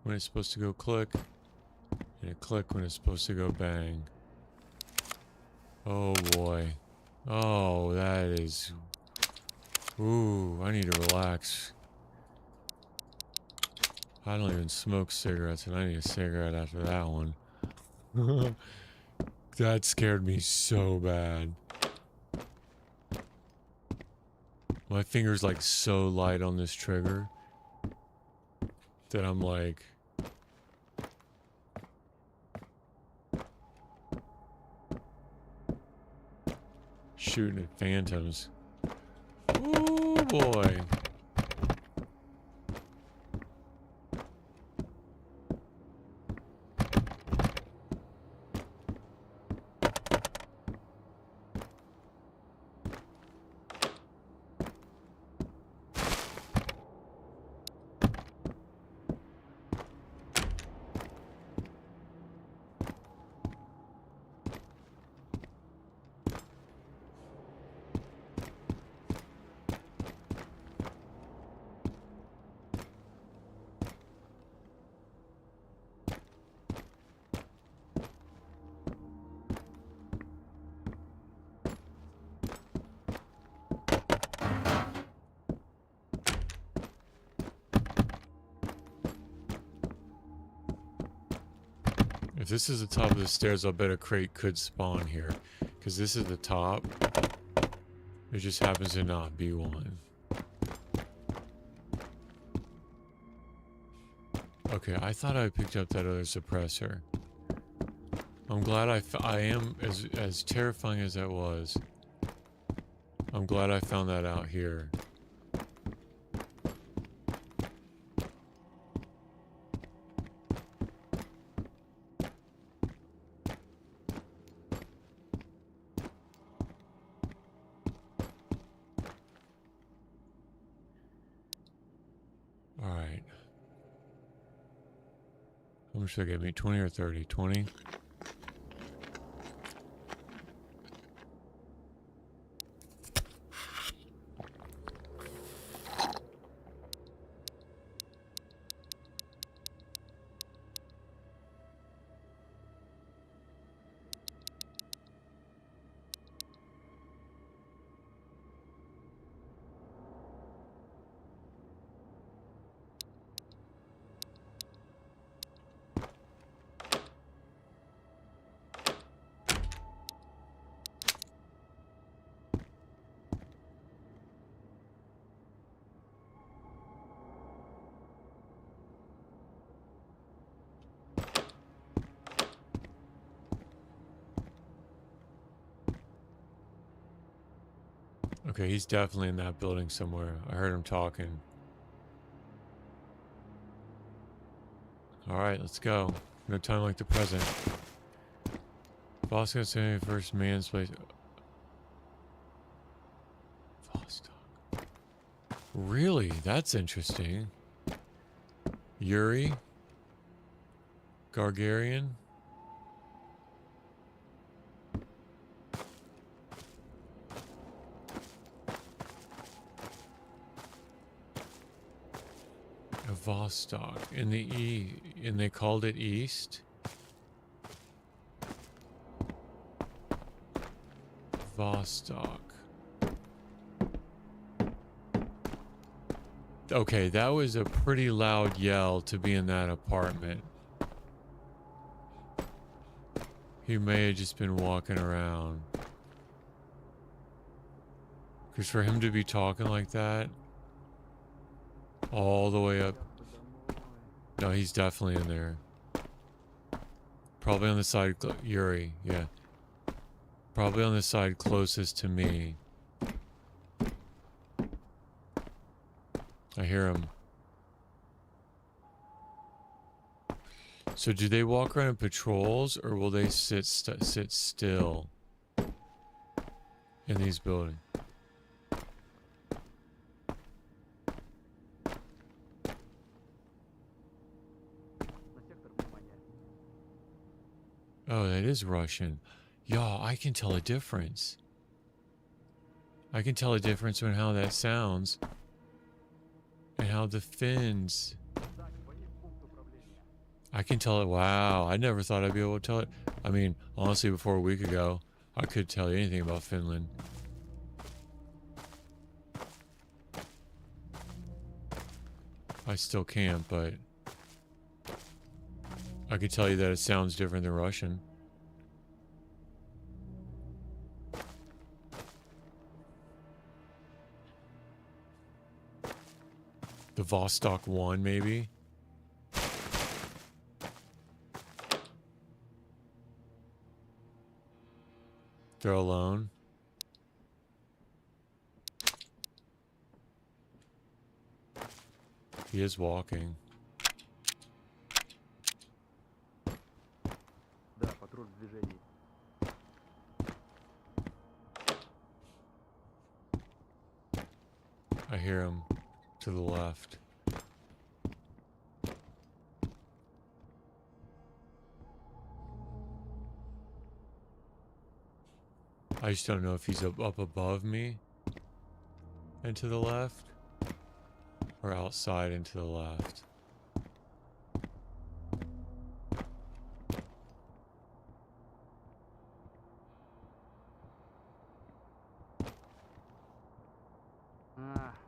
when it's supposed to go click, and a click when it's supposed to go bang. Oh boy. Oh, that is... Ooh, I need to relax. I don't even smoke cigarettes, and I need a cigarette after that one. That scared me so bad. My finger's like so light on this trigger that I'm like... shooting at phantoms. Oh boy. If this is the top of the stairs, I'll bet a crate could spawn here. Because this is the top. It just happens to not be one. Okay, I thought I picked up that other suppressor. I'm glad I am, as terrifying as that was, I'm glad I found that out here. Alright. How much did that get me? 20 or 30? 20? Okay, he's definitely in that building somewhere. I heard him talking. Alright, let's go. No time like the present. Vostok saying first man's place. Vostok. Really? That's interesting. Yuri? Gargarian? Vostok in the and they called it East. Vostok. Okay, that was a pretty loud yell to be in that apartment. He may have just been walking around. Because for him to be talking like that all the way up. No, he's definitely in there. Probably on the side, Yuri, yeah. Probably on the side closest to me. I hear him. So do they walk around in patrols, or will they sit still in these buildings? Oh, that is Russian. Y'all, I can tell a difference. I can tell a difference in how that sounds. And how the fins. I can tell it. Wow, I never thought I'd be able to tell it. I mean, honestly, before a week ago, I could tell you anything about Finland. I still can't, but I could tell you that it sounds different than Russian. The Vostok 1, maybe? They're alone. He is walking. Да, патруль в движении. I hear him to the left. I just don't know if he's up above me and to the left or outside and to the left.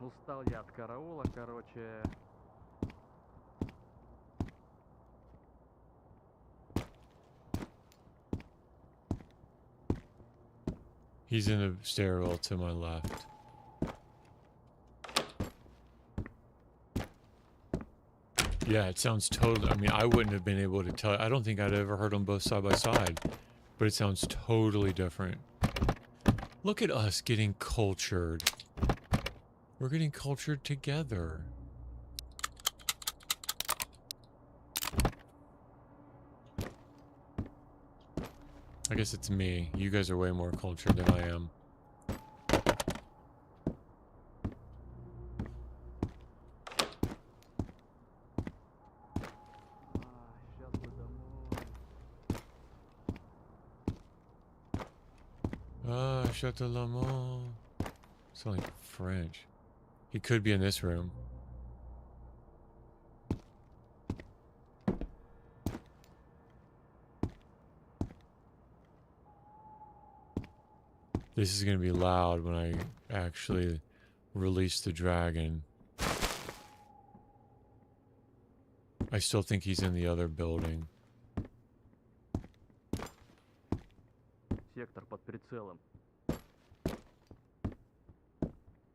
Устал я от караула, короче. He's in the stairwell to my left. Yeah, it sounds totally... I mean, I wouldn't have been able to tell... I don't think I'd ever heard them both side by side. But it sounds totally different. Look at us getting cultured. We're getting cultured together. I guess it's me. You guys are way more cultured than I am. Сейчас бы домой. Ah, Chateau Lamont. It's like French. He could be in this room. This is going to be loud when I actually release the dragon. I still think he's in the other building. Сектор под прицелом.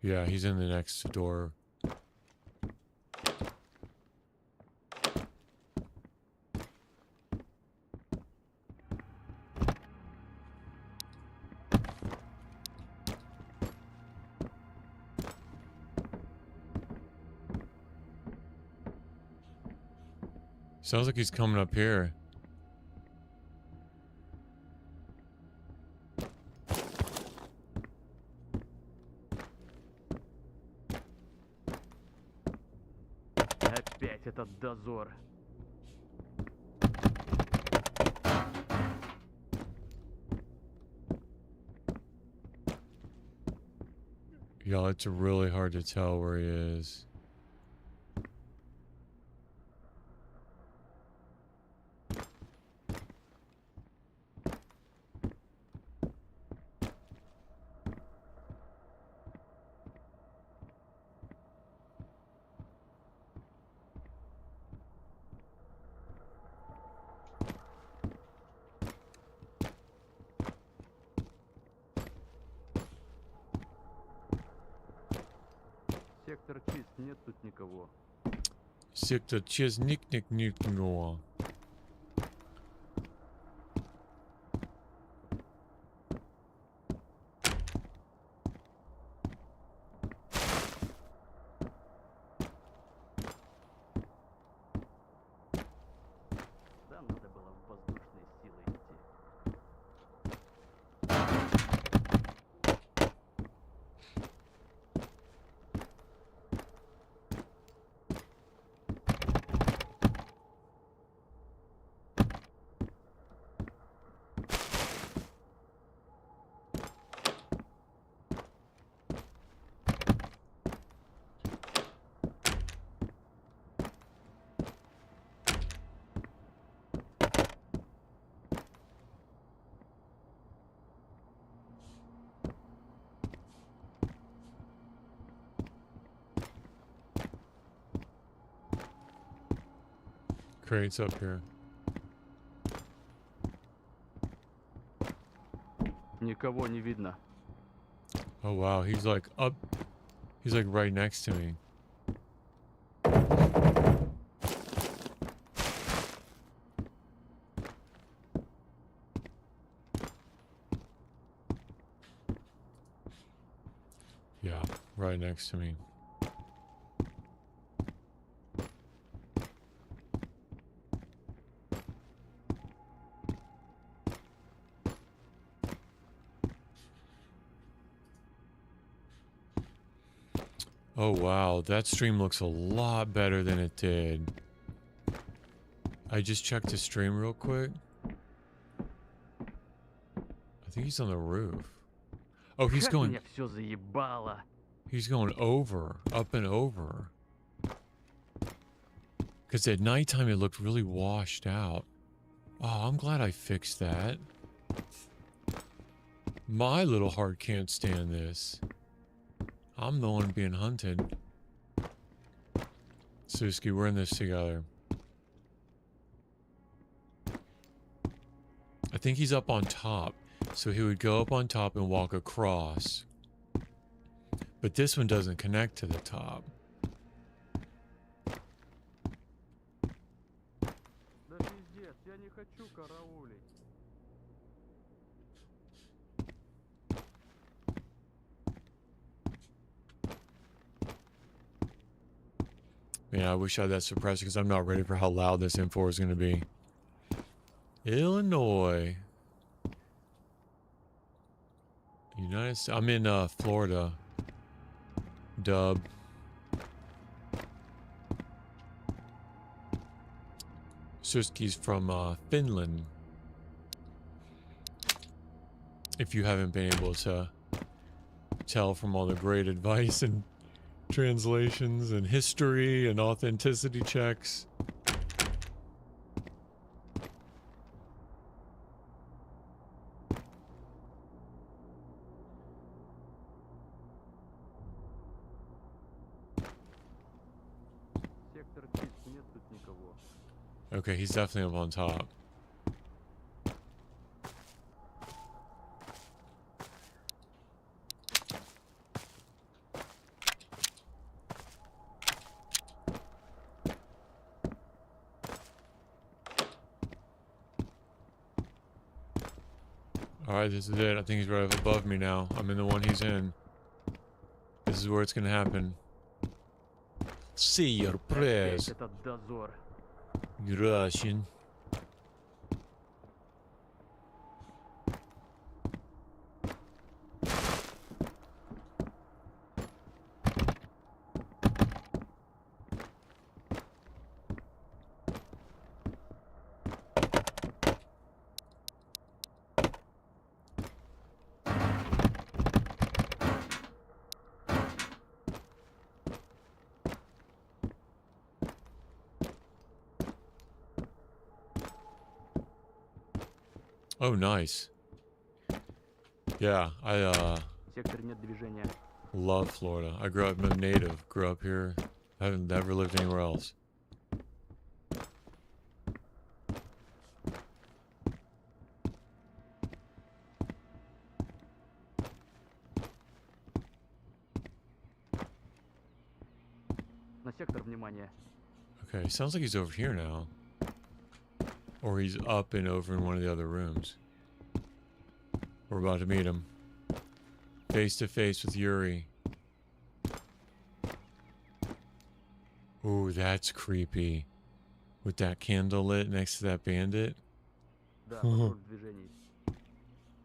Yeah, he's in the next door. Sounds like he's coming up here. Опять этот дозор. Y'all, it's really hard to tell where he is. Сектор чист, нет тут никого. Сектор Чезник-ник-ник-ник-ник. Да, надо было в воздушные силы идти. Crates up here. Никого не видно. Oh wow, he's like up. He's like right next to me. Yeah, right next to me. Oh wow, that stream looks a lot better than it did. I just checked the stream real quick. I think he's on the roof. Oh, he's Как going. меня все заебало. He's going over, up and over. Because at nighttime it looked really washed out. Oh, I'm glad I fixed that. My little heart can't stand this. I'm the one being hunted. Suski, we're in this together. I think he's up on top. So he would go up on top and walk across. But this one doesn't connect to the top. Да пиздец, я не хочу караулить. Man, I wish I had that suppressor because I'm not ready for how loud this M4 is going to be. Illinois. United States. I'm in Florida. Dub. Suski's from Finland. If you haven't been able to tell from all the great advice and translations and history and authenticity checks. Сектор чист, нет тут никого. Okay, he's definitely up on top. Alright, this is it. I think he's right up above me now. I'm in the one he's in. This is where it's gonna happen. See your prayers. Опять этот дозор. Russian. Oh, nice. Yeah, I Сектор нет движения. love Florida. I grew up, I'm a native. Grew up here. I haven't never lived anywhere else. На сектор внимание. Okay, sounds like he's over here now. Or he's up and over in one of the other rooms. We're about to meet him. Face to face with Yuri. Ooh, that's creepy. With that candle lit next to that bandit. Да, патруль в движении.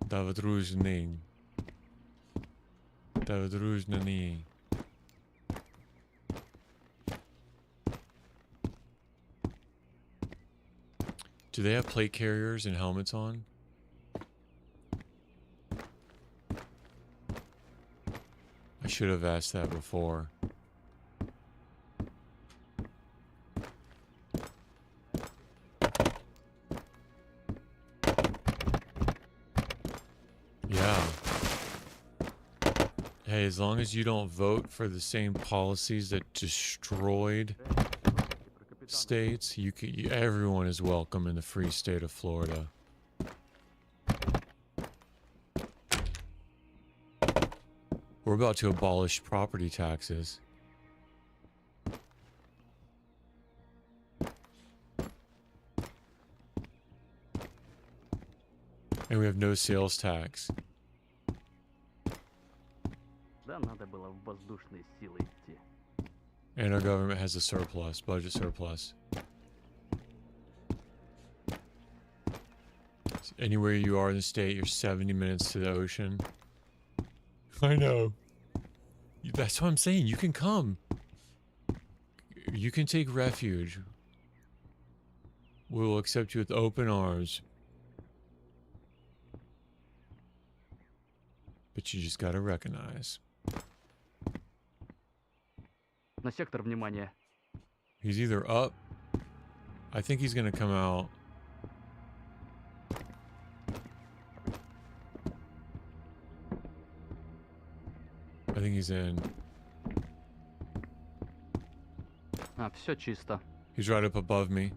Давадружный. Давадружный. Do they have plate carriers and helmets on? I should have asked that before. Yeah. Hey, as long as you don't vote for the same policies that destroyed states, everyone is welcome in the free state of Florida. We're about to abolish property taxes. And we have no sales tax. Да, надо было в воздушные силы идти. And our government has a surplus, budget surplus. Anywhere you are in the state, you're 70 minutes to the ocean. I know. That's what I'm saying. You can come. You can take refuge. We will accept you with open arms. But you just gotta recognize. На сектор, внимание. He's either up. I think he's gonna come out. I think he's in. А, все чисто. He's right up above me.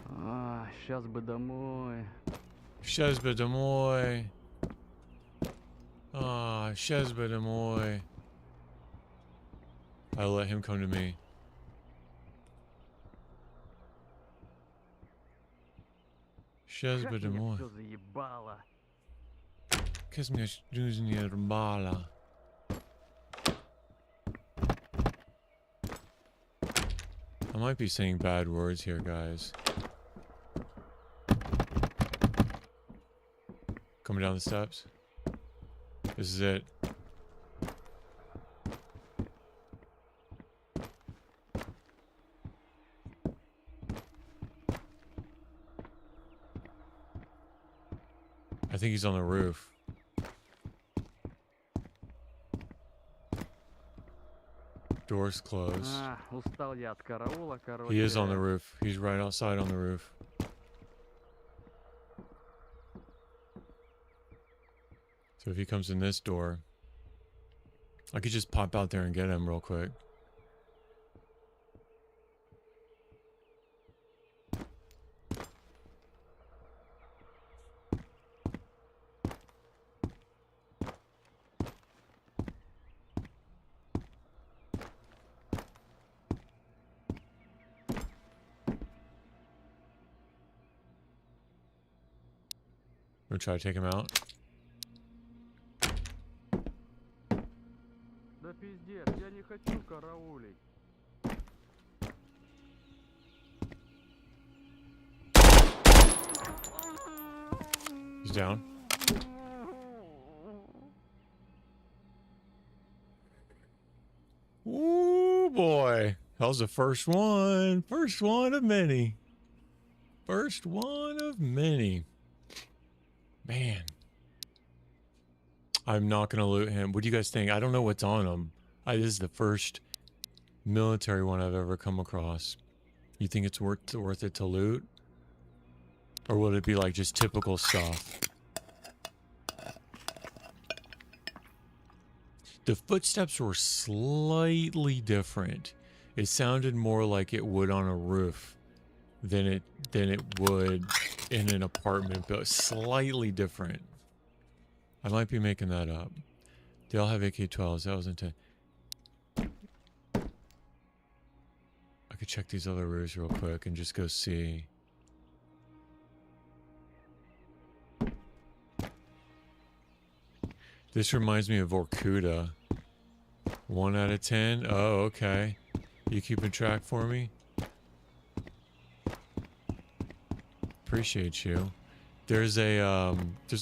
А, сейчас бы домой. Сейчас бы домой. Ah, сейчас бы домой. I let him come to me. Сейчас бы Как меня домой. все заебало. Kiss me, не рбала. I might be saying bad words here, guys. Coming down the steps. This is it. I think he's on the roof. Doors closed. А, устал я от караула, короче. He is on the roof. He's right outside on the roof. So if he comes in this door, I could just pop out there and get him real quick. We'll try to take him out. Да пиздец, я не хочу караулить. He's down. Ooh, boy. That was the first one. First one of many. First one of many. Man. I'm not going to loot him. What do you guys think? I don't know what's on him. This is the first military one I've ever come across. You think it's worth it to loot? Or would it be like just typical stuff? The footsteps were slightly different. It sounded more like it would on a roof than it would in an apartment, but slightly different. I might be making that up. They all have AK-12s. That was into. I could check these other roofs real quick and just go see. This reminds me of Vorkuta. 1 out of 10. Oh, okay. You keeping track for me? Appreciate you. There's a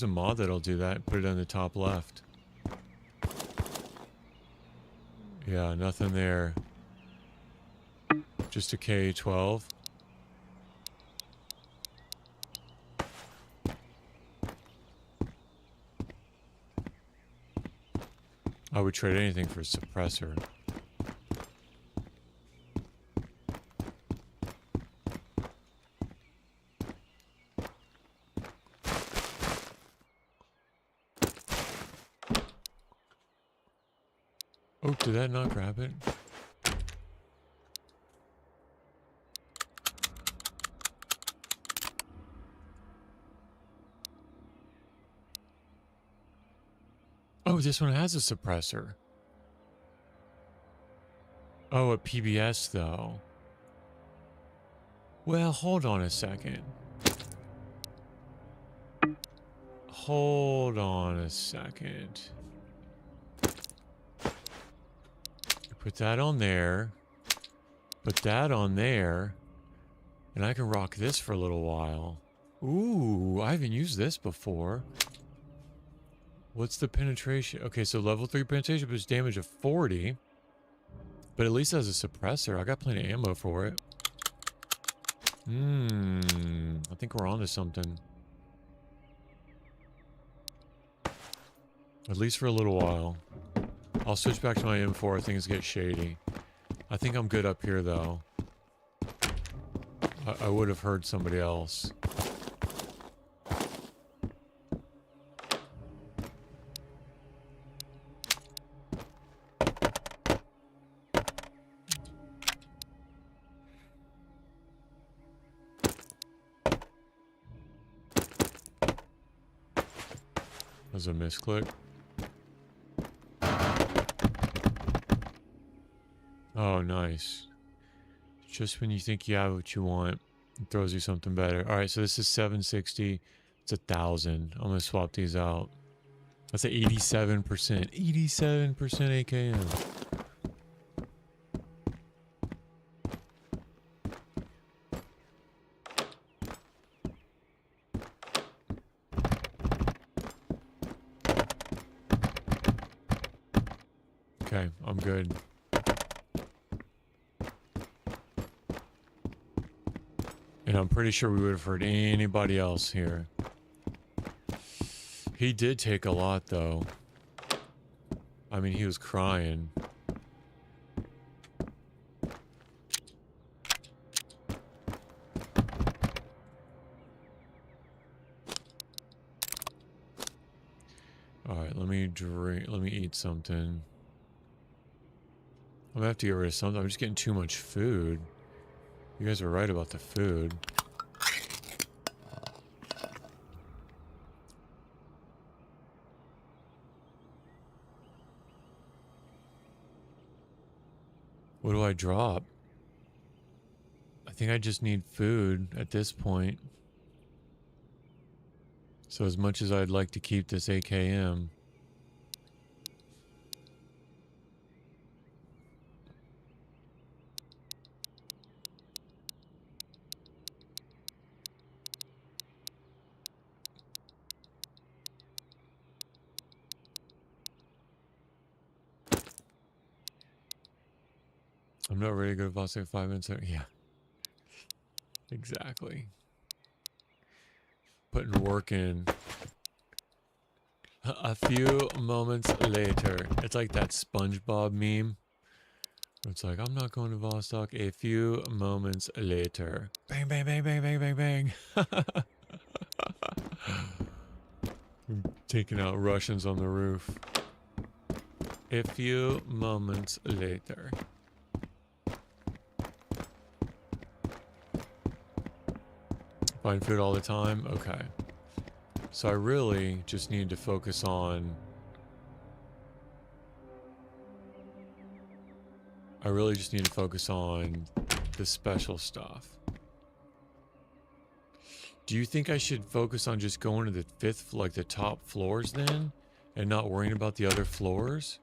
mod that'll do that. Put it on the top left. Yeah, nothing there. Just a K-12. I would trade anything for a suppressor. Oh, did that not grab it? Oh, this one has a suppressor. Oh, a PBS though. Well, hold on a second. Hold on a second. Put that on there. Put that on there. And I can rock this for a little while. Ooh, I haven't used this before. What's the penetration? Okay, so level 3 penetration boosts damage of 40. But at least it has a suppressor. I got plenty of ammo for it. I think we're onto something. At least for a little while. I'll switch back to my M4 if things get shady. I think I'm good up here, though. I would have heard somebody else. That was a misclick. Oh, nice. Just when you think you have what you want, it throws you something better. All right, so this is 760. It's 1,000. I'm gonna swap these out. That's an 87%. 87% AKM. Okay, I'm good. And I'm pretty sure we would have heard anybody else here. He did take a lot, though. I mean, he was crying. Alright, let me drink. Let me eat something. I'm gonna have to get rid of something. I'm just getting too much food. You guys were right about the food. What do I drop? I think I just need food at this point. So as much as I'd like to keep this AKM, I'm not ready to go to Vostok 5 minutes. Yeah, exactly. Putting work in. A few moments later. It's like that SpongeBob meme. It's like, I'm not going to Vostok. A few moments later. Bang, bang, bang, bang, bang, bang, bang. Taking out Russians on the roof. A few moments later. Find food all the time? Okay. So I really just need to focus on... I really just need to focus on the special stuff. Do you think I should focus on just going to the fifth, like the top floors then? And not worrying about the other floors?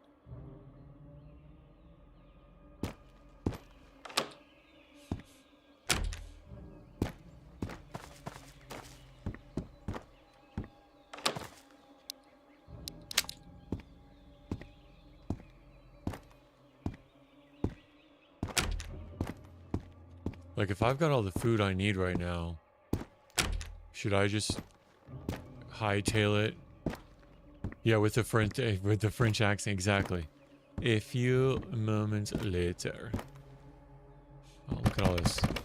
Like, if I've got all the food I need right now, should I just hightail it? Yeah, with the French accent, exactly. A few moments later. Oh, look at all this. Look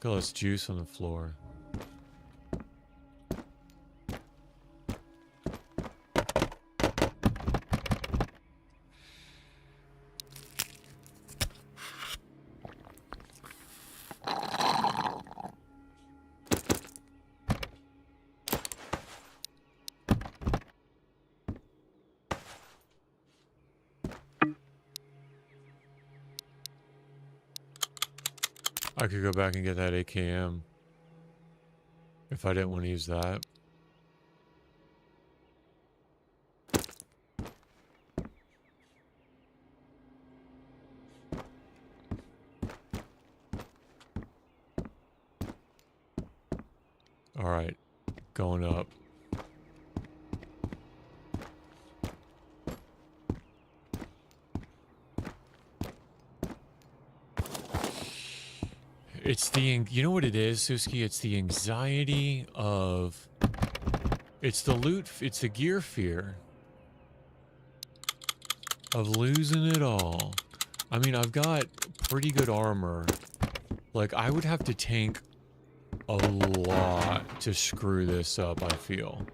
at all this juice on the floor. I could go back and get that AKM if I didn't want to use that. All right, going up. It's the, you know what it is, Suski? It's the anxiety of, it's the loot, it's the gear fear of losing it all. I mean, I've got pretty good armor. Like, I would have to tank a lot to screw this up, I feel.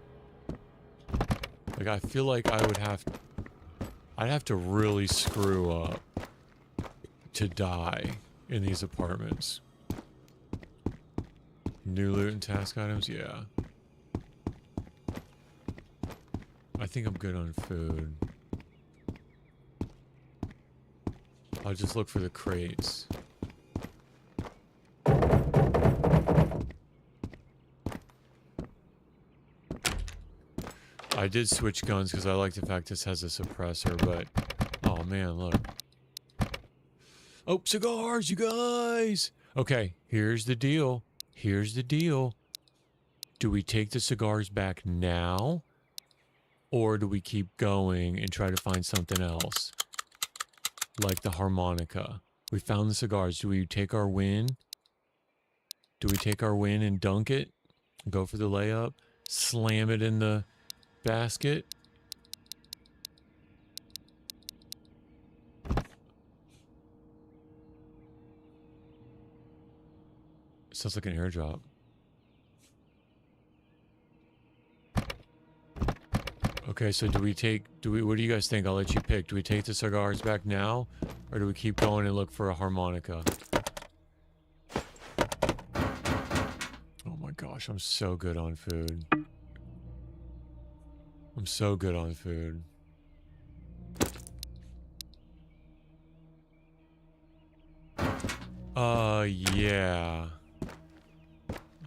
Like, I feel like I'd have to really screw up to die in these apartments. New loot and task items? Yeah. I think I'm good on food. I'll just look for the crates. I did switch guns because I like the fact this has a suppressor, but... Oh man, look. Oh, cigars, you guys! Okay, here's the deal. Here's the deal. Do we take the cigars back now? Or do we keep going and try to find something else? Like the harmonica. We found the cigars. Do we take our win? Do we take our win and dunk it? Go for the layup? Slam it in the basket? Sounds like an airdrop. Okay, so what do you guys think? I'll let you pick. Do we take the cigars back now? Or do we keep going and look for a harmonica? Oh my gosh, I'm so good on food. I'm so good on food. Yeah.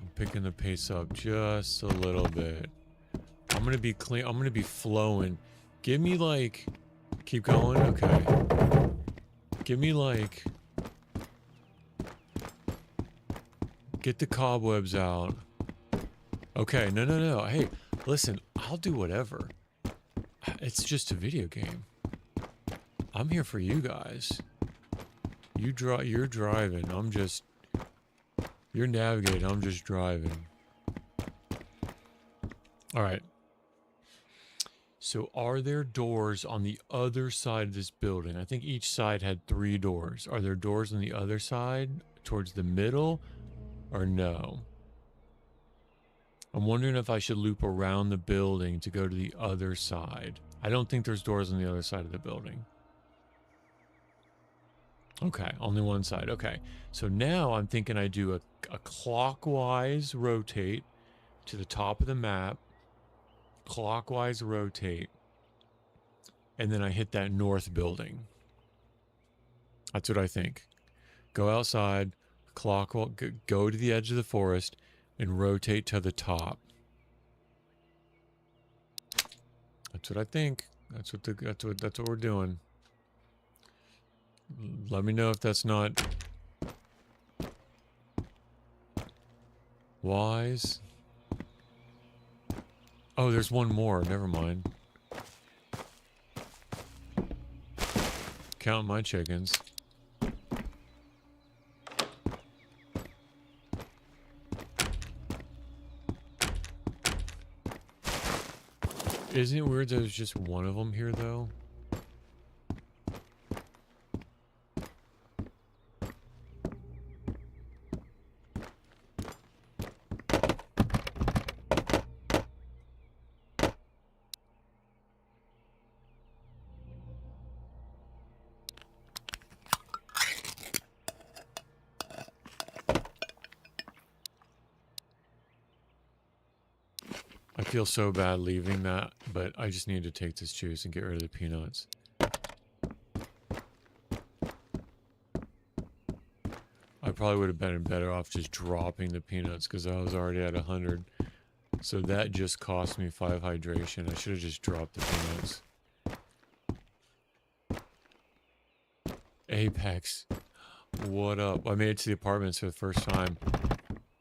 I'm picking the pace up just a little bit. I'm gonna be clean. I'm gonna be flowing. Give me like... Keep going? Okay. Give me like... Get the cobwebs out. Okay, no. Hey, listen, I'll do whatever. It's just a video game. I'm here for you guys. You're driving. I'm just... You're navigating. I'm just driving. Alright. So are there doors on the other side of this building? I think each side had 3 doors. Are there doors on the other side? Towards the middle? Or no? I'm wondering if I should loop around the building to go to the other side. I don't think there's doors on the other side of the building. Okay, only one side. Okay, so now I'm thinking I do a clockwise rotate to the top of the map. Clockwise rotate. And then I hit that north building. That's what I think. Go outside, go to the edge of the forest, and rotate to the top. That's what I think. That's what we're doing. Let me know if that's not wise. Oh, there's one more. Never mind. Count my chickens. Isn't it weird there's just one of them here, though? I feel so bad leaving that, but I just need to take this juice and get rid of the peanuts. I probably would have been better off just dropping the peanuts because I was already at 100. So that just cost me 5 hydration. I should have just dropped the peanuts. Apex. What up? I made it to the apartments for the first time.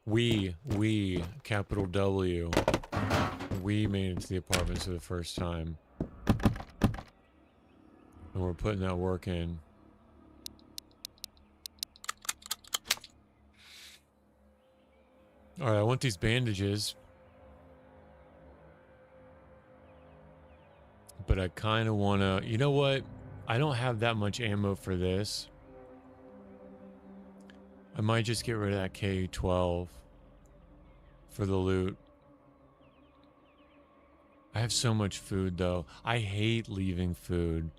We, capital W. We made it to the apartments for the first time. And we're putting that work in. Alright, I want these bandages. But I kind of want to... You know what? I don't have that much ammo for this. I might just get rid of that K-12 for the loot. I have so much food, though. I hate leaving food.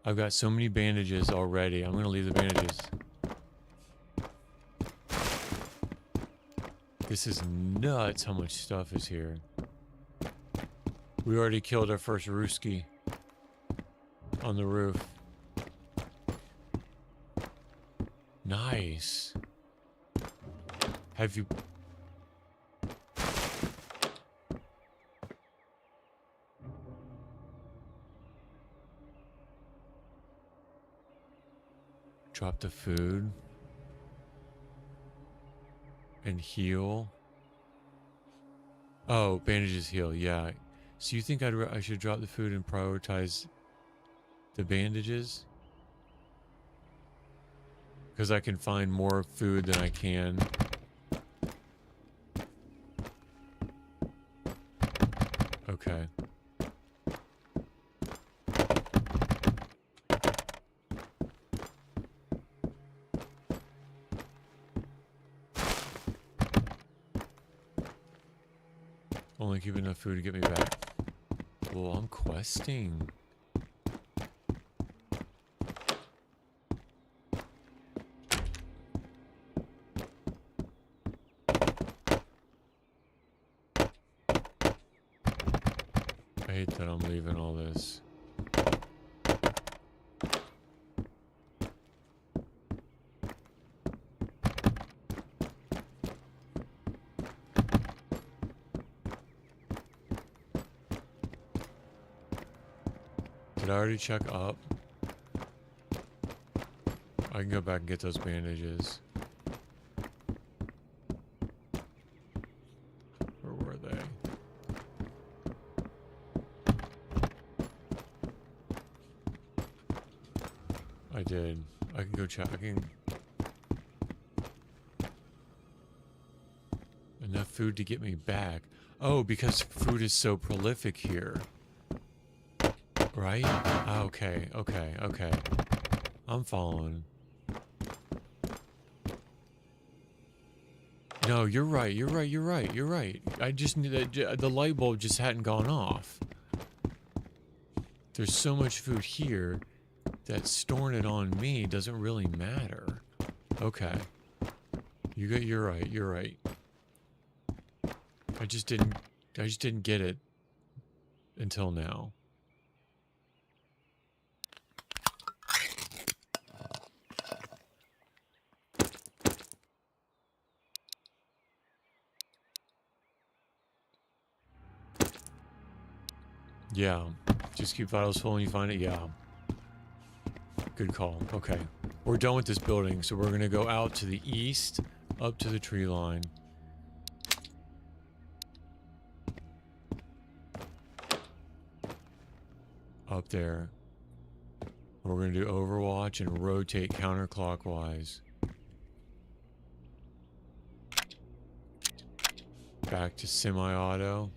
I've got so many bandages already. I'm going to leave the bandages. This is nuts how much stuff is here. We already killed our first Ruski on the roof. Nice. Have you... Drop the food and heal. Oh, bandages heal. Yeah. So you think I should drop the food and prioritize the bandages? Because I can find more food than I can. Okay. Only keep enough food to get me back. Well, I'm questing. I hate that I'm leaving all this. Did I already check up? I can go back and get those bandages. Where were they? I did. I can go check. I can... Enough food to get me back. Oh, because food is so prolific here. Right? Okay, okay, okay. I'm following. No, you're right, you're right, you're right, you're right. I just knew that the light bulb just hadn't gone off. There's so much food here that storing it on me doesn't really matter. Okay. You're right, you're right. I just didn't get it until now. Yeah, just keep vitals full when you find it. Yeah. Good call. Okay. We're done with this building, so we're going to go out to the east, up to the tree line. Up there. We're going to do Overwatch and rotate counterclockwise. Back to semi-auto.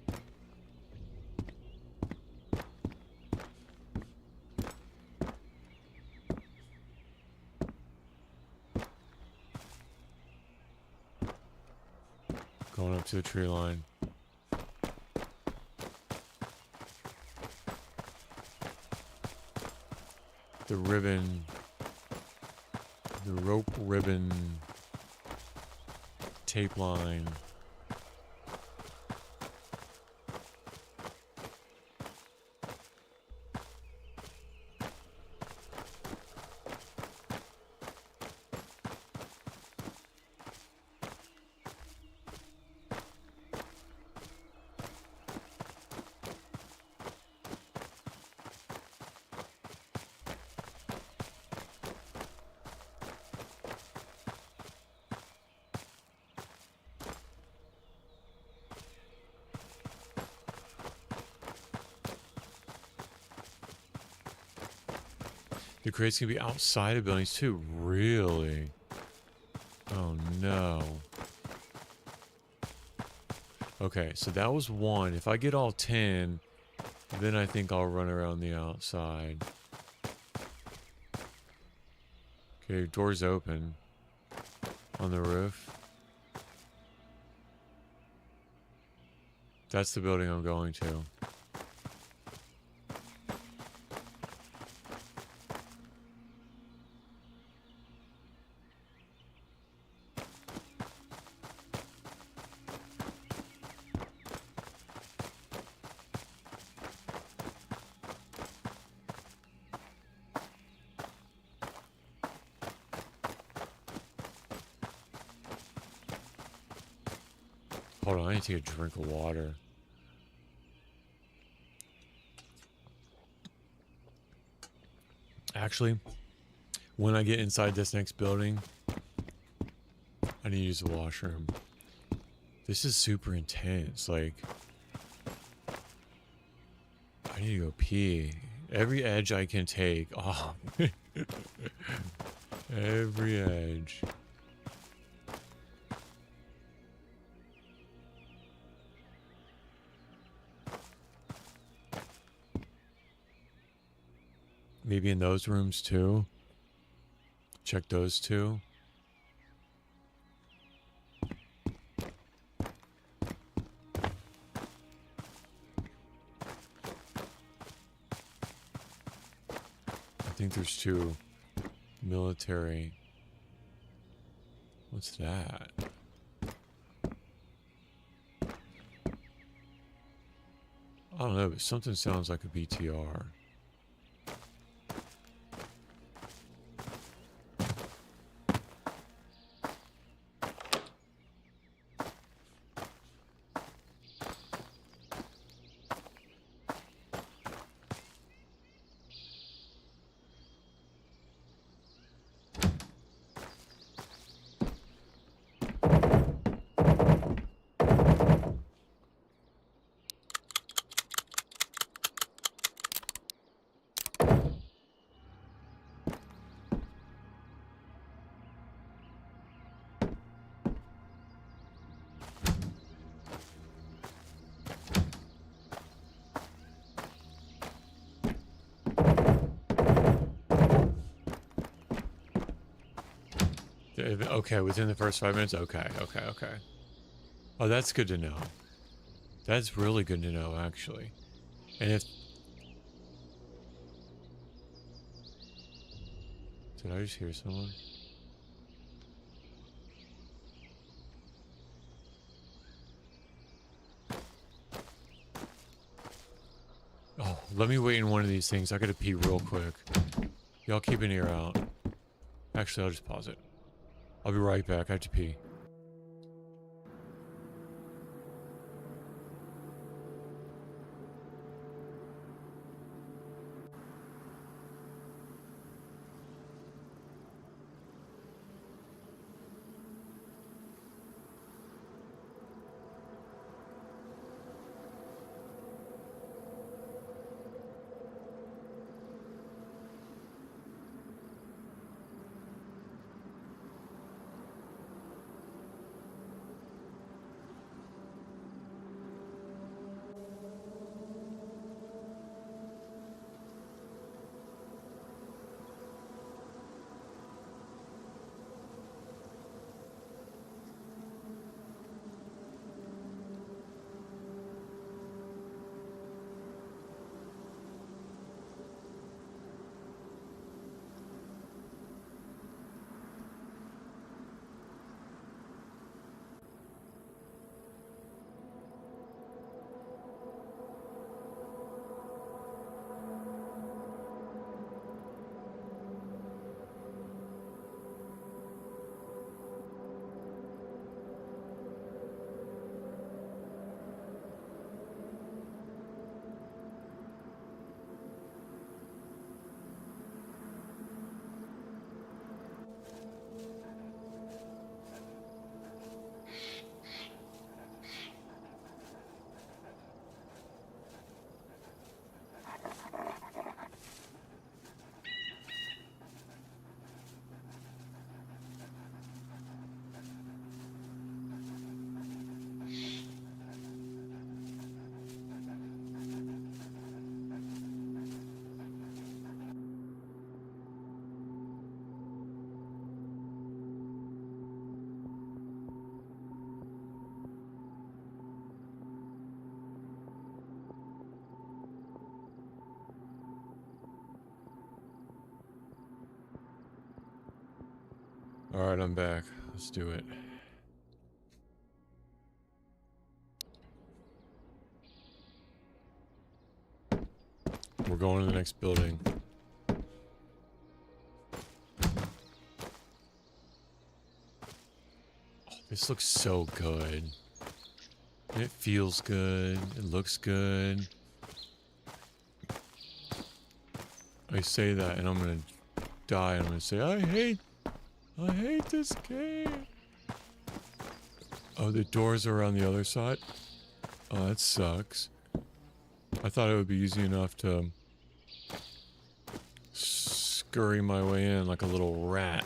Going up to the tree line. The ribbon. The rope ribbon. Tape line. The crates can be outside of buildings too. Really? Oh no. Okay, so that was one. If I get all 10, then I think I'll run around the outside. Okay, door's open. On the roof. That's the building I'm going to. Hold on, I need to take a drink of water. Actually, when I get inside this next building, I need to use the washroom. This is super intense. Like, I need to go pee. Every edge I can take. Oh, every edge. Maybe in those rooms too. Check those two. I think there's two military. What's that? I don't know, but something sounds like a BTR. Okay, within the first 5 minutes? Okay. Oh, that's good to know. That's really good to know, actually. And if... Did I just hear someone? Oh, let me wait in one of these things. I gotta pee real quick. Y'all keep an ear out. Actually, I'll just pause it. I'll be right back. I have to pee. Alright, I'm back. Let's do it. We're going to the next building. Oh, this looks so good. It feels good. It looks good. I say that and I'm gonna die. I'm gonna say, I hate this game. Oh, the doors are on the other side? Oh, that sucks. I thought it would be easy enough to scurry my way in like a little rat.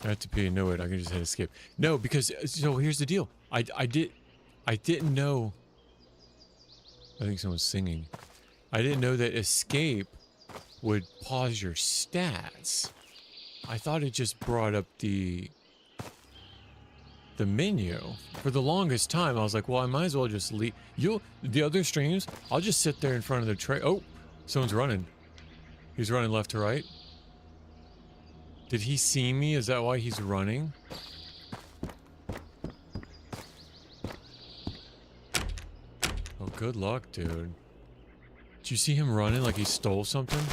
I have to pee and know it. I can just hit escape. No, because so here's the deal. I didn't know. I think someone's singing. I didn't know that escape would pause your stats. I thought it just brought up the menu. For the longest time, I was like, well, I might as well just leave. The other streams, I'll just sit there in front of the tray. Oh, someone's running. He's running left to right. Did he see me? Is that why he's running? Oh, good luck, dude. Did you see him running like he stole something?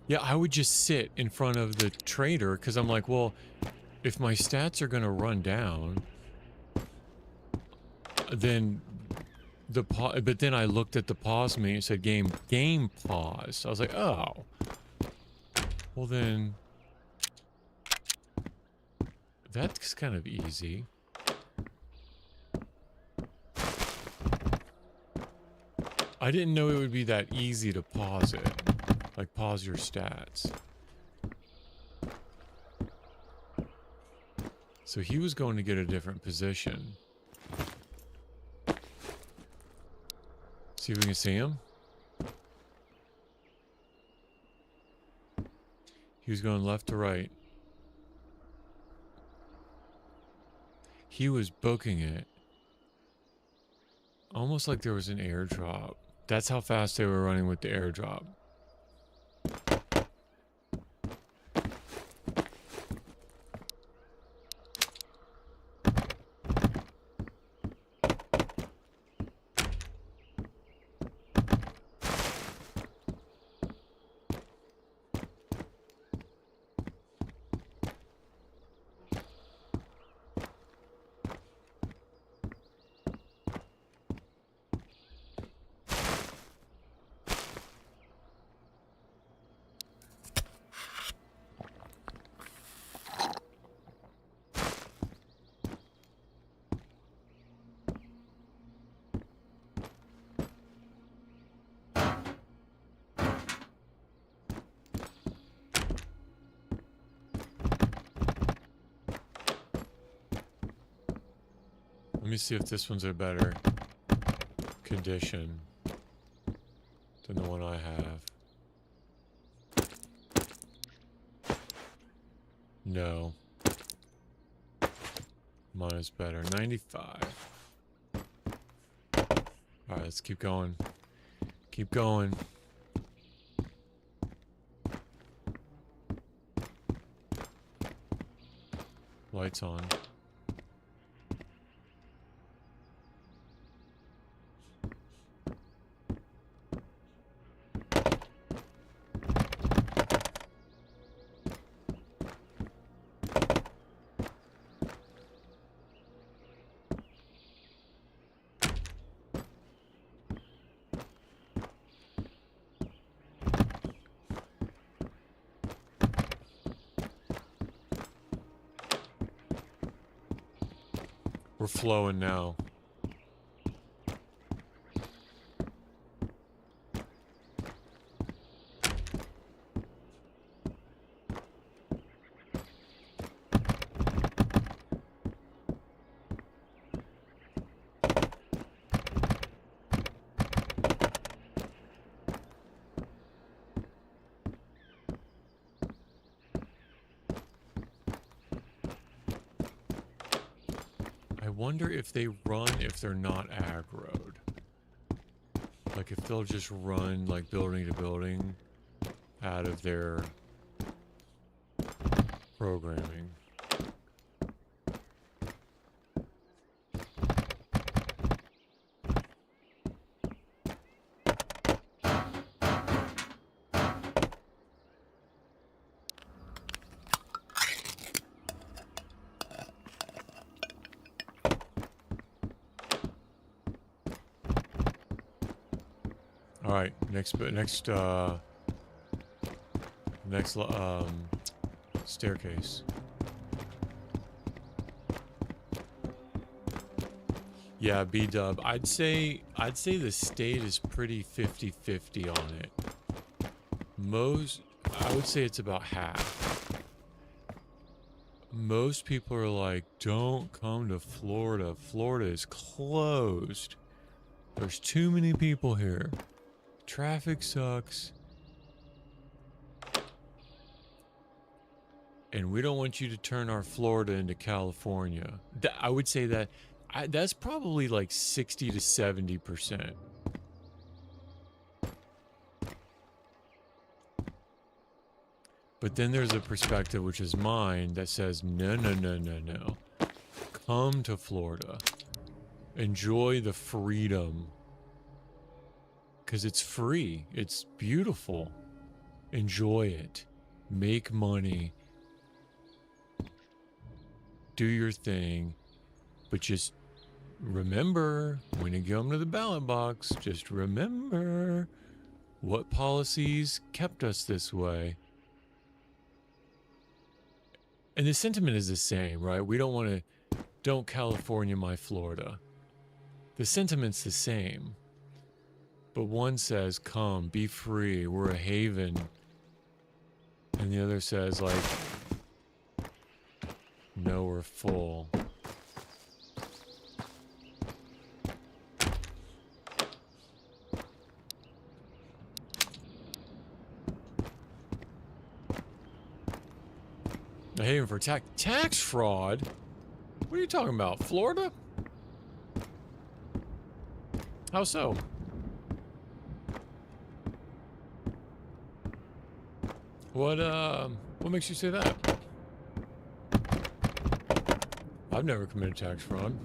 Yeah, I would just sit in front of the trader because I'm like, well, if my stats are gonna run down, then but then I looked at the pause menu. It said game pause. I was like, oh, well then, that's kind of easy. I didn't know it would be that easy to pause it, like pause your stats. So he was going to get a different position. See if we can see him. He was going left to right. He was booking it. Almost like there was an airdrop. That's how fast they were running with the airdrop. Let me see if this one's a better condition than the one I have. No. Mine is better. 95. Alright, let's keep going. Keep going. Lights on. We're flowing now. I wonder if they run if they're not aggroed. Like if they'll just run like building to building out of their programming. All right, next staircase. Yeah, B-dub. I'd say the state is pretty 50-50 on it. I would say it's about half. Most people are like, don't come to Florida. Florida is closed. There's too many people here. Traffic sucks. And we don't want you to turn our Florida into California. I would say that that's probably like 60 to 70%. But then there's a perspective, which is mine, that says, no, no, no, no, no. Come to Florida. Enjoy the freedom. Because it's free. It's beautiful. Enjoy it. Make money. Do your thing. But just remember, when you come to the ballot box, just remember what policies kept us this way. And the sentiment is the same, right? We don't want to, don't California my Florida. The sentiment's the same. But one says, come, be free, we're a haven. And the other says, like, no, we're full. A haven for tax fraud? What are you talking about? Florida? How so? What makes you say that? I've never committed tax fraud.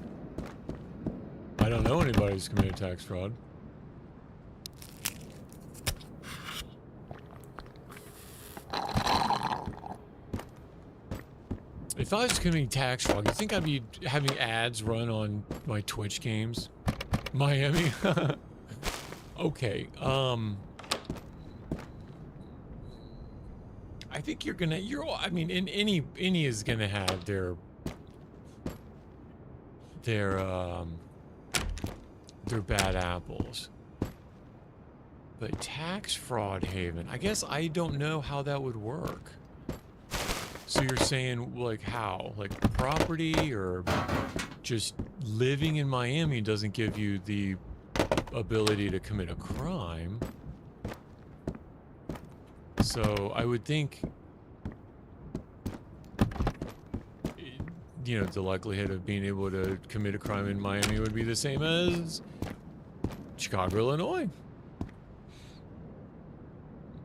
I don't know anybody who's committed tax fraud. If I was committing tax fraud, you think I'd be having ads run on my Twitch games? Miami? Okay, I think I mean, any is gonna have their bad apples. But tax fraud haven, I guess I don't know how that would work. So you're saying, like, how? Like, property, or just living in Miami doesn't give you the ability to commit a crime? So I would think, you know, the likelihood of being able to commit a crime in Miami would be the same as Chicago, Illinois.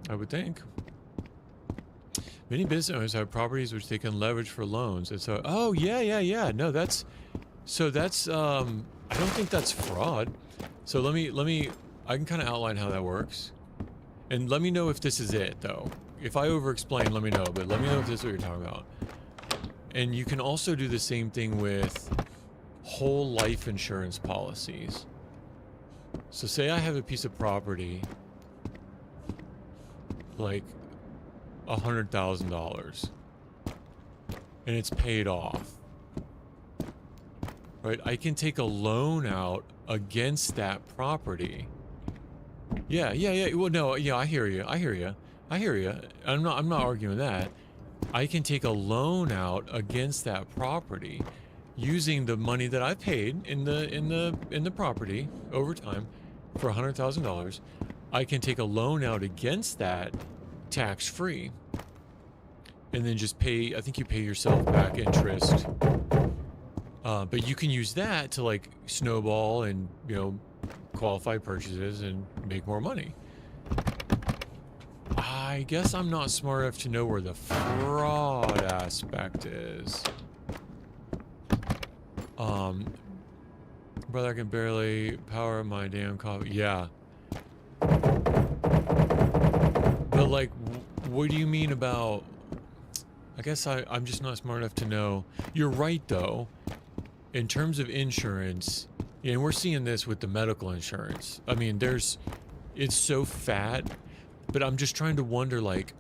I would think. Many business owners have properties which they can leverage for loans. And so, oh, yeah. No, I don't think that's fraud. So let me, I can kind of outline how that works. And let me know if this is it, though. If I over-explain, let me know. But let me know if this is what you're talking about. And you can also do the same thing with whole life insurance policies. So say I have a piece of property, like $100,000, and it's paid off. Right? I can take a loan out against that property. Yeah. Well, no, yeah, I hear you. I'm not arguing that. I can take a loan out against that property using the money that I paid in the property over time for $100,000. I can take a loan out against that tax-free, and then just pay. I think you pay yourself back interest. But you can use that to, like, snowball and, you know, qualify purchases and make more money. I guess I'm not smart enough to know where the fraud aspect is. Brother, I can barely power my damn coffee. Yeah. But like, what do you mean about... I guess I'm just not smart enough to know. You're right, though. In terms of insurance, and we're seeing this with the medical insurance. I mean, it's so fat, but I'm just trying to wonder, like,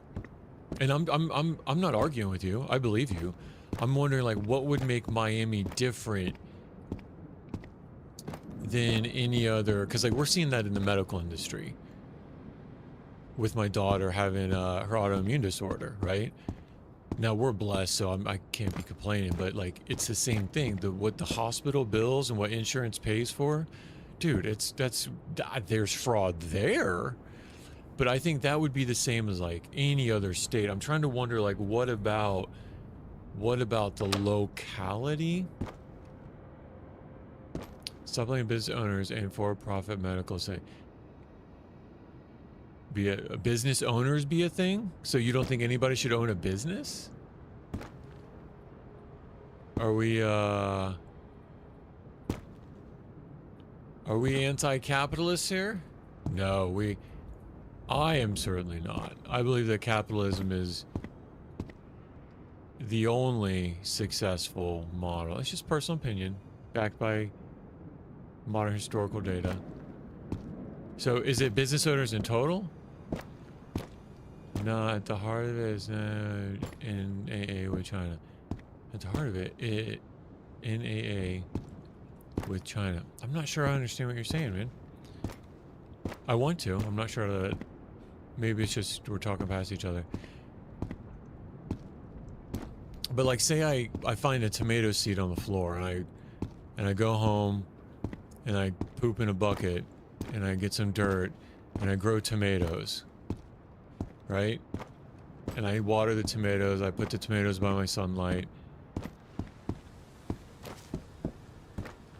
and I'm not arguing with you. I believe you. I'm wondering, like, what would make Miami different than any other? Because, like, we're seeing that in the medical industry with my daughter having her autoimmune disorder, right? Now we're blessed, so I can't be complaining, but like it's the same thing. What the hospital bills and what insurance pays for, dude. There's fraud there, but I think that would be the same as like any other state. I'm trying to wonder, like, what about the locality? Stop letting business owners and for-profit medical say. Be a business owners be a thing? So you don't think anybody should own a business? Are we anti-capitalist here? No, I am certainly not. I believe that capitalism is the only successful model. It's just personal opinion, backed by modern historical data. So is it business owners in total? No, at the heart of it is in AA with China. At the heart of it, in AA with China. I'm not sure I understand what you're saying, man. I want to. I'm not sure that... Maybe it's just we're talking past each other. But like, say I find a tomato seed on the floor and I go home and I poop in a bucket and I get some dirt and I grow tomatoes. Right? And I water the tomatoes, I put the tomatoes by my sunlight.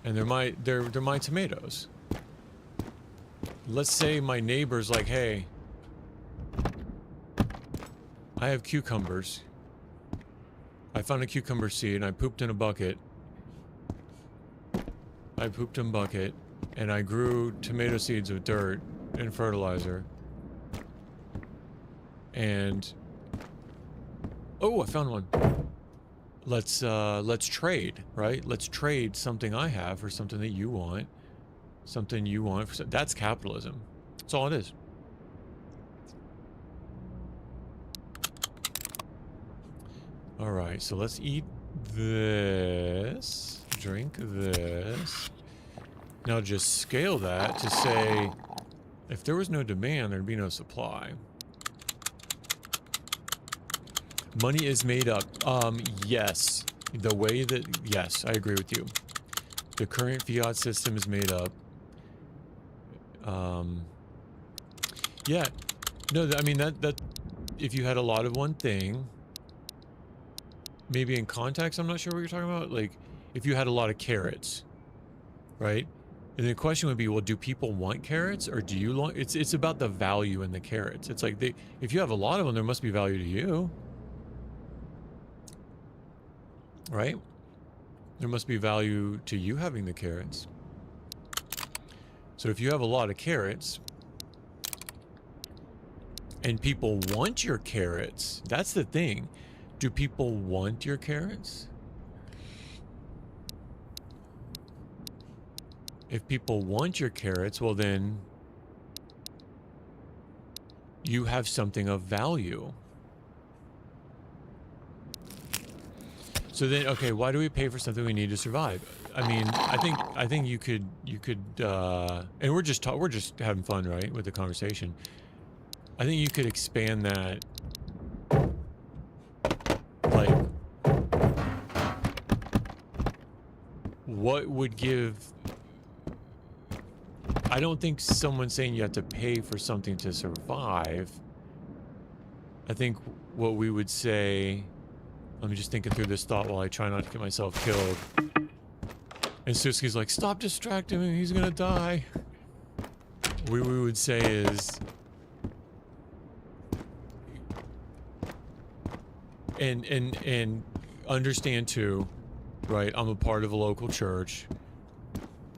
And they're my tomatoes. Let's say my neighbor's like, hey, I have cucumbers. I found a cucumber seed and I pooped in a bucket. And I grew tomato seeds with dirt and fertilizer. And oh, I found one. Let's trade, right? Let's trade something I have for something that you want. Something you want. That's capitalism. That's all it is. All right, so let's eat this. Drink this. Now just scale that to say, if there was no demand, there'd be no supply. Money is made up. Yes. The way that... Yes, I agree with you. The current fiat system is made up. Yeah. No, I mean, that... If you had a lot of one thing... Maybe in context, I'm not sure what you're talking about. Like, if you had a lot of carrots, right? And the question would be, well, do people want carrots? Or do you want... It's about the value in the carrots. It's like, if you have a lot of them, there must be value to you. Right? There must be value to you having the carrots. So if you have a lot of carrots and people want your carrots, that's the thing. Do people want your carrots? If people want your carrots, well then you have something of value. So then, okay, why do we pay for something we need to survive? I mean, I think you could, and we're just having fun, right, with the conversation. I think you could expand that, like, what would give... I don't think someone's saying you have to pay for something to survive. I think what we would say... Let me just thinking through this thought while I try not to get myself killed. And Suski's like, stop distracting him, he's gonna die. What we would say is... And understand too, right? I'm a part of a local church.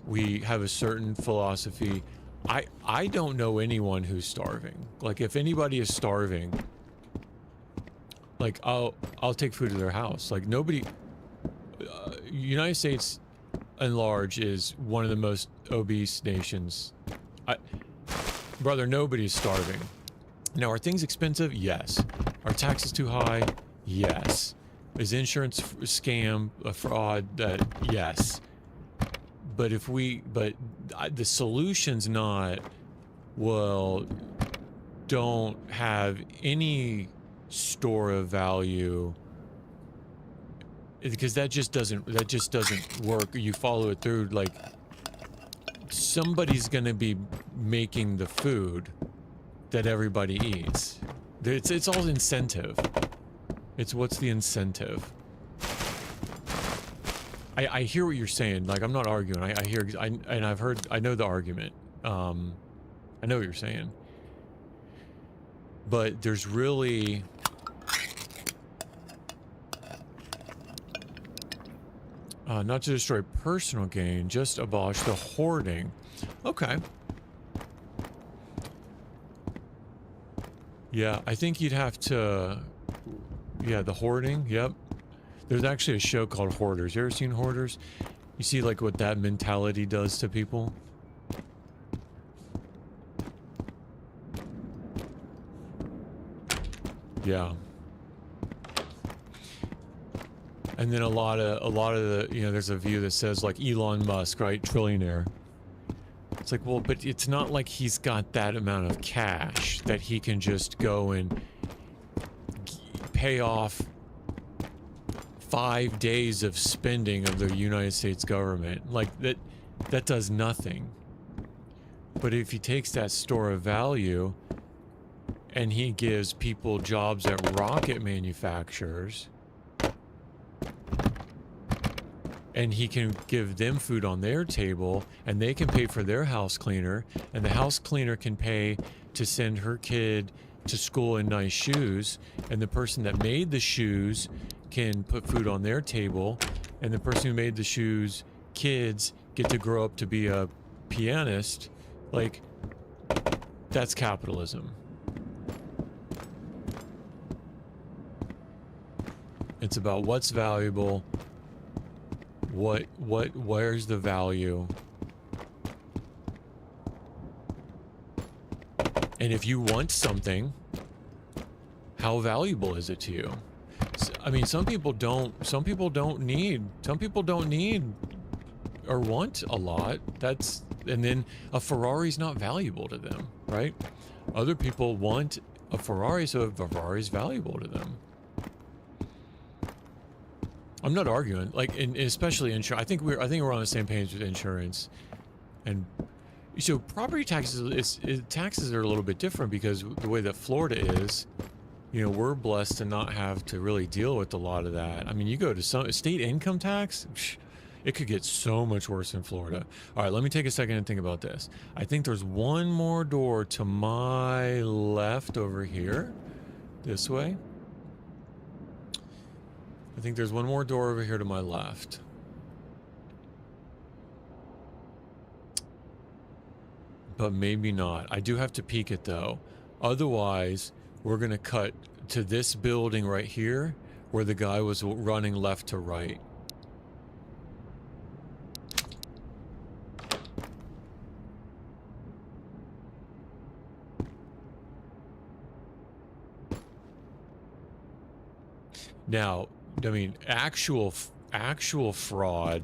We have a certain philosophy. I don't know anyone who's starving. Like, if anybody is starving, like, I'll take food to their house. Like, nobody, United States and large is one of the most obese nations. Brother, nobody's starving. Now, are things expensive? Yes. Are taxes too high? Yes. Is insurance scam, a fraud? Yes. But the solution's not, well, don't have any store of value, because that just doesn't work. You follow it through, like, somebody's gonna be making the food that everybody eats. It's all incentive. It's what's the incentive. I hear what you're saying. Like, I'm not arguing. I know the argument. I know what you're saying. But there's really... not to destroy personal gain, just abolish the hoarding. Okay. Yeah, I think you'd have to... Yeah, the hoarding, yep. There's actually a show called Hoarders. You ever seen Hoarders? You see, like, what that mentality does to people? Yeah. And then a lot of the, you know, there's a view that says, like, Elon Musk, right? Trillionaire. It's like, well, but it's not like he's got that amount of cash that he can just go and pay off 5 days of spending of the United States government. Like, that does nothing. But if he takes that store of value and he gives people jobs at rocket manufacturers, and he can give them food on their table, and they can pay for their house cleaner, and the house cleaner can pay to send her kid to school in nice shoes, and the person that made the shoes can put food on their table, and the person who made the shoes, kids, get to grow up to be a pianist. Like, that's capitalism. It's about what's valuable, where's the value, and if you want something, how valuable is it to you? I mean, some people don't need or want a lot. And then a Ferrari's not valuable to them, right? Other people want a Ferrari, so a Ferrari's valuable to them. I'm not arguing, like, especially insurance. I think we're on the same page with insurance, and so property taxes. Taxes are a little bit different because the way that Florida is, you know, we're blessed to not have to really deal with a lot of that. I mean, you go to some state income tax, it could get so much worse in Florida. All right, let me take a second and think about this. I think there's one more door to my left over here, this way. I think there's one more door over here to my left. But maybe not. I do have to peek it though. Otherwise, we're gonna cut to this building right here where the guy was running left to right. Now, I mean, actual fraud.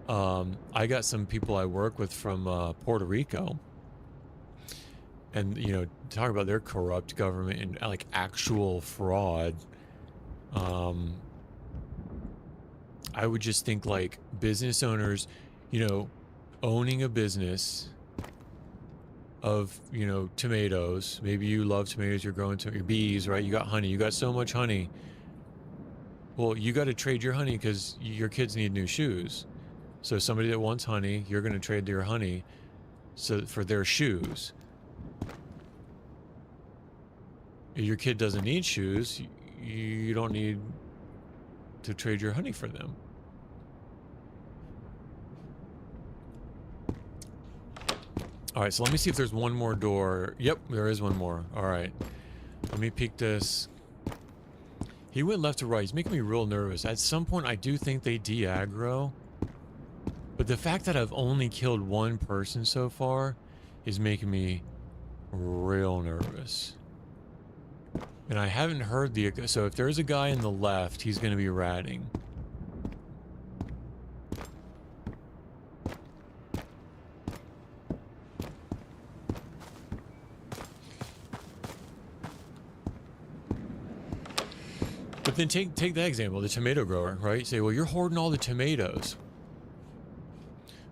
I got some people I work with from Puerto Rico, and you know, talk about their corrupt government and like actual fraud. I would just think like business owners, you know, owning a business of, you know, tomatoes. Maybe you love tomatoes. You're growing your bees, right? You got honey. You got so much honey. Well, you got to trade your honey because your kids need new shoes. So somebody that wants honey, you're going to trade their honey for their shoes. If your kid doesn't need shoes, you don't need to trade your honey for them. All right, so let me see if there's one more door. Yep, there is one more. All right, let me peek this. He went left to right. He's making me real nervous. At some point, I do think they de-aggro. But the fact that I've only killed one person so far is making me real nervous. And I haven't heard the... So if there's a guy in the left, he's going to be ratting. But then take that example, the tomato grower, right? Say, well, you're hoarding all the tomatoes.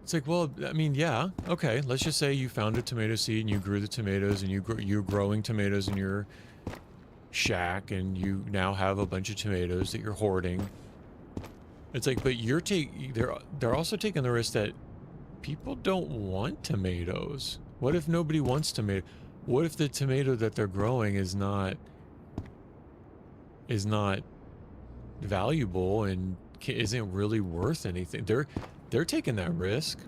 It's like, well, I mean, yeah, okay. Let's just say you found a tomato seed and you grew the tomatoes and you're growing tomatoes in your shack and you now have a bunch of tomatoes that you're hoarding. It's like, but they're also taking the risk that people don't want tomatoes. What if nobody wants tomato? What if the tomato that they're growing is not valuable and isn't really worth anything? They're taking that risk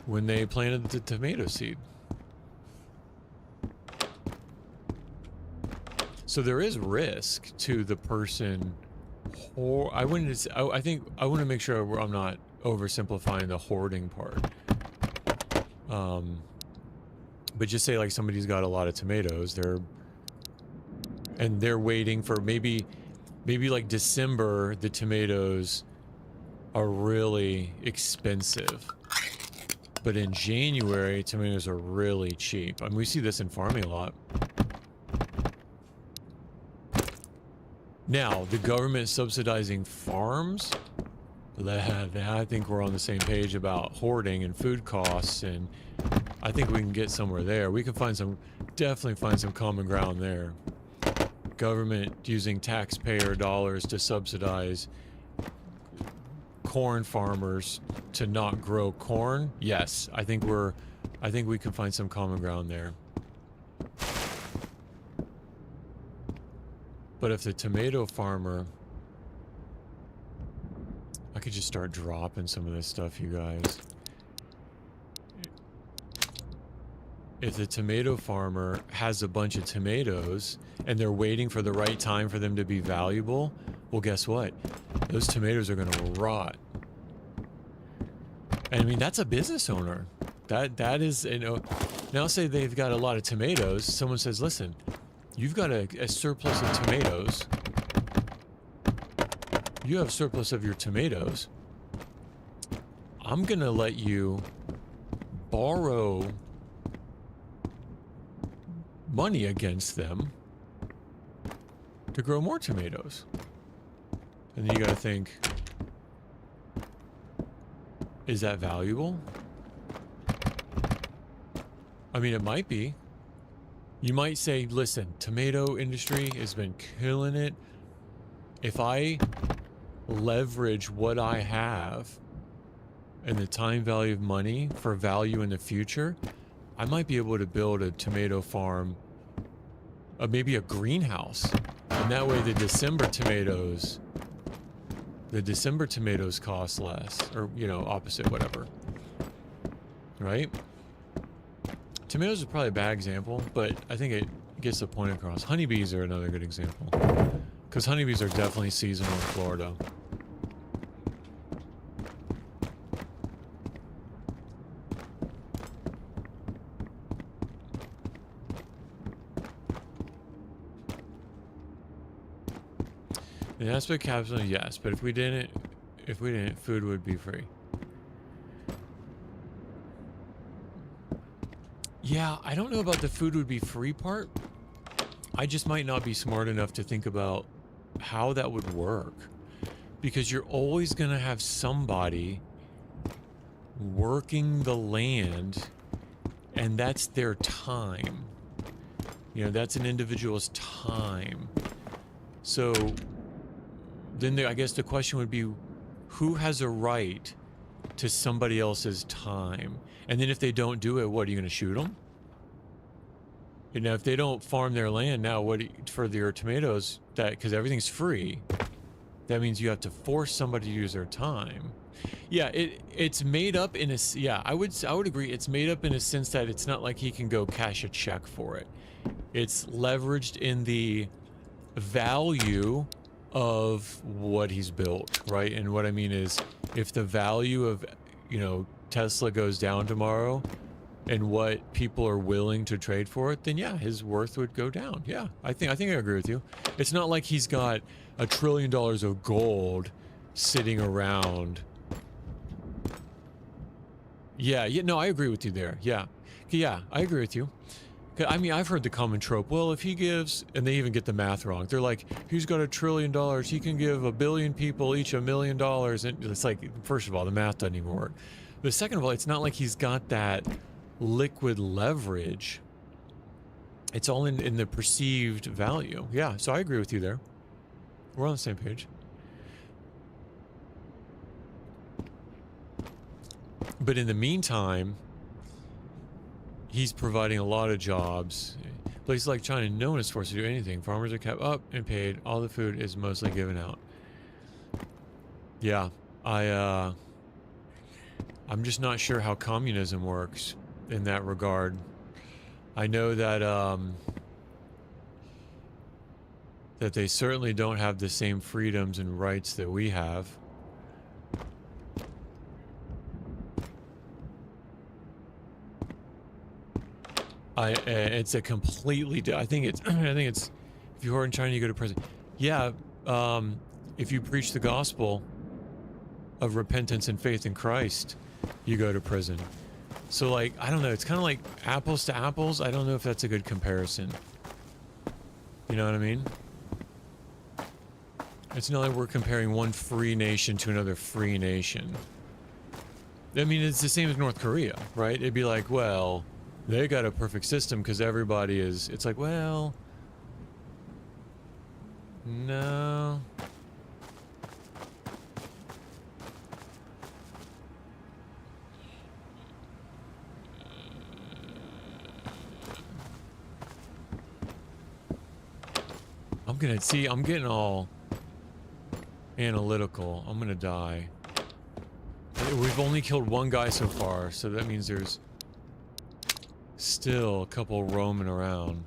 when they planted the tomato seed. So there is risk to the person. Or I think I want to make sure I'm not oversimplifying the hoarding part. But just say like somebody's got a lot of tomatoes, they're waiting for maybe like December, the tomatoes are really expensive. But in January, tomatoes are really cheap. I mean, we see this in farming a lot. Now, the government subsidizing farms, I think we're on the same page about hoarding and food costs, and I think we can get somewhere there. We can definitely find some common ground there. Government using taxpayer dollars to subsidize corn farmers to not grow corn. Yes, I think we can find some common ground there. But if the tomato farmer, I could just start dropping some of this stuff, you guys. If the tomato farmer has a bunch of tomatoes and they're waiting for the right time for them to be valuable, well, guess what? Those tomatoes are going to rot. And I mean, that's a business owner. That is, you know, now say they've got a lot of tomatoes. Someone says, listen, you've got a surplus of tomatoes. You have surplus of your tomatoes. I'm going to let you borrow money against them to grow more tomatoes. And then you got to think, is that valuable? I mean, it might be. You might say, listen, tomato industry has been killing it. If I leverage what I have and the time value of money for value in the future, I might be able to build a tomato farm, maybe a greenhouse. And that way the December tomatoes cost less, or, you know, opposite, whatever. Right? Tomatoes is probably a bad example, but I think it gets the point across. Honeybees are another good example, because honeybees are definitely seasonal in Florida. The aspect capsule, yes, but if we didn't, food would be free. Yeah, I don't know about the food would be free part. I just might not be smart enough to think about how that would work. Because you're always going to have somebody working the land, and that's their time. You know, that's an individual's time. So then I guess the question would be, who has a right to somebody else's time? And then if they don't do it, what, are you going to shoot them? You know, if they don't farm their land now, for their tomatoes, because everything's free, that means you have to force somebody to use their time. Yeah, it's made up in a, yeah, I would agree. It's made up in a sense that it's not like he can go cash a check for it. It's leveraged in the value of what he's built, right? And what I mean is, if the value of, you know, Tesla goes down tomorrow and what people are willing to trade for it, then yeah, his worth would go down. Yeah, I think I agree with you. It's not like he's got $1 trillion of gold sitting around. Yeah, no, I agree with you there. Yeah, I agree with you. I mean, I've heard the common trope, well, if he gives, and they even get the math wrong. They're like, he's got $1 trillion, he can give 1 billion people each $1 million. And it's like, first of all, the math doesn't even work. But second of all, it's not like he's got that liquid leverage. It's all in the perceived value. Yeah, so I agree with you there. We're on the same page. But in the meantime, he's providing a lot of jobs. Places like China, no one is forced to do anything. Farmers are kept up and paid. All the food is mostly given out. Yeah, I'm just not sure how communism works in that regard. I know that that they certainly don't have the same freedoms and rights that we have. It's a completely. I think it's. If you are in China, you go to prison. Yeah. If you preach the gospel of repentance and faith in Christ, you go to prison. So, like, I don't know. It's kind of like apples to apples. I don't know if that's a good comparison. You know what I mean? It's not like we're comparing one free nation to another free nation. I mean, it's the same as North Korea, right? It'd be like, well, they got a perfect system because everybody is... It's like, well... No... I'm getting all analytical. I'm gonna die. We've only killed one guy so far, so that means there's still a couple roaming around.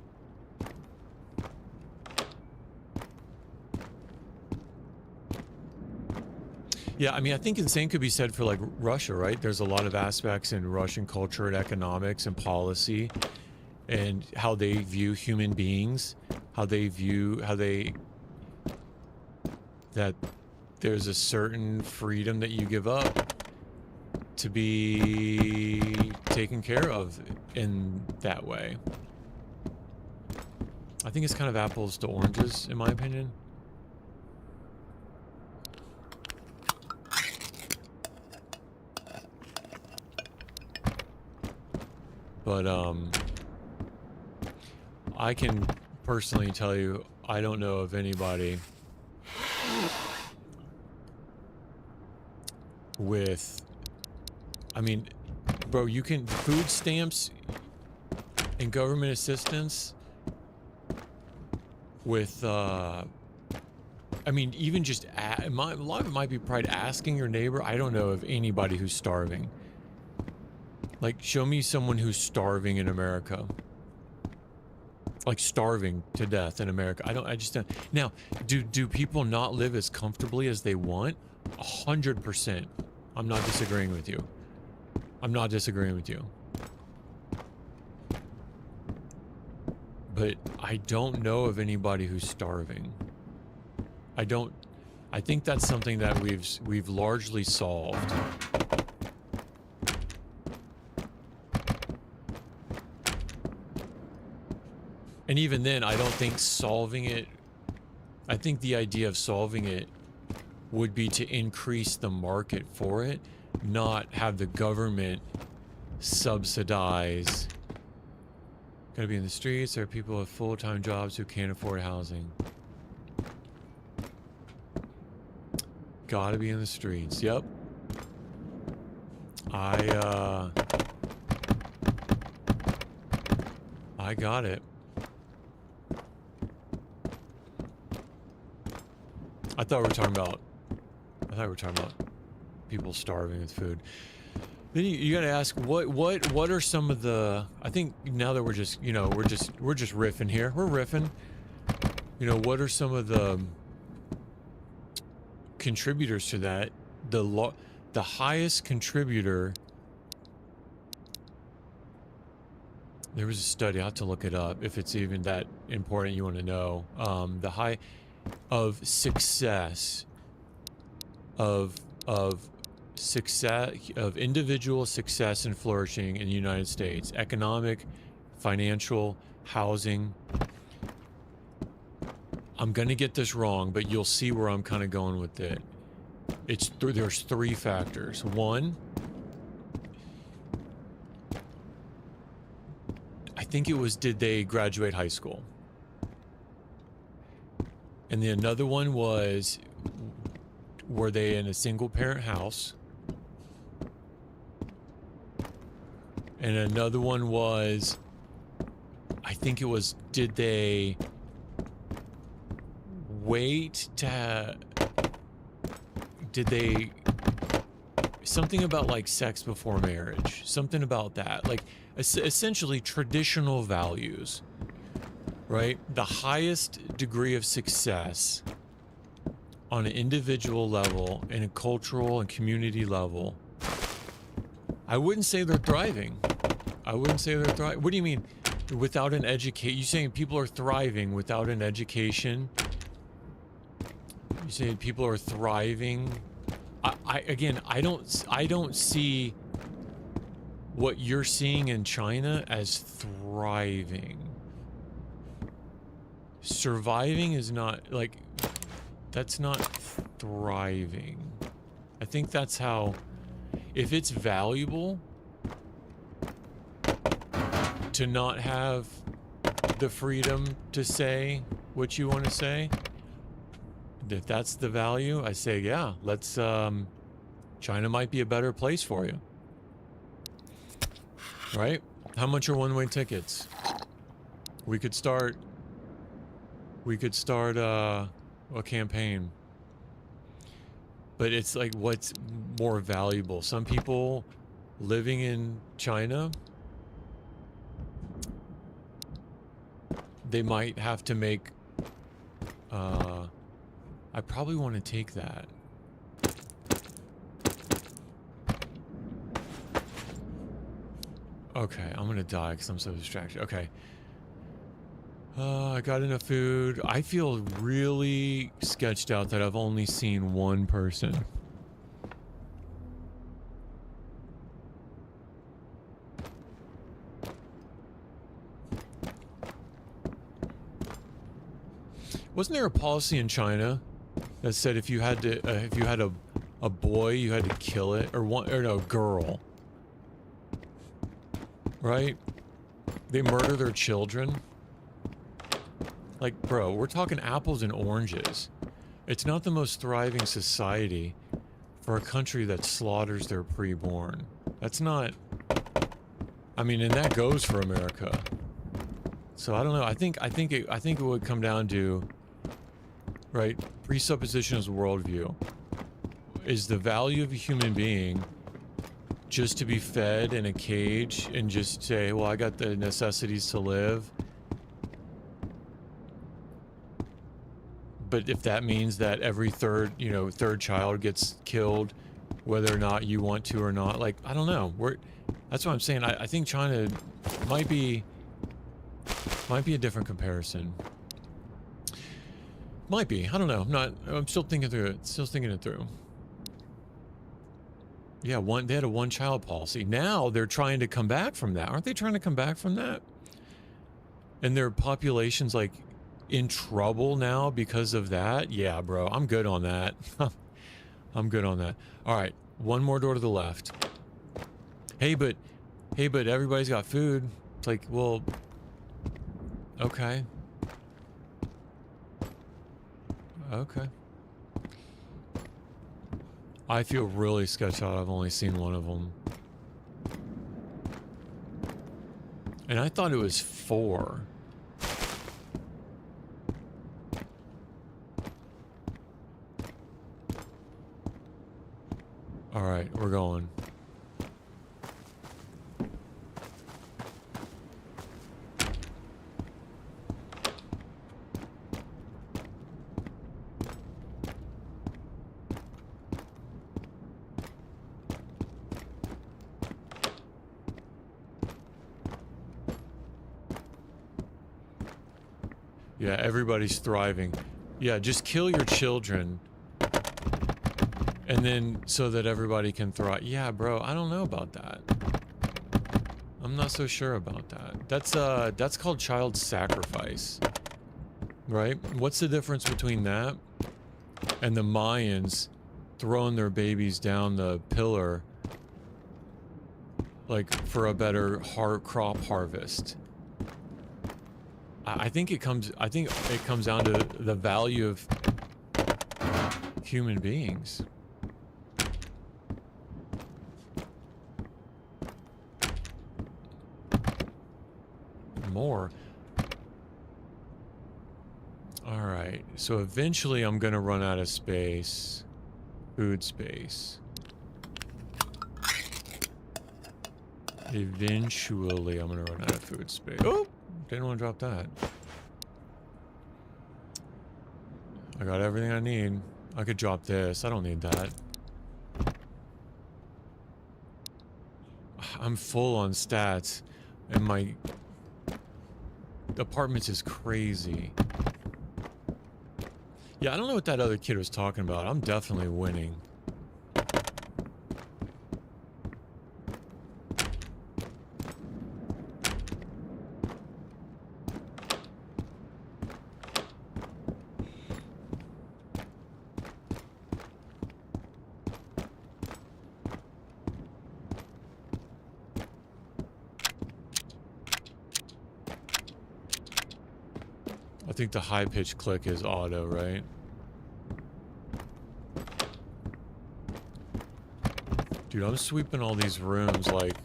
Yeah, I mean, I think the same could be said for, like, Russia, right? There's a lot of aspects in Russian culture and economics and policy and how they view human beings, that there's a certain freedom that you give up to be taken care of in that way. I think it's kind of apples to oranges, in my opinion. But, I can personally tell you, I don't know of anybody with, I mean, bro, you can, food stamps and government assistance with, I mean, even just, a lot of it might be pride asking your neighbor. I don't know of anybody who's starving. Like, show me someone who's starving in America. Like, starving to death in America. I just don't. Now, do people not live as comfortably as they want? 100%. I'm not disagreeing with you. I'm not disagreeing with you. But I don't know of anybody who's starving. I think that's something that we've largely solved. And even then, I don't think solving it... I think the idea of solving it would be to increase the market for it, not have the government subsidize. Gotta be in the streets. There are people with full-time jobs who can't afford housing. Gotta be in the streets. Yep. I got it. I thought we were talking about. I thought we were talking about people starving with food. Then you got to ask what are some of the? I think now that we're just we're just riffing here. We're riffing. What are some of the contributors to that? The highest contributor. There was a study. I have to look it up if it's even that important. You want to know the high of success of success of individual success and flourishing in the United States, economic, financial, housing. I'm gonna get this wrong, but you'll see where I'm kind of going with it. There's three factors. One, I think it was, did they graduate high school? And then another one was, were they in a single parent house? And another one was, I think it was, did they wait to, did they, something about like sex before marriage, something about that, like essentially traditional values, right? The highest degree of success on an individual level and a cultural and community level. I wouldn't say they're thriving. I wouldn't say they're thriving. What do you mean without an education? You saying people are thriving without an education? You saying people are thriving? Again, I don't see what you're seeing in China as thriving. Surviving is not, like, that's not thriving. I think that's how, if it's valuable to not have the freedom to say what you want to say, if that's the value, I say, yeah, let's, China might be a better place for you. Right? How much are one-way tickets? We could start a campaign. But it's like, what's more valuable? Some people living in China, they might have to make, I probably want to take that. Okay, I'm gonna die because I'm so distracted. Okay. I got enough food. I feel really sketched out that I've only seen one person. Wasn't there a policy in China that said if you had to, if you had a boy, you had to kill it, or no, girl, right? They murder their children. Like, bro, we're talking apples and oranges. It's not the most thriving society for a country that slaughters their preborn. That's not, I mean, and that goes for America. So I don't know. I think it would come down to, right, presupposition is worldview. Is the value of a human being just to be fed in a cage and just say, well, I got the necessities to live? But if that means that every third child gets killed, whether or not you want to or not, like, I don't know. That's what I'm saying. I think China might be a different comparison. Might be. I don't know. I'm still thinking through it. Still thinking it through. Yeah, they had a one-child policy. Now they're trying to come back from that. Aren't they trying to come back from that? And their population's like in trouble now because of that. Yeah, bro, I'm good on that. I'm good on that. All right, one more door to the left. Hey, but everybody's got food. It's like, well, okay. Okay. I feel really sketched out. I've only seen one of them. And I thought it was 4. Alright, we're going. Yeah, everybody's thriving. Yeah, just kill your children. And then, so that everybody can thrive. Yeah, bro, I don't know about that. I'm not so sure about that. That's called child sacrifice. Right? What's the difference between that and the Mayans throwing their babies down the pillar, like, for a better crop harvest? I think it comes down to the value of human beings. More. Alright, so eventually I'm gonna run out of space. Food space. Eventually I'm gonna run out of food space. Oh! Didn't want to drop that. I got everything I need. I could drop this. I don't need that. I'm full on stats. And my apartment is crazy. Yeah, I don't know what that other kid was talking about. I'm definitely winning. I think the high-pitched click is auto, right? Dude, I'm sweeping all these rooms like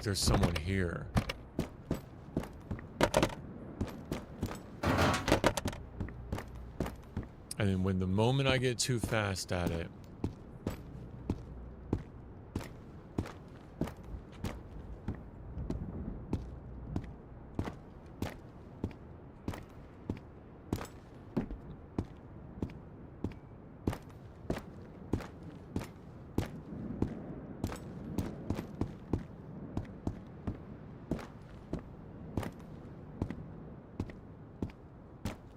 there's someone here. And then when the moment I get too fast at it,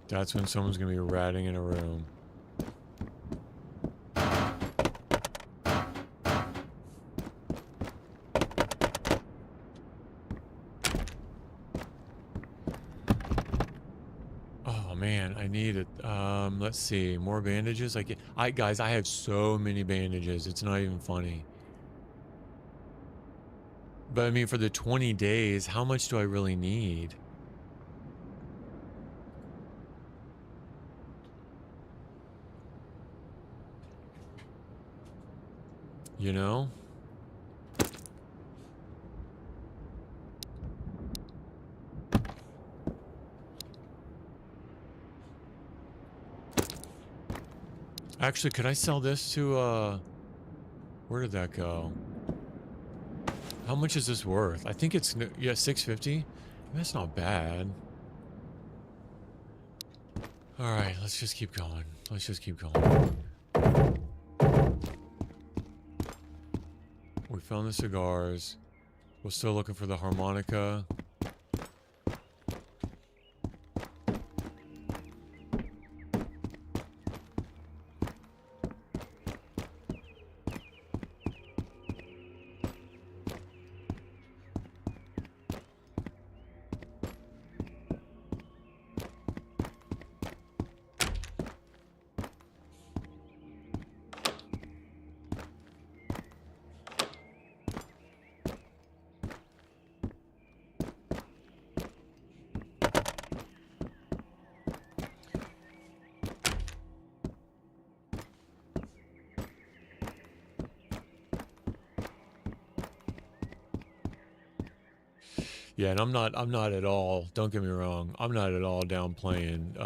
that's when someone's gonna be ratting in a room. Oh man, I need it. Let's see, more bandages. Guys, I have so many bandages. It's not even funny. But I mean, for the 20 days, how much do I really need? You know? Actually, could I sell this to, where did that go? How much is this worth? I think it's, yeah, 650. That's not bad. Alright, let's just keep going. Let's just keep going. We found the cigars. We're still looking for the harmonica. Yeah, and I'm not at all, don't get me wrong, I'm not at all downplaying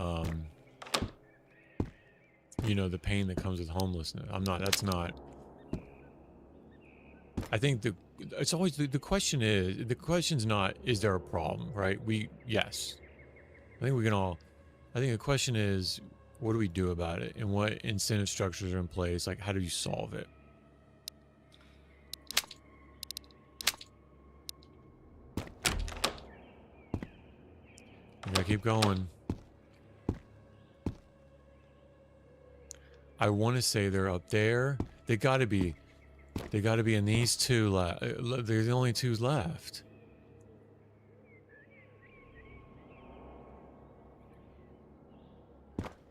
you know, the pain that comes with homelessness. That's not. I think it's always the question's not, is there a problem, right? Yes. I think we can all, I think the question is, what do we do about it? And what incentive structures are in place? Like, how do you solve it? We gotta keep going. I want to say they're up there. They gotta be in these two left. They're the only two left.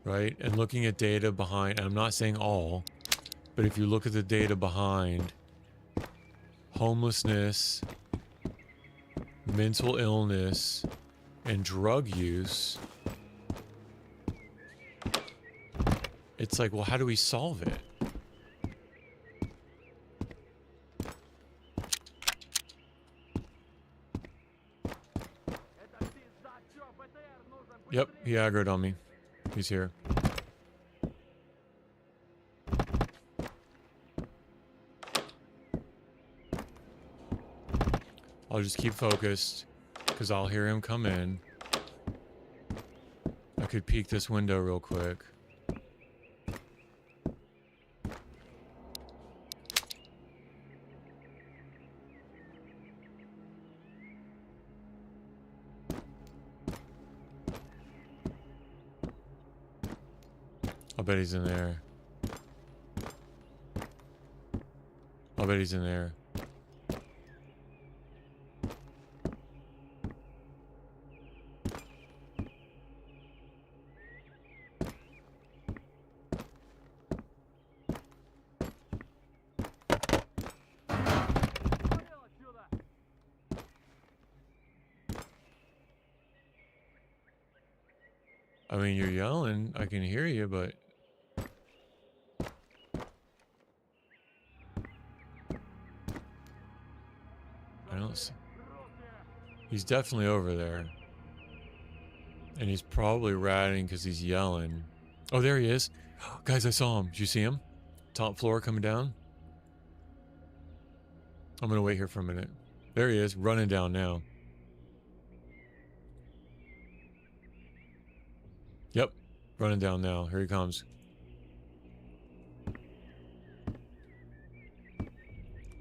Right? And looking at data behind, and I'm not saying all, but if you look at the data behind homelessness, mental illness, and drug use, it's like, well, how do we solve it? Yep, he aggroed on me. He's here. I'll just keep focused, because I'll hear him come in. I could peek this window real quick. I bet he's in there. I bet he's in there. I mean, you're yelling. I can hear you, but... I don't see... He's definitely over there. And he's probably ratting because he's yelling. Oh, there he is. Guys, I saw him. Did you see him? Top floor coming down? I'm gonna wait here for a minute. There he is, running down now. Yep, running down now. Here he comes.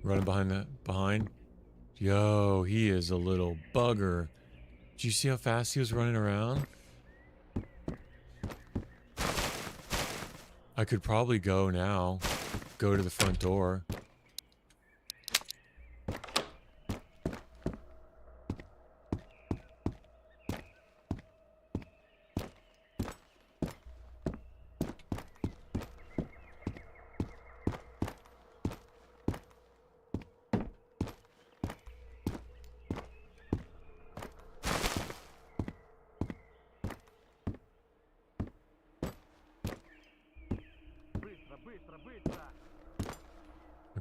Running behind. Yo, he is a little bugger. Did you see how fast he was running around? I could probably go now. Go to the front door.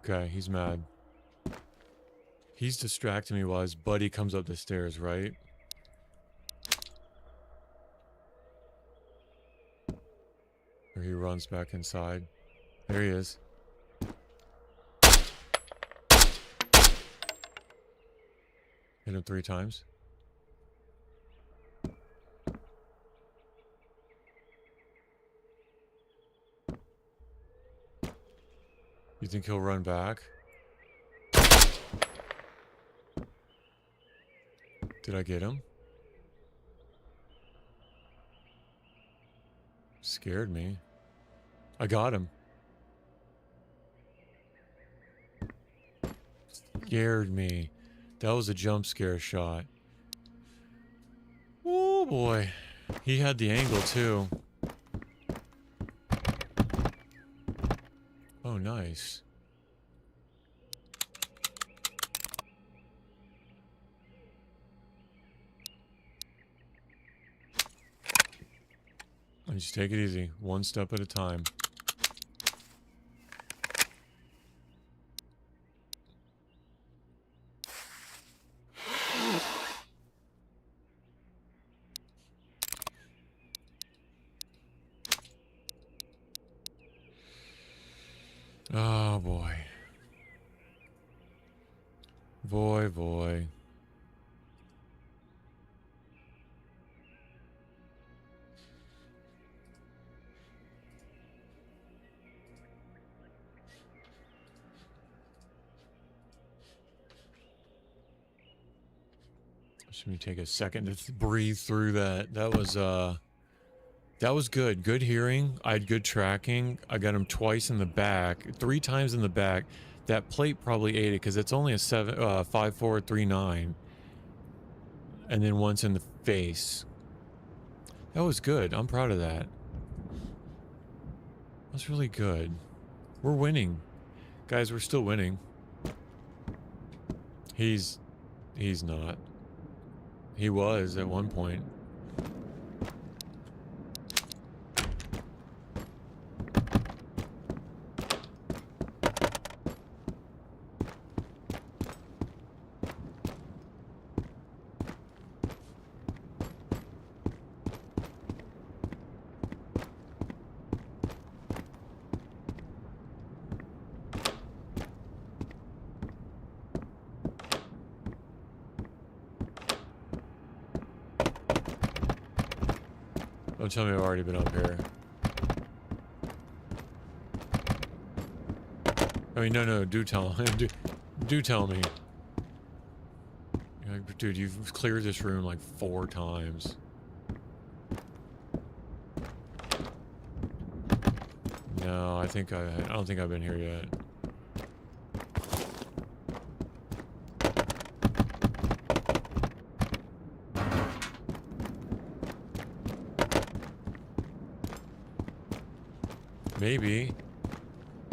Okay, he's mad. He's distracting me while his buddy comes up the stairs, right? Or he runs back inside. There he is. Hit him 3 times. You think he'll run back? Did I get him? Scared me. I got him. Scared me. That was a jump scare shot. Oh boy. He had the angle too. Oh, nice. And just take it easy, one step at a time. Oh boy. Boy. Just let me take a second to breathe through that. That was good. Good hearing. I had good tracking. I got him twice in the back, 3 times in the back. That plate probably ate it because it's only a 5439, and then once in the face. That was good. I'm proud of that. That's really good. We're winning, guys. We're still winning. He's not. He was at one point. Don't tell me I've already been up here. I mean, no, do tell him. Do tell me. You're like, dude, you've cleared this room like 4 times. No, I don't think I've been here yet. Maybe.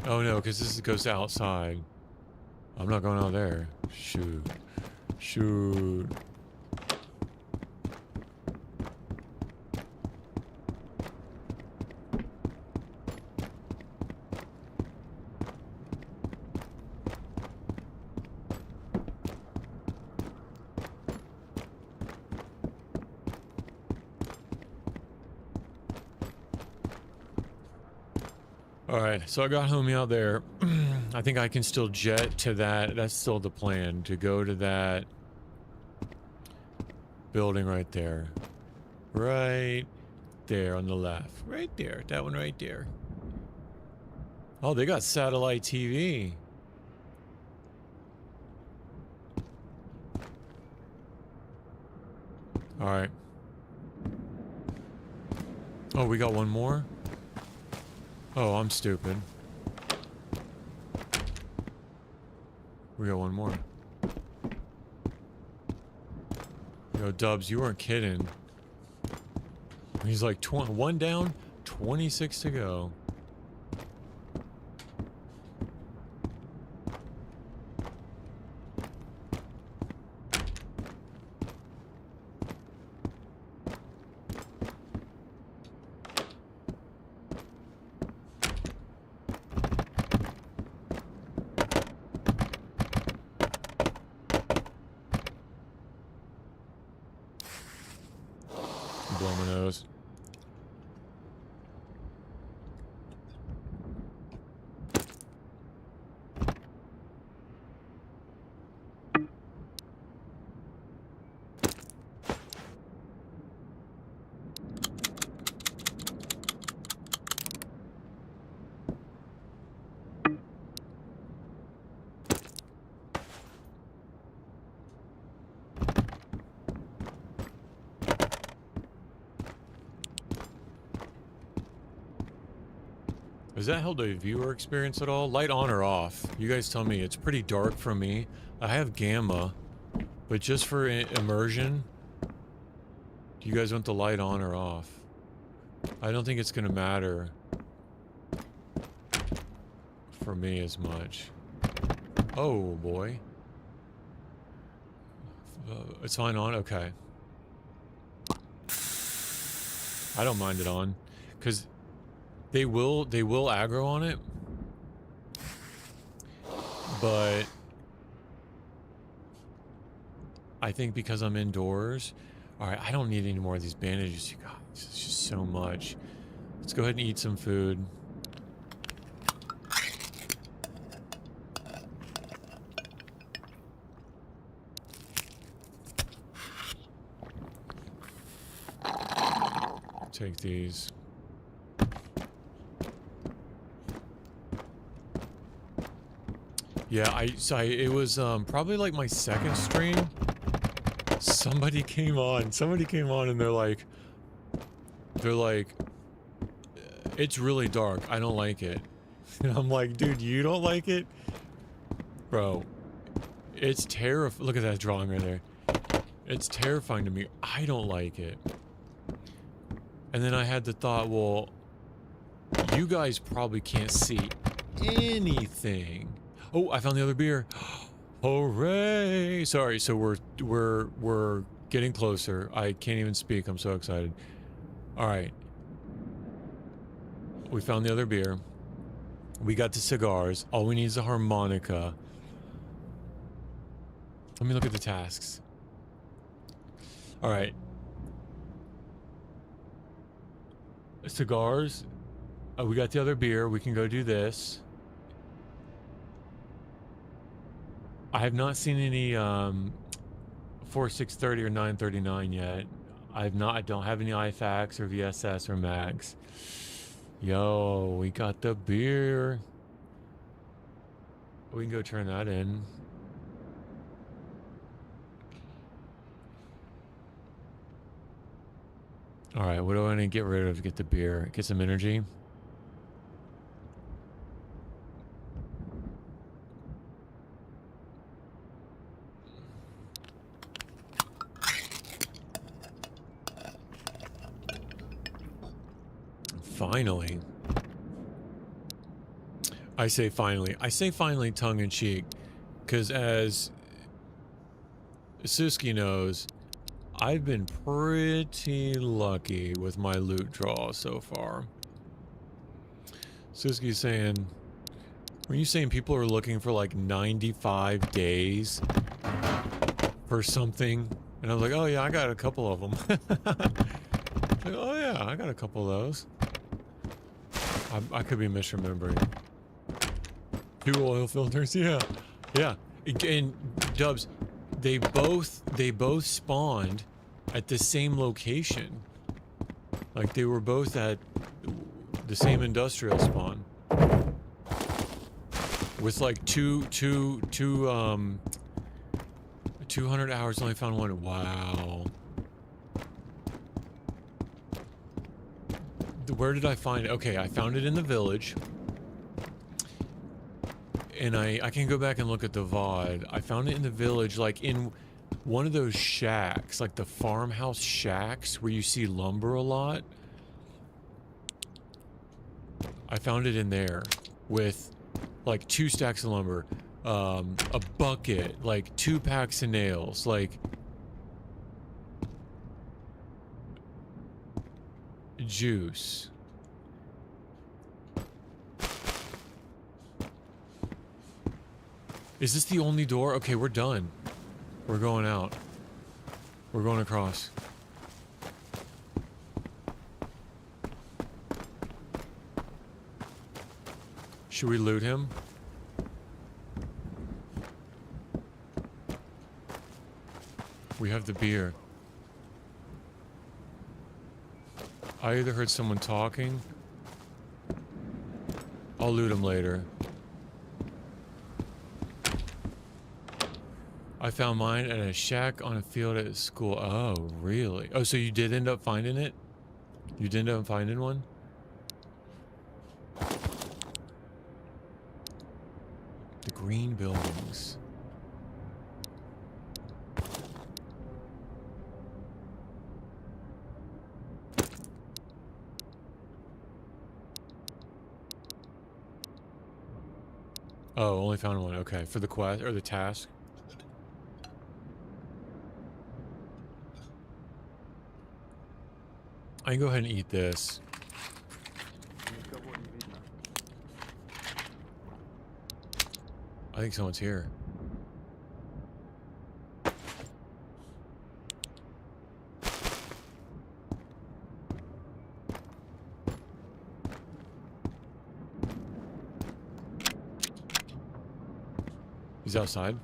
Oh no, because this goes outside. I'm not going out there. Shoot. Alright, so I got homie out there. I think I can still jet to that. That's still the plan, to go to that building right there. Right there on the left. Right there. That one right there. Oh, they got satellite TV. Alright. Oh, we got one more? Oh, I'm stupid. We got one more. Yo, Dubs, you weren't kidding. He's like 1 down, 26 to go. Blow my nose. Has that held a viewer experience at all? Light on or off? You guys tell me. It's pretty dark for me. I have gamma, but just for immersion, do you guys want the light on or off? I don't think it's gonna matter for me as much. Oh boy. It's fine on? Okay. I don't mind it on, because they will aggro on it, but I think because I'm indoors. All right, I don't need any more of these bandages, you guys. It's just so much. Let's go ahead and eat some food. Take these. Yeah, it was probably like my second stream. Somebody came on and they're like, it's really dark. I don't like it. And I'm like, dude, you don't like it? Bro, it's terrifying. Look at that drawing right there. It's terrifying to me. I don't like it. And then I had the thought, well, you guys probably can't see anything. Oh, I found the other beer. Hooray! Sorry, so we're getting closer. I can't even speak. I'm so excited. All right. We found the other beer. We got the cigars. All we need is a harmonica. Let me look at the tasks. All right. Cigars. We got the other beer. We can go do this. I have not seen any 4630 or 939 yet. I don't have any IFAX or VSS or mags. Yo, we got the beer. We can go turn that in. All right, what do I need to get rid of to get the beer? Get some energy. Finally. I say finally. I say finally tongue-in-cheek, because as Suski knows, I've been pretty lucky with my loot draw so far. Suski's saying, were you saying people are looking for like 95 days for something? And I was like, oh yeah, I got a couple of them. Like, oh yeah, I got a couple of those. I could be misremembering. 2 oil filters, yeah. Yeah. And Dubs, they both spawned at the same location. Like they were both at the same industrial spawn. With like 200 hours, only found one. Wow. Where did I find it? Okay, I found it in the village. And I can go back and look at the VOD. I found it in the village, like in one of those shacks, like the farmhouse shacks where you see lumber a lot. I found it in there with like 2 stacks of lumber, a bucket, like 2 packs of nails, like juice. Is this the only door? Okay, we're done. We're going out. We're going across. Should we loot him? We have the beer. I either heard someone talking. I'll loot him later. I found mine at a shack on a field at school. Oh, really? Oh, so you did end up finding it? You did end up finding one? The green buildings. Oh, only found one. Okay, for the quest or the task. I can go ahead and eat this. Никого не видно. I think someone's here. He's outside.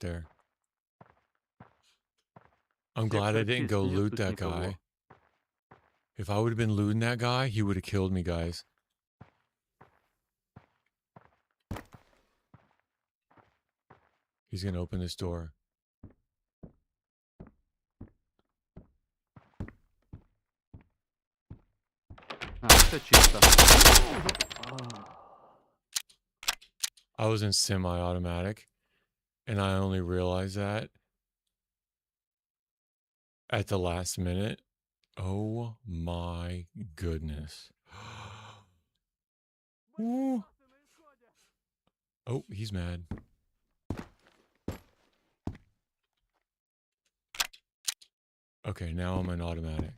right there. I'm glad I didn't go loot that guy. If I would have been looting that guy, he would have killed me, guys. He's gonna open this door. Все чисто. I was in semi-automatic, and I only realized that at the last minute. Oh my goodness. Ooh. Oh, he's mad. Okay, now I'm in automatic.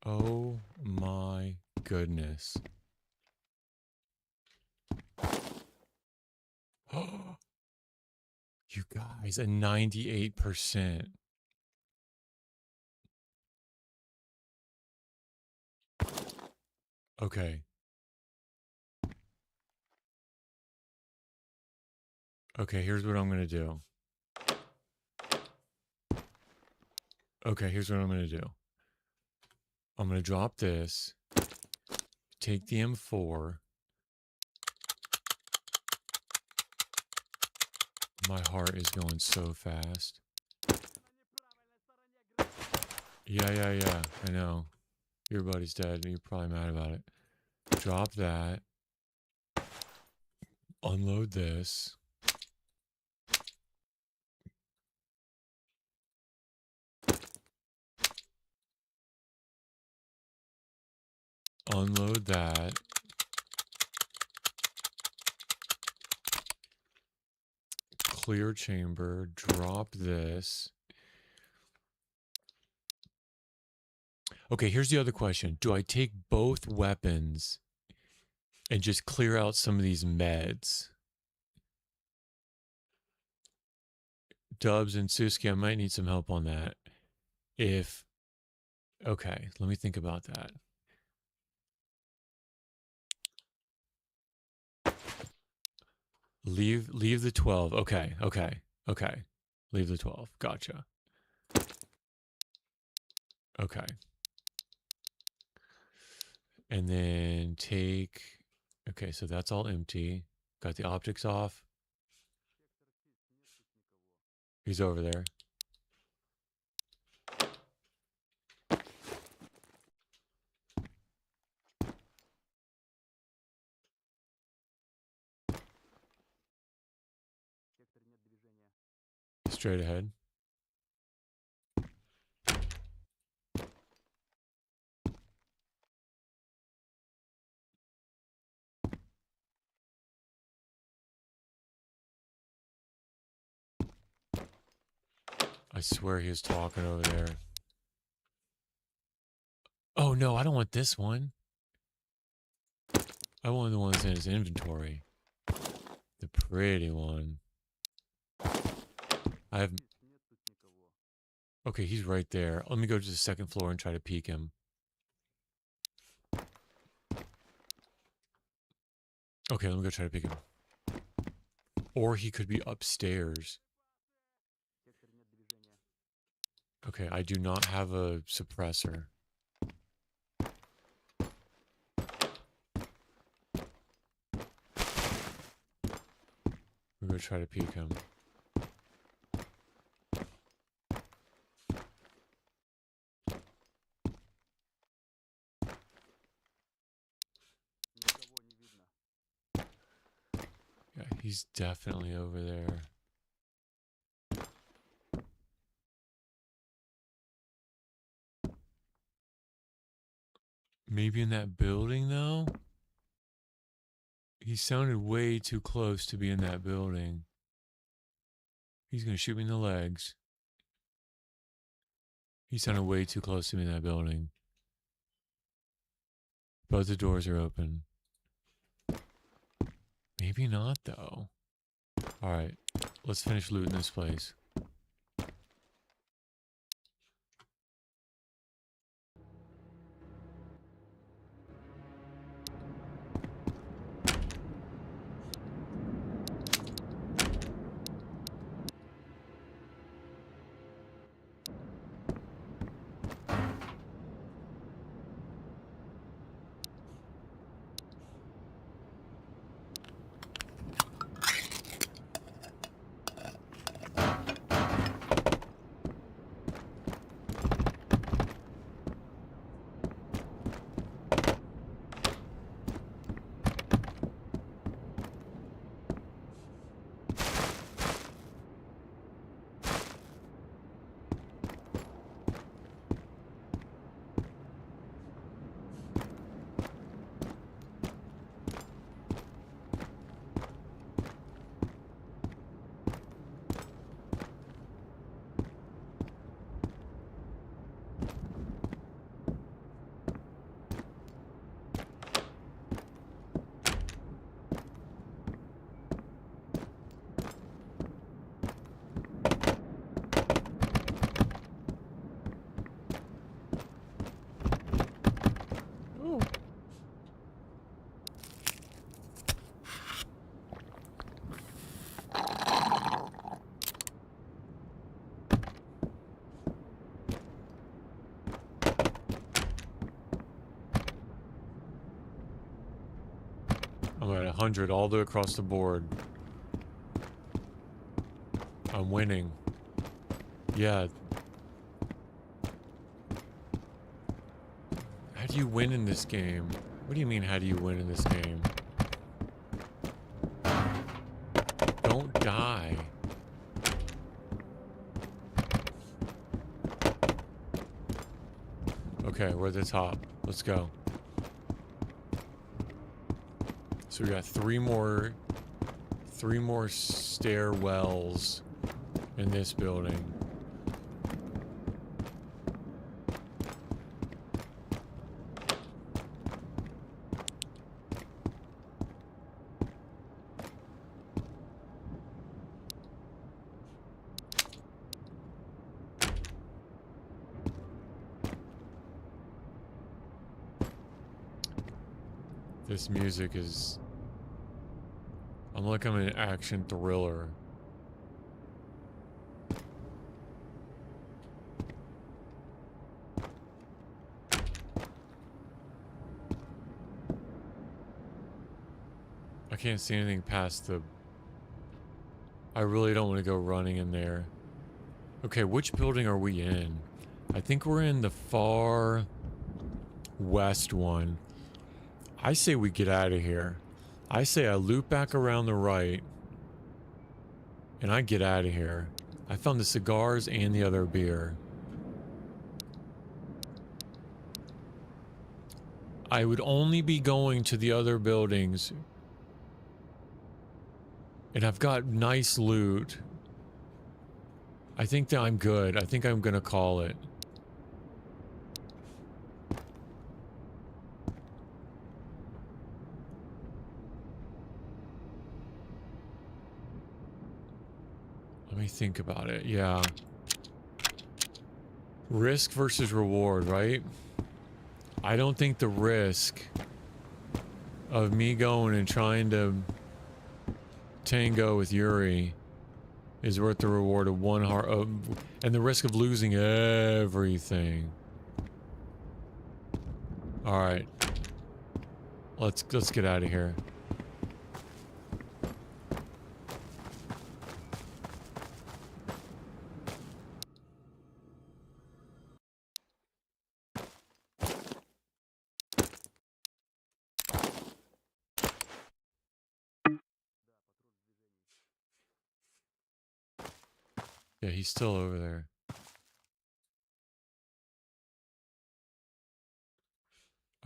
Oh my goodness. You guys, a 98%. Okay. Okay, here's what I'm going to do. Okay, here's what I'm going to do. I'm going to drop this. Take the M4. My heart is going so fast. Yeah. I know. Your buddy's dead and you're probably mad about it. Drop that. Unload this. Unload that. Clear chamber. Drop this. Okay, here's the other question. Do I take both weapons and just clear out some of these meds? Dubs and Suski, I might need some help on that. Okay, let me think about that. Leave the 12. Okay. Leave the 12. Gotcha. Okay. And then take... Okay, so that's all empty. Got the optics off. He's over there. Straight ahead. I swear he was talking over there. Oh no, I don't want this one. I want the one that's in his inventory. The pretty one. I have... Okay, he's right there. Let me go to the second floor and try to peek him. Okay, let me go try to peek him. Or he could be upstairs. Okay, I do not have a suppressor. We're going to try to peek him. Yeah, he's definitely over there. Maybe in that building, though? He sounded way too close to be in that building. He's going to shoot me in the legs. He sounded way too close to me in that building. Both the doors are open. Maybe not, though. Alright, let's finish looting this place. I'm at 100 all the way across the board. I'm winning. Yeah. How do you win in this game? What do you mean, how do you win in this game? Don't die. Okay, we're at the top. Let's go. So we got three more stairwells in this building. This music is... I'm like I'm in an action thriller. I can't see anything past the... I really don't want to go running in there. Okay, which building are we in? I think we're in the far west one. I say we get out of here. I say I loop back around the right and I get out of here. I found the cigars and the other beer. I would only be going to the other buildings. And I've got nice loot. I think that I'm good. I think I'm gonna call it. Let me think about it. Yeah. Risk versus reward, right? I don't think the risk of me going and trying to tango with Yuri is worth the reward of one heart, and the risk of losing everything. All right, let's get out of here. Yeah, he's still over there.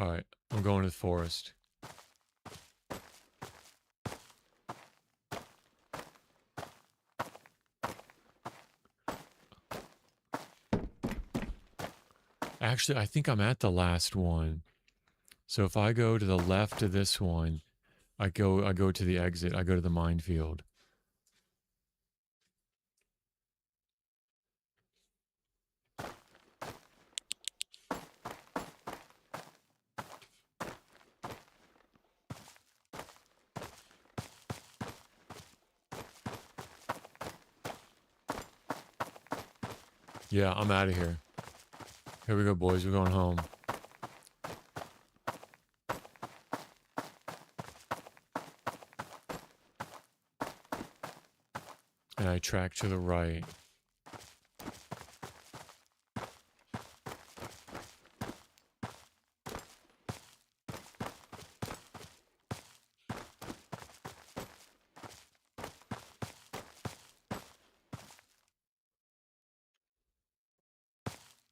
All right, I'm going to the forest. Actually, I think I'm at the last one. So if I go to the left of this one, I go to the exit. I go to the minefield. Yeah, I'm out of here. Here we go, boys. We're going home. And I track to the right.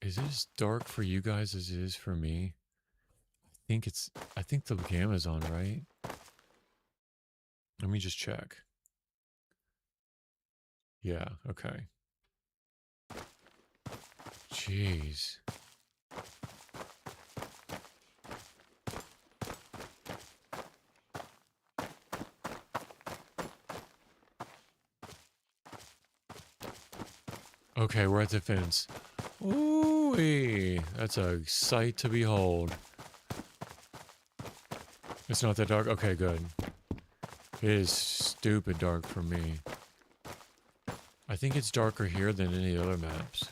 Is it as dark for you guys as it is for me? I think the gamma's on, right? Let me just check. Yeah, okay. Jeez. Okay, we're at the fence. Ooh-wee. That's a sight to behold. It's not that dark? Okay, good. It is stupid dark for me. I think it's darker here than any other maps.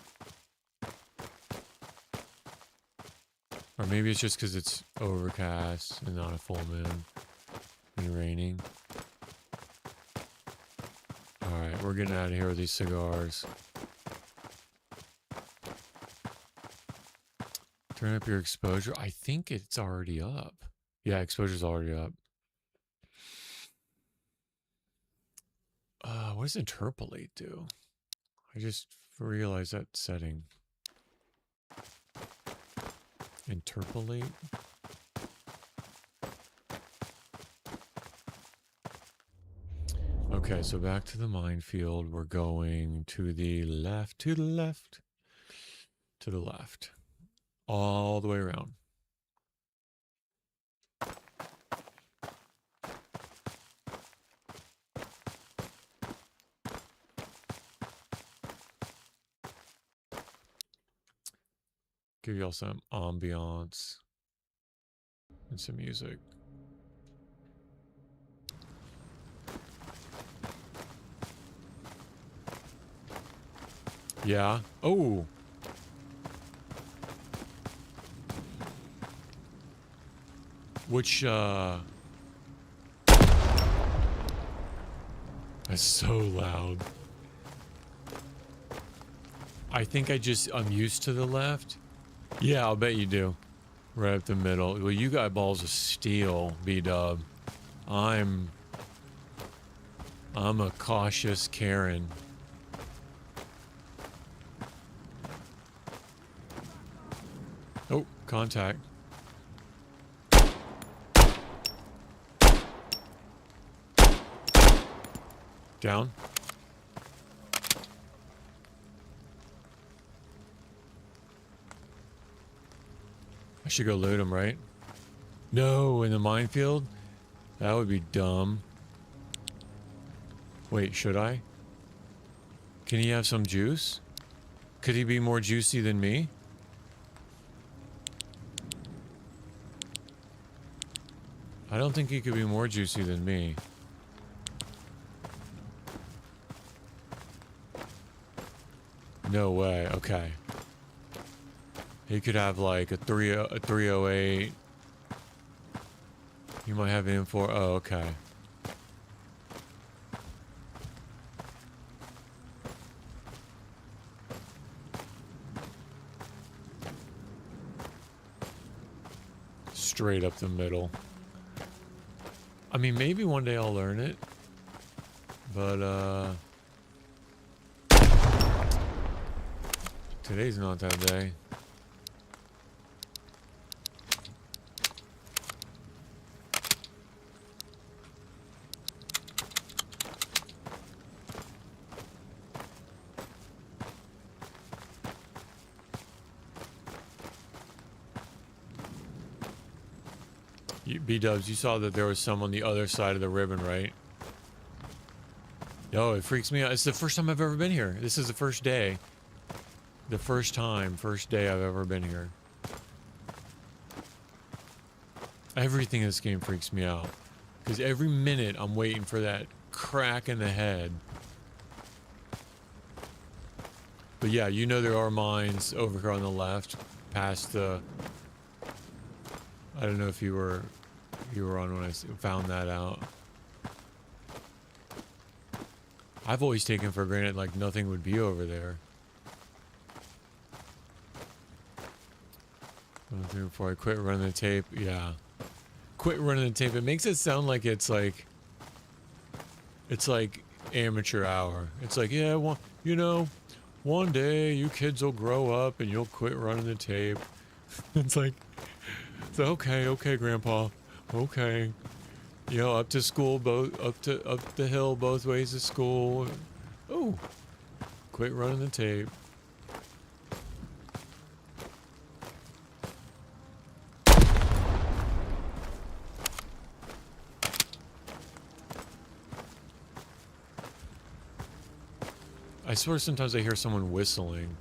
Or maybe it's just because it's overcast and not a full moon. and raining. Alright, we're getting out of here with these cigars. Turn up your exposure. I think it's already up. Yeah, exposure's already up. What does interpolate do? I just realized that setting. Interpolate? Okay, so back to the minefield. We're going to the left, to the left, to the left. All the way around. Give y'all some ambiance and some music. Yeah. Oh. Which, that's so loud. I think I'm used to the left. Yeah, I'll bet you do. Right up the middle. Well, you got balls of steel, B-Dub. I'm a cautious Karen. Oh, contact. Down. I should go loot him, right? No, in the minefield? That would be dumb. Wait, should I? Can he have some juice? Could he be more juicy than me? I don't think he could be more juicy than me. No way. Okay. He could have like a 308. You might have him for. Oh, okay. Straight up the middle. I mean, maybe one day I'll learn it. But, today's not that day. B-Dubs, you saw that there was some on the other side of the ribbon, right? No, it freaks me out. It's the first time I've ever been here. This is the first day. The first day I've ever been here. Everything in this game freaks me out. Because every minute I'm waiting for that crack in the head. But yeah, you know there are mines over here on the left. Past the... I don't know if you were on when I found that out. I've always taken for granted like nothing would be over there. Before I quit running the tape, yeah. Quit running the tape. It makes it sound like it's like amateur hour. It's like, yeah, well, you know, one day you kids will grow up and you'll quit running the tape. It's like, so okay, Grandpa, okay. You know, up to school, up the hill, both ways to school. Oh, quit running the tape. I swear sometimes I hear someone whistling.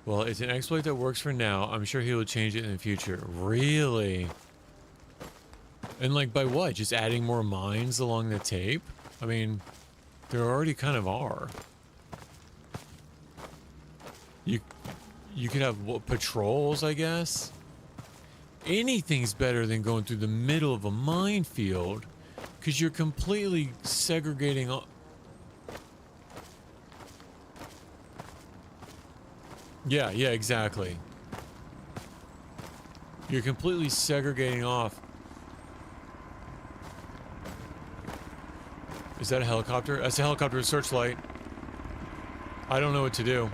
Well, it's an exploit that works for now. I'm sure he will change it in the future. Really? And like by what? Just adding more mines along the tape? I mean, there already kind of are. You could have what, patrols, I guess? anything's better than going through the middle of a minefield, because you're completely segregating. Yeah, exactly. You're completely segregating off. Is that a helicopter? That's a helicopter with searchlight. I don't know what to do.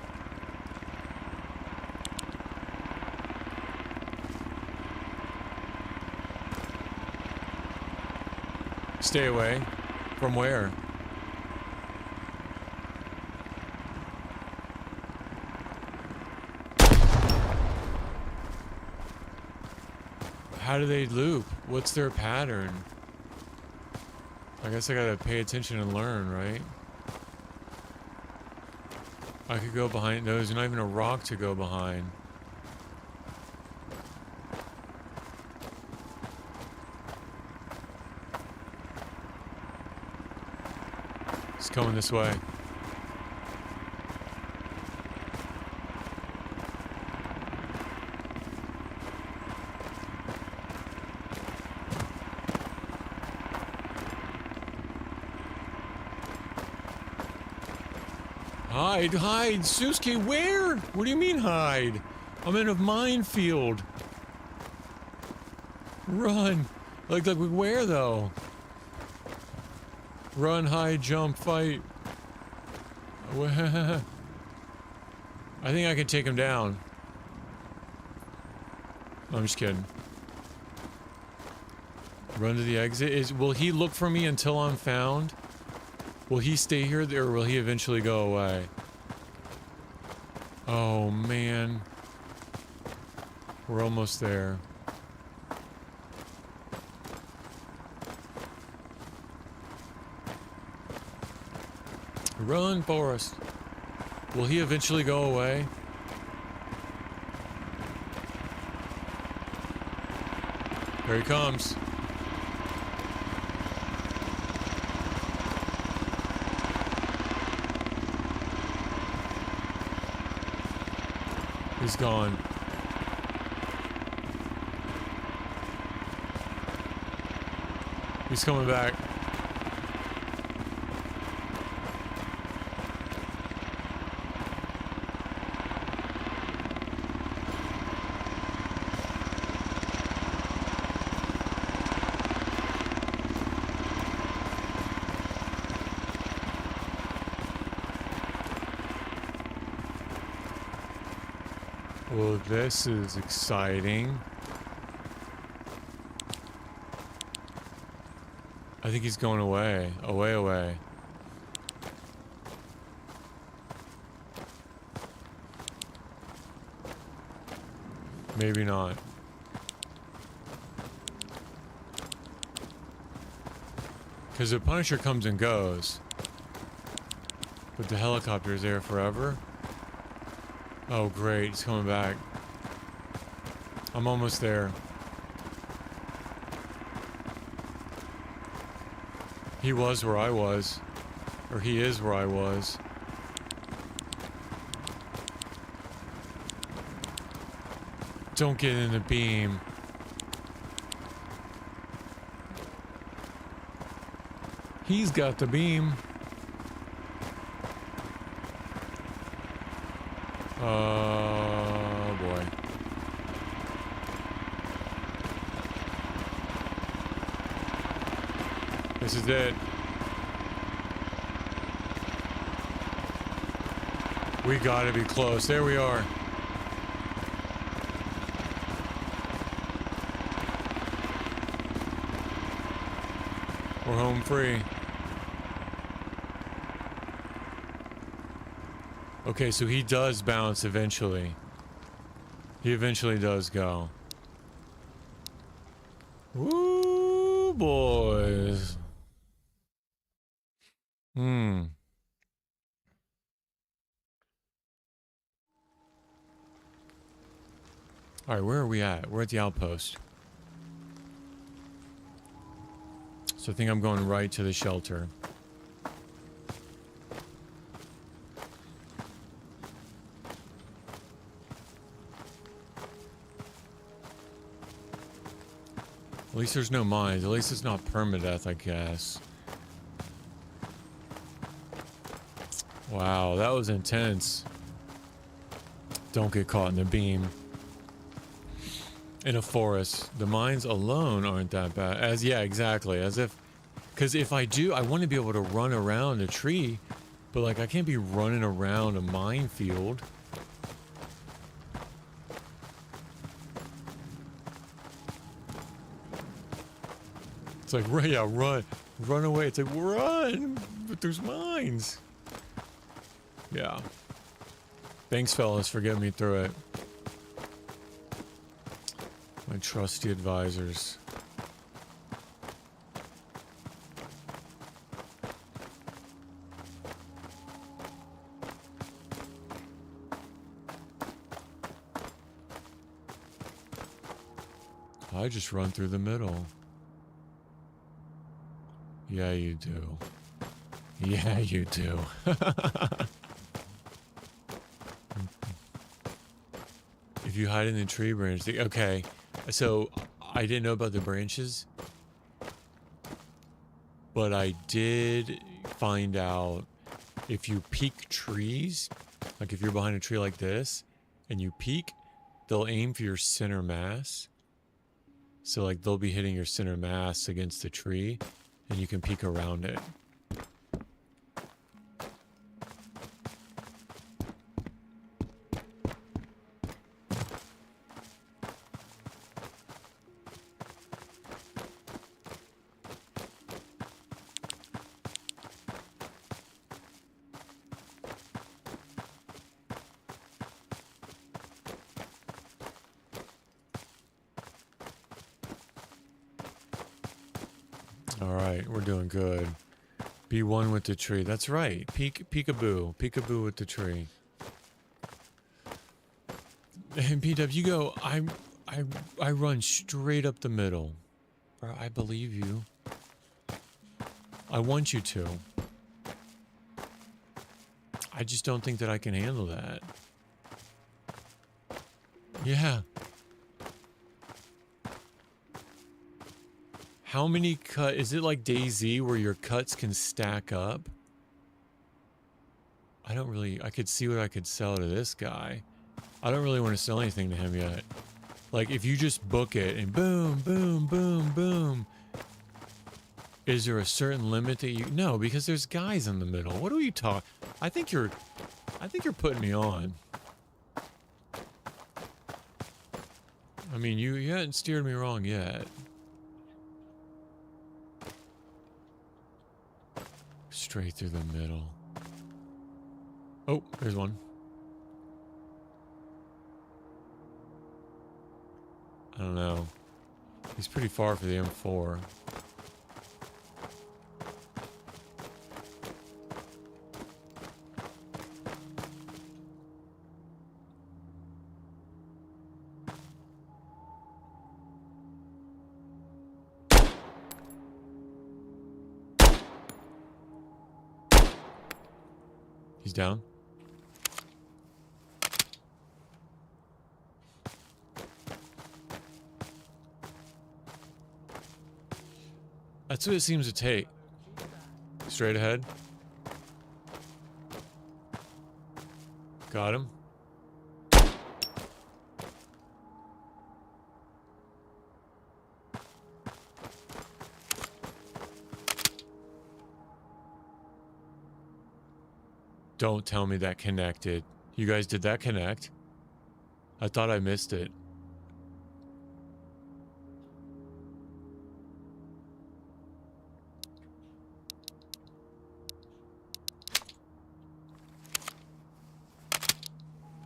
Stay away. From where? How do they loop? What's their pattern? I guess I gotta pay attention and learn, right? I could go behind. No, there's not even a rock to go behind. It's coming this way. Hide, Susuke, where? What do you mean hide? I'm in a minefield. Run. Like where though? Run, hide, jump, fight. I think I can take him down. I'm just kidding. Run to the exit. Will he look for me until I'm found? Will he stay here or will he eventually go away? Oh man. We're almost there. Run, Forrest. Will he eventually go away? Here he comes. He's gone. He's coming back. Well, this is exciting. I think he's going away. Away. Maybe not. Because the Punisher comes and goes. But the helicopter is there forever. Oh great, he's coming back. I'm almost there. He was where I was. Or he is where I was. Don't get in the beam. He's got the beam. Oh boy. This is it. We gotta be close. There we are. We're home free. Okay, so he does bounce eventually. He eventually does go. Woo, boys. Alright, where are we at? We're at the outpost. So I think I'm going right to the shelter. At least there's no mines. At least it's not permadeath, I guess. Wow, that was intense. Don't get caught in the beam. In a forest. The mines alone aren't that bad. Yeah, exactly. As if... Because if I do, I want to be able to run around a tree. But, like, I can't be running around a minefield. It's like, yeah, run. Run away. It's like, run! But there's mines. Yeah. Thanks, fellas, for getting me through it. My trusty advisors. I just run through the middle. Yeah, you do. Yeah, you do. If you hide in the tree branch, okay. So I didn't know about the branches, but I did find out if you peek trees, like if you're behind a tree like this and you peek, they'll aim for your center mass. So like they'll be hitting your center mass against the tree and you can peek around it. Alright, we're doing good. Be one with the tree. That's right. Peekaboo. Peekaboo with the tree. And PW, you go, I run straight up the middle. Bro, I believe you. I want you to. I just don't think that I can handle that. Yeah. How many cut? Is it like DayZ where your cuts can stack up? I don't really... I could see what I could sell to this guy. I don't really want to sell anything to him yet. Like, if you just book it and boom, boom, boom, boom. Is there a certain limit that you... No, because there's guys in the middle. What are you talking... I think you're putting me on. I mean, you hadn't steered me wrong yet. Straight through the middle. Oh, there's one. I don't know. He's pretty far for the M4. He's down. That's what it seems to take. Straight ahead. Got him. Don't tell me that connected. You guys, did that connect? I thought I missed it.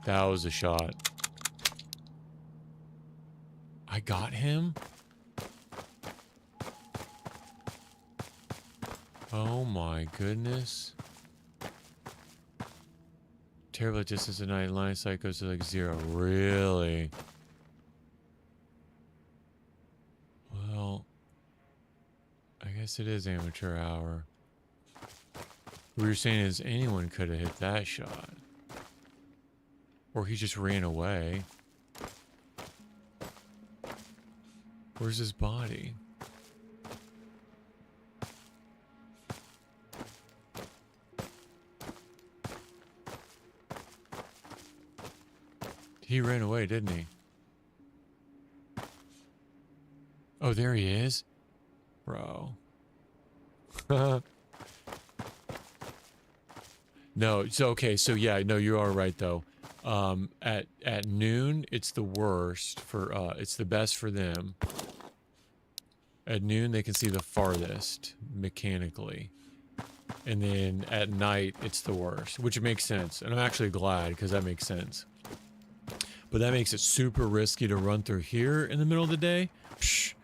That was a shot. I got him? Oh my goodness. Terrible distance at night. Line of sight goes to like 0. Really? Well, I guess it is amateur hour. What you're saying is anyone could have hit that shot. Or he just ran away. Where's his body? He ran away, didn't he? Oh, there he is. Bro. No, so okay, so yeah, no, you are right though. At noon, it's the worst for it's the best for them. At noon, they can see the farthest mechanically. And then at night, it's the worst, which makes sense. And I'm actually glad because that makes sense. But that makes it super risky to run through here in the middle of the day. Psh,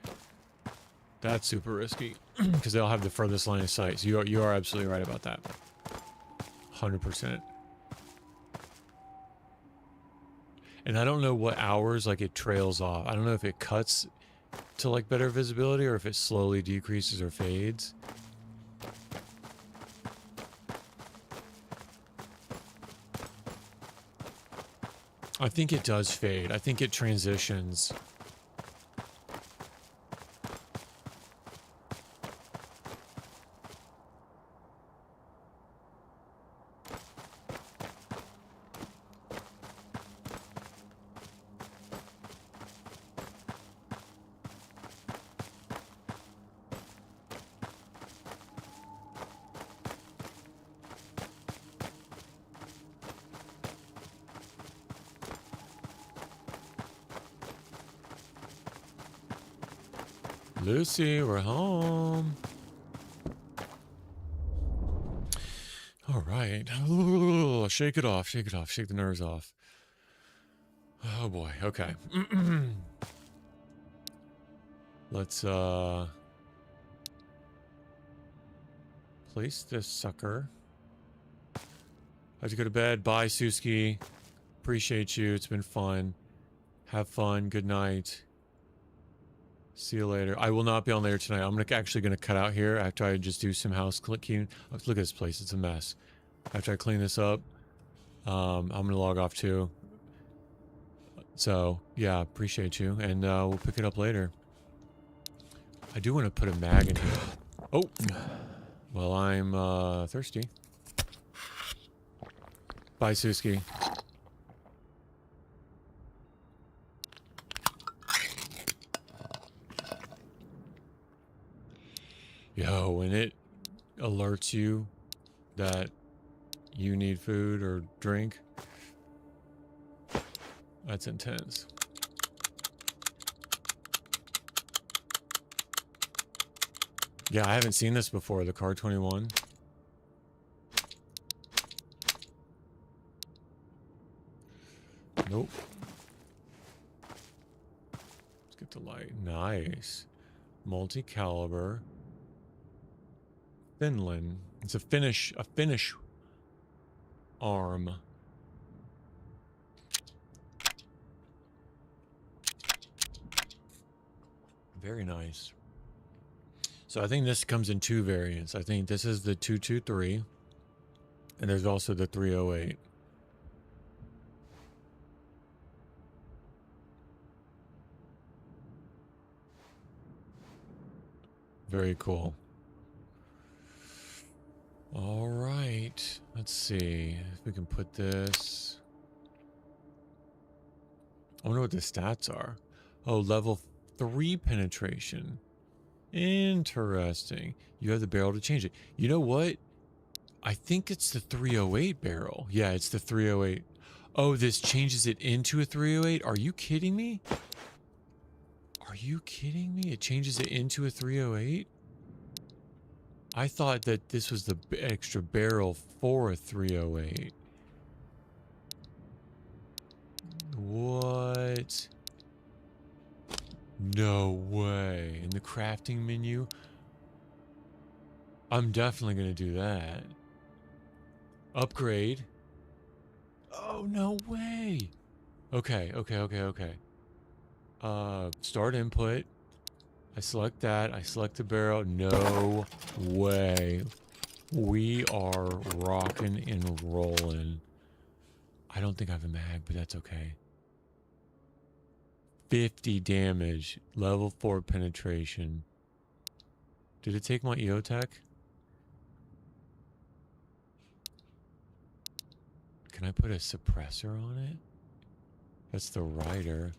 that's super risky because they'll have the furthest line of sight. So you are absolutely right about that. 100%. And I don't know what hours like it trails off. I don't know if it cuts to like better visibility or if it slowly decreases or fades. I think it does fade. I think it transitions. Lucy, we're home. All right. Ooh, shake it off, shake it off, shake the nerves off. Oh boy, okay. Let's place this sucker. I have to go to bed. Bye, Suski. Appreciate you. It's been fun. Have fun. Good night. See you later. I will not be on later tonight. I'm actually gonna cut out here after I just do some house cleaning. Oh, look at this place. It's a mess. After I clean this up, I'm gonna log off too. So yeah, appreciate you, and we'll pick it up later. I do want to put a mag in here. Oh, well, I'm thirsty. Bye, Suski. Yo, when it alerts you that you need food or drink, that's intense. Yeah, I haven't seen this before, the Car 21. Nope. Let's get the light. Nice. Multi-caliber. Finland. It's a Finnish arm. Very nice. So I think this comes in two variants. I think this is the 223, and there's also the 308. Very cool. All right, let's see if we can put this. I wonder what the stats are. Oh, level 3 penetration. Interesting. You have the barrel to change it. You know what? I think it's the 308 barrel. Yeah, it's the 308. Oh, this changes it into a 308? Are you kidding me? Are you kidding me? It changes it into a 308? I thought that this was the extra barrel for a 308. What? No way. In the crafting menu? I'm definitely going to do that. Upgrade. Oh, no way. Okay. Start input. I select that. I select the barrel. No way. We are rocking and rolling. I don't think I have a mag, but that's okay. 50 damage. Level 4 penetration. Did it take my EOTech? Can I put a suppressor on it? That's the rider.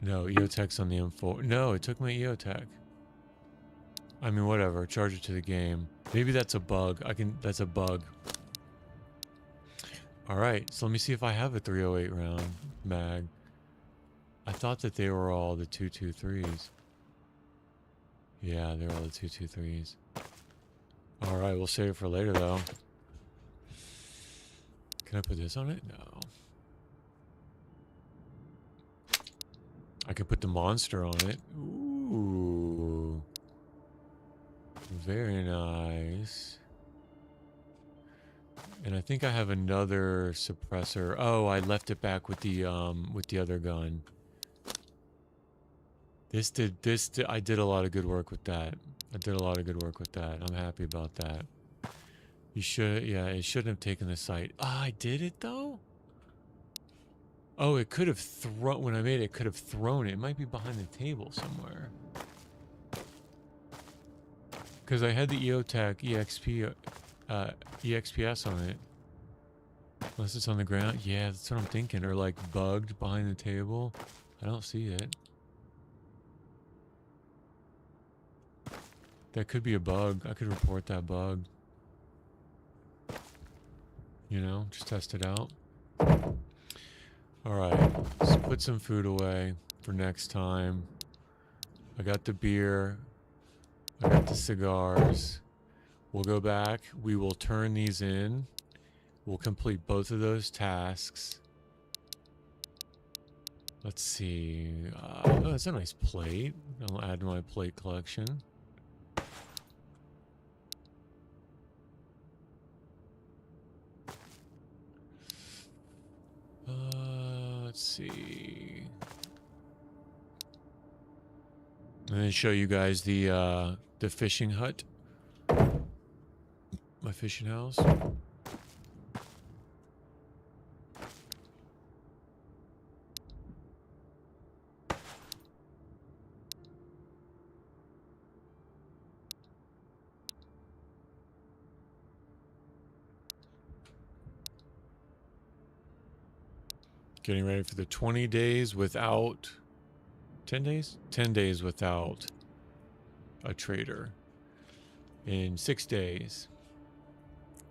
No, EOTech's on the M4. No, it took my EOTech. I mean, whatever. Charge it to the game. Maybe that's a bug. That's a bug. Alright, so let me see if I have a 308 round mag. I thought that they were all the 223s. Yeah, they're all the 223s. Alright, we'll save it for later though. Can I put this on it? No. I could put the monster on it. Ooh. Very nice. And I think I have another suppressor. Oh, I left it back with the other gun. I did a lot of good work with that. I did a lot of good work with that. I'm happy about that. You should, yeah, it shouldn't have taken the sight. Ah, I did it though? Oh, it could have thrown, when I made it, it could have thrown it. It might be behind the table somewhere. Because I had the EOTech EXPS on it. Unless it's on the ground. Yeah, that's what I'm thinking. Or like bugged behind the table. I don't see it. That could be a bug. I could report that bug. You know, just test it out. Alright, let's put some food away for next time. I got the beer. I got the cigars. We'll go back. We will turn these in. We'll complete both of those tasks. Let's see. Oh, that's a nice plate. I'll add to my plate collection. Let's see. And then show you guys the fishing hut. My fishing house. Getting ready for the 20 days without... 10 days? 10 days without a trader. In 6 days,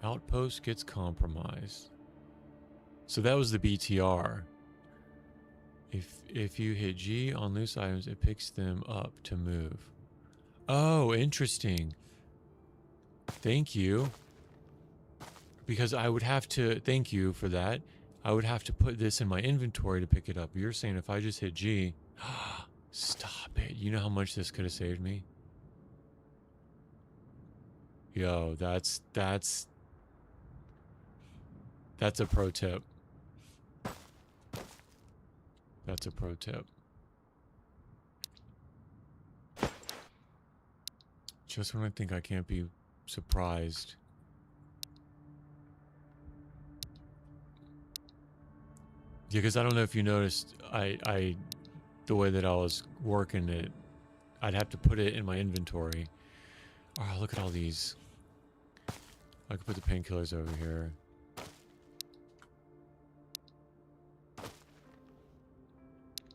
outpost gets compromised. So that was the BTR. If you hit G on loose items, it picks them up to move. Oh, interesting. Thank you. Because I would have to... Thank you for that. I would have to put this in my inventory to pick it up. You're saying if I just hit G... Stop it. You know how much this could have saved me? Yo, that's a pro tip. That's a pro tip. Just when I think I can't be surprised. Yeah, because I don't know if you noticed, the way that I was working it, I'd have to put it in my inventory. Oh, look at all these. I could put the painkillers over here.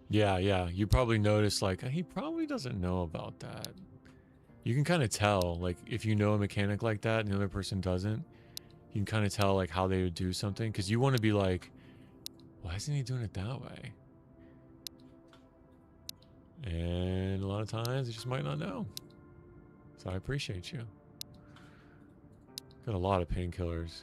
Yeah, you probably noticed, like, he probably doesn't know about that. You can kind of tell, like, if you know a mechanic like that and the other person doesn't, you can kind of tell, like, how they would do something. Because you want to be like, why isn't he doing it that way? And a lot of times, they just might not know. So I appreciate you. Got a lot of painkillers.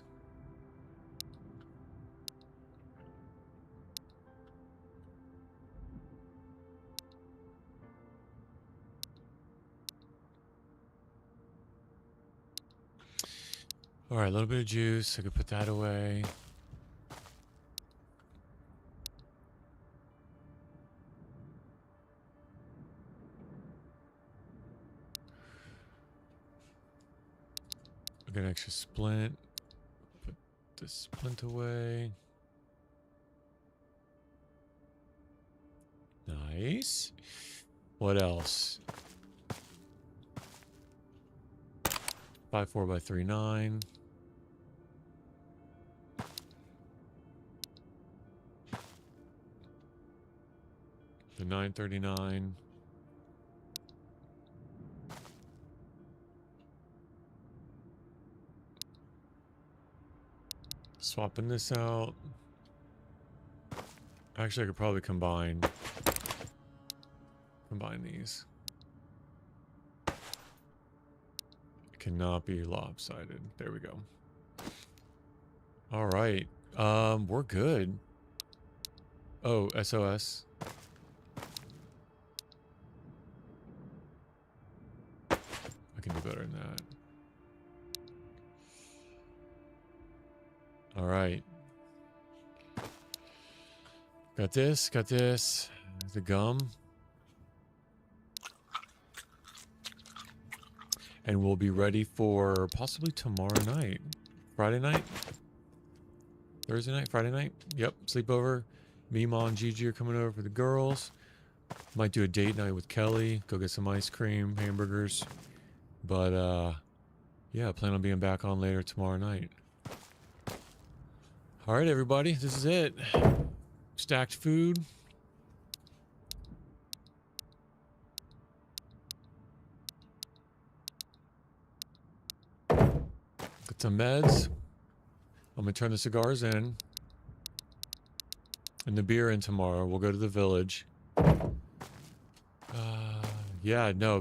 Alright, a little bit of juice. I could put that away. I got an extra splint. Put this splint away. Nice. What else? 5.4 by 3.9. The 939. Swapping this out. Actually, I could probably combine these. It cannot be lopsided. There we go. All right. We're good. Oh, SOS. I can do better than that. All right. Got this, the gum. And we'll be ready for possibly tomorrow night. Friday night? Thursday night? Friday night? Yep, sleepover. Me, Ma, and Gigi are coming over for the girls. Might do a date night with Kelly. Go get some ice cream, hamburgers. But, yeah, plan on being back on later tomorrow night. All right, everybody, this is it. Stacked food. Got some meds. I'm gonna turn the cigars in. And the beer in tomorrow. We'll go to the village. Yeah, no,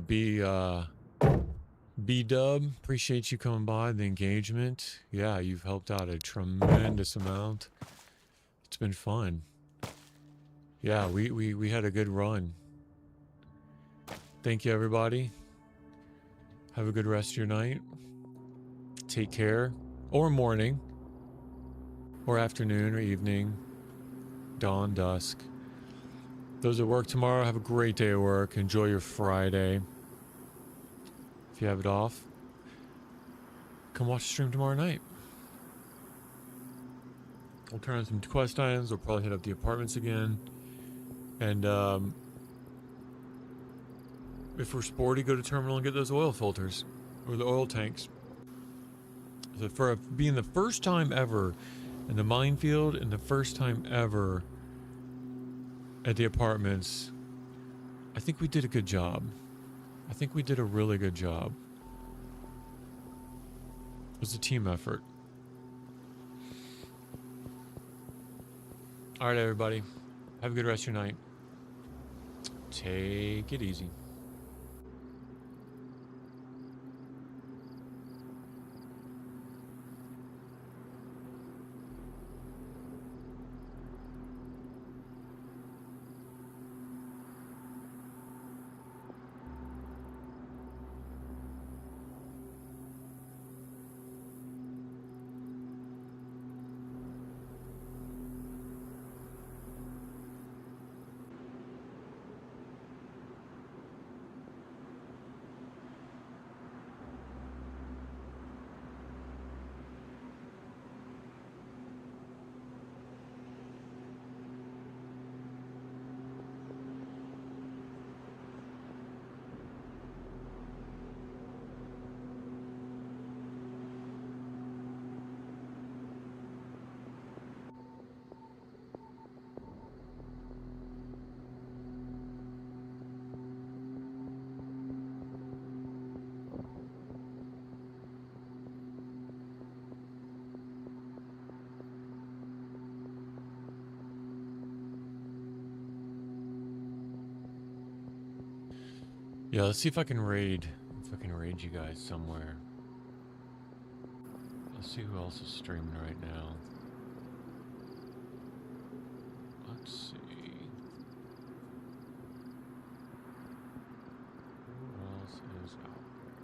B-Dub, appreciate you coming by, the engagement. Yeah, you've helped out a tremendous amount. It's been fun. Yeah, we had a good run. Thank you, everybody. Have a good rest of your night. Take care. Or morning. Or afternoon or evening. Dawn, dusk. Those at work tomorrow, have a great day at work. Enjoy your Friday. If you have it off, come watch the stream tomorrow night. We'll turn on some quest items. We'll probably hit up the apartments again. And if we're sporty, go to terminal and get those oil filters or the oil tanks. So for being the first time ever in the minefield and the first time ever at the apartments, I think we did a good job. I think we did a really good job. It was a team effort. All right, everybody. Have a good rest of your night. Take it easy. Yeah, let's see if I can raid. If I can raid you guys somewhere. Let's see who else is streaming right now. Let's see. Who else is out there?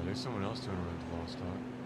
There's someone else doing Run to Vostok.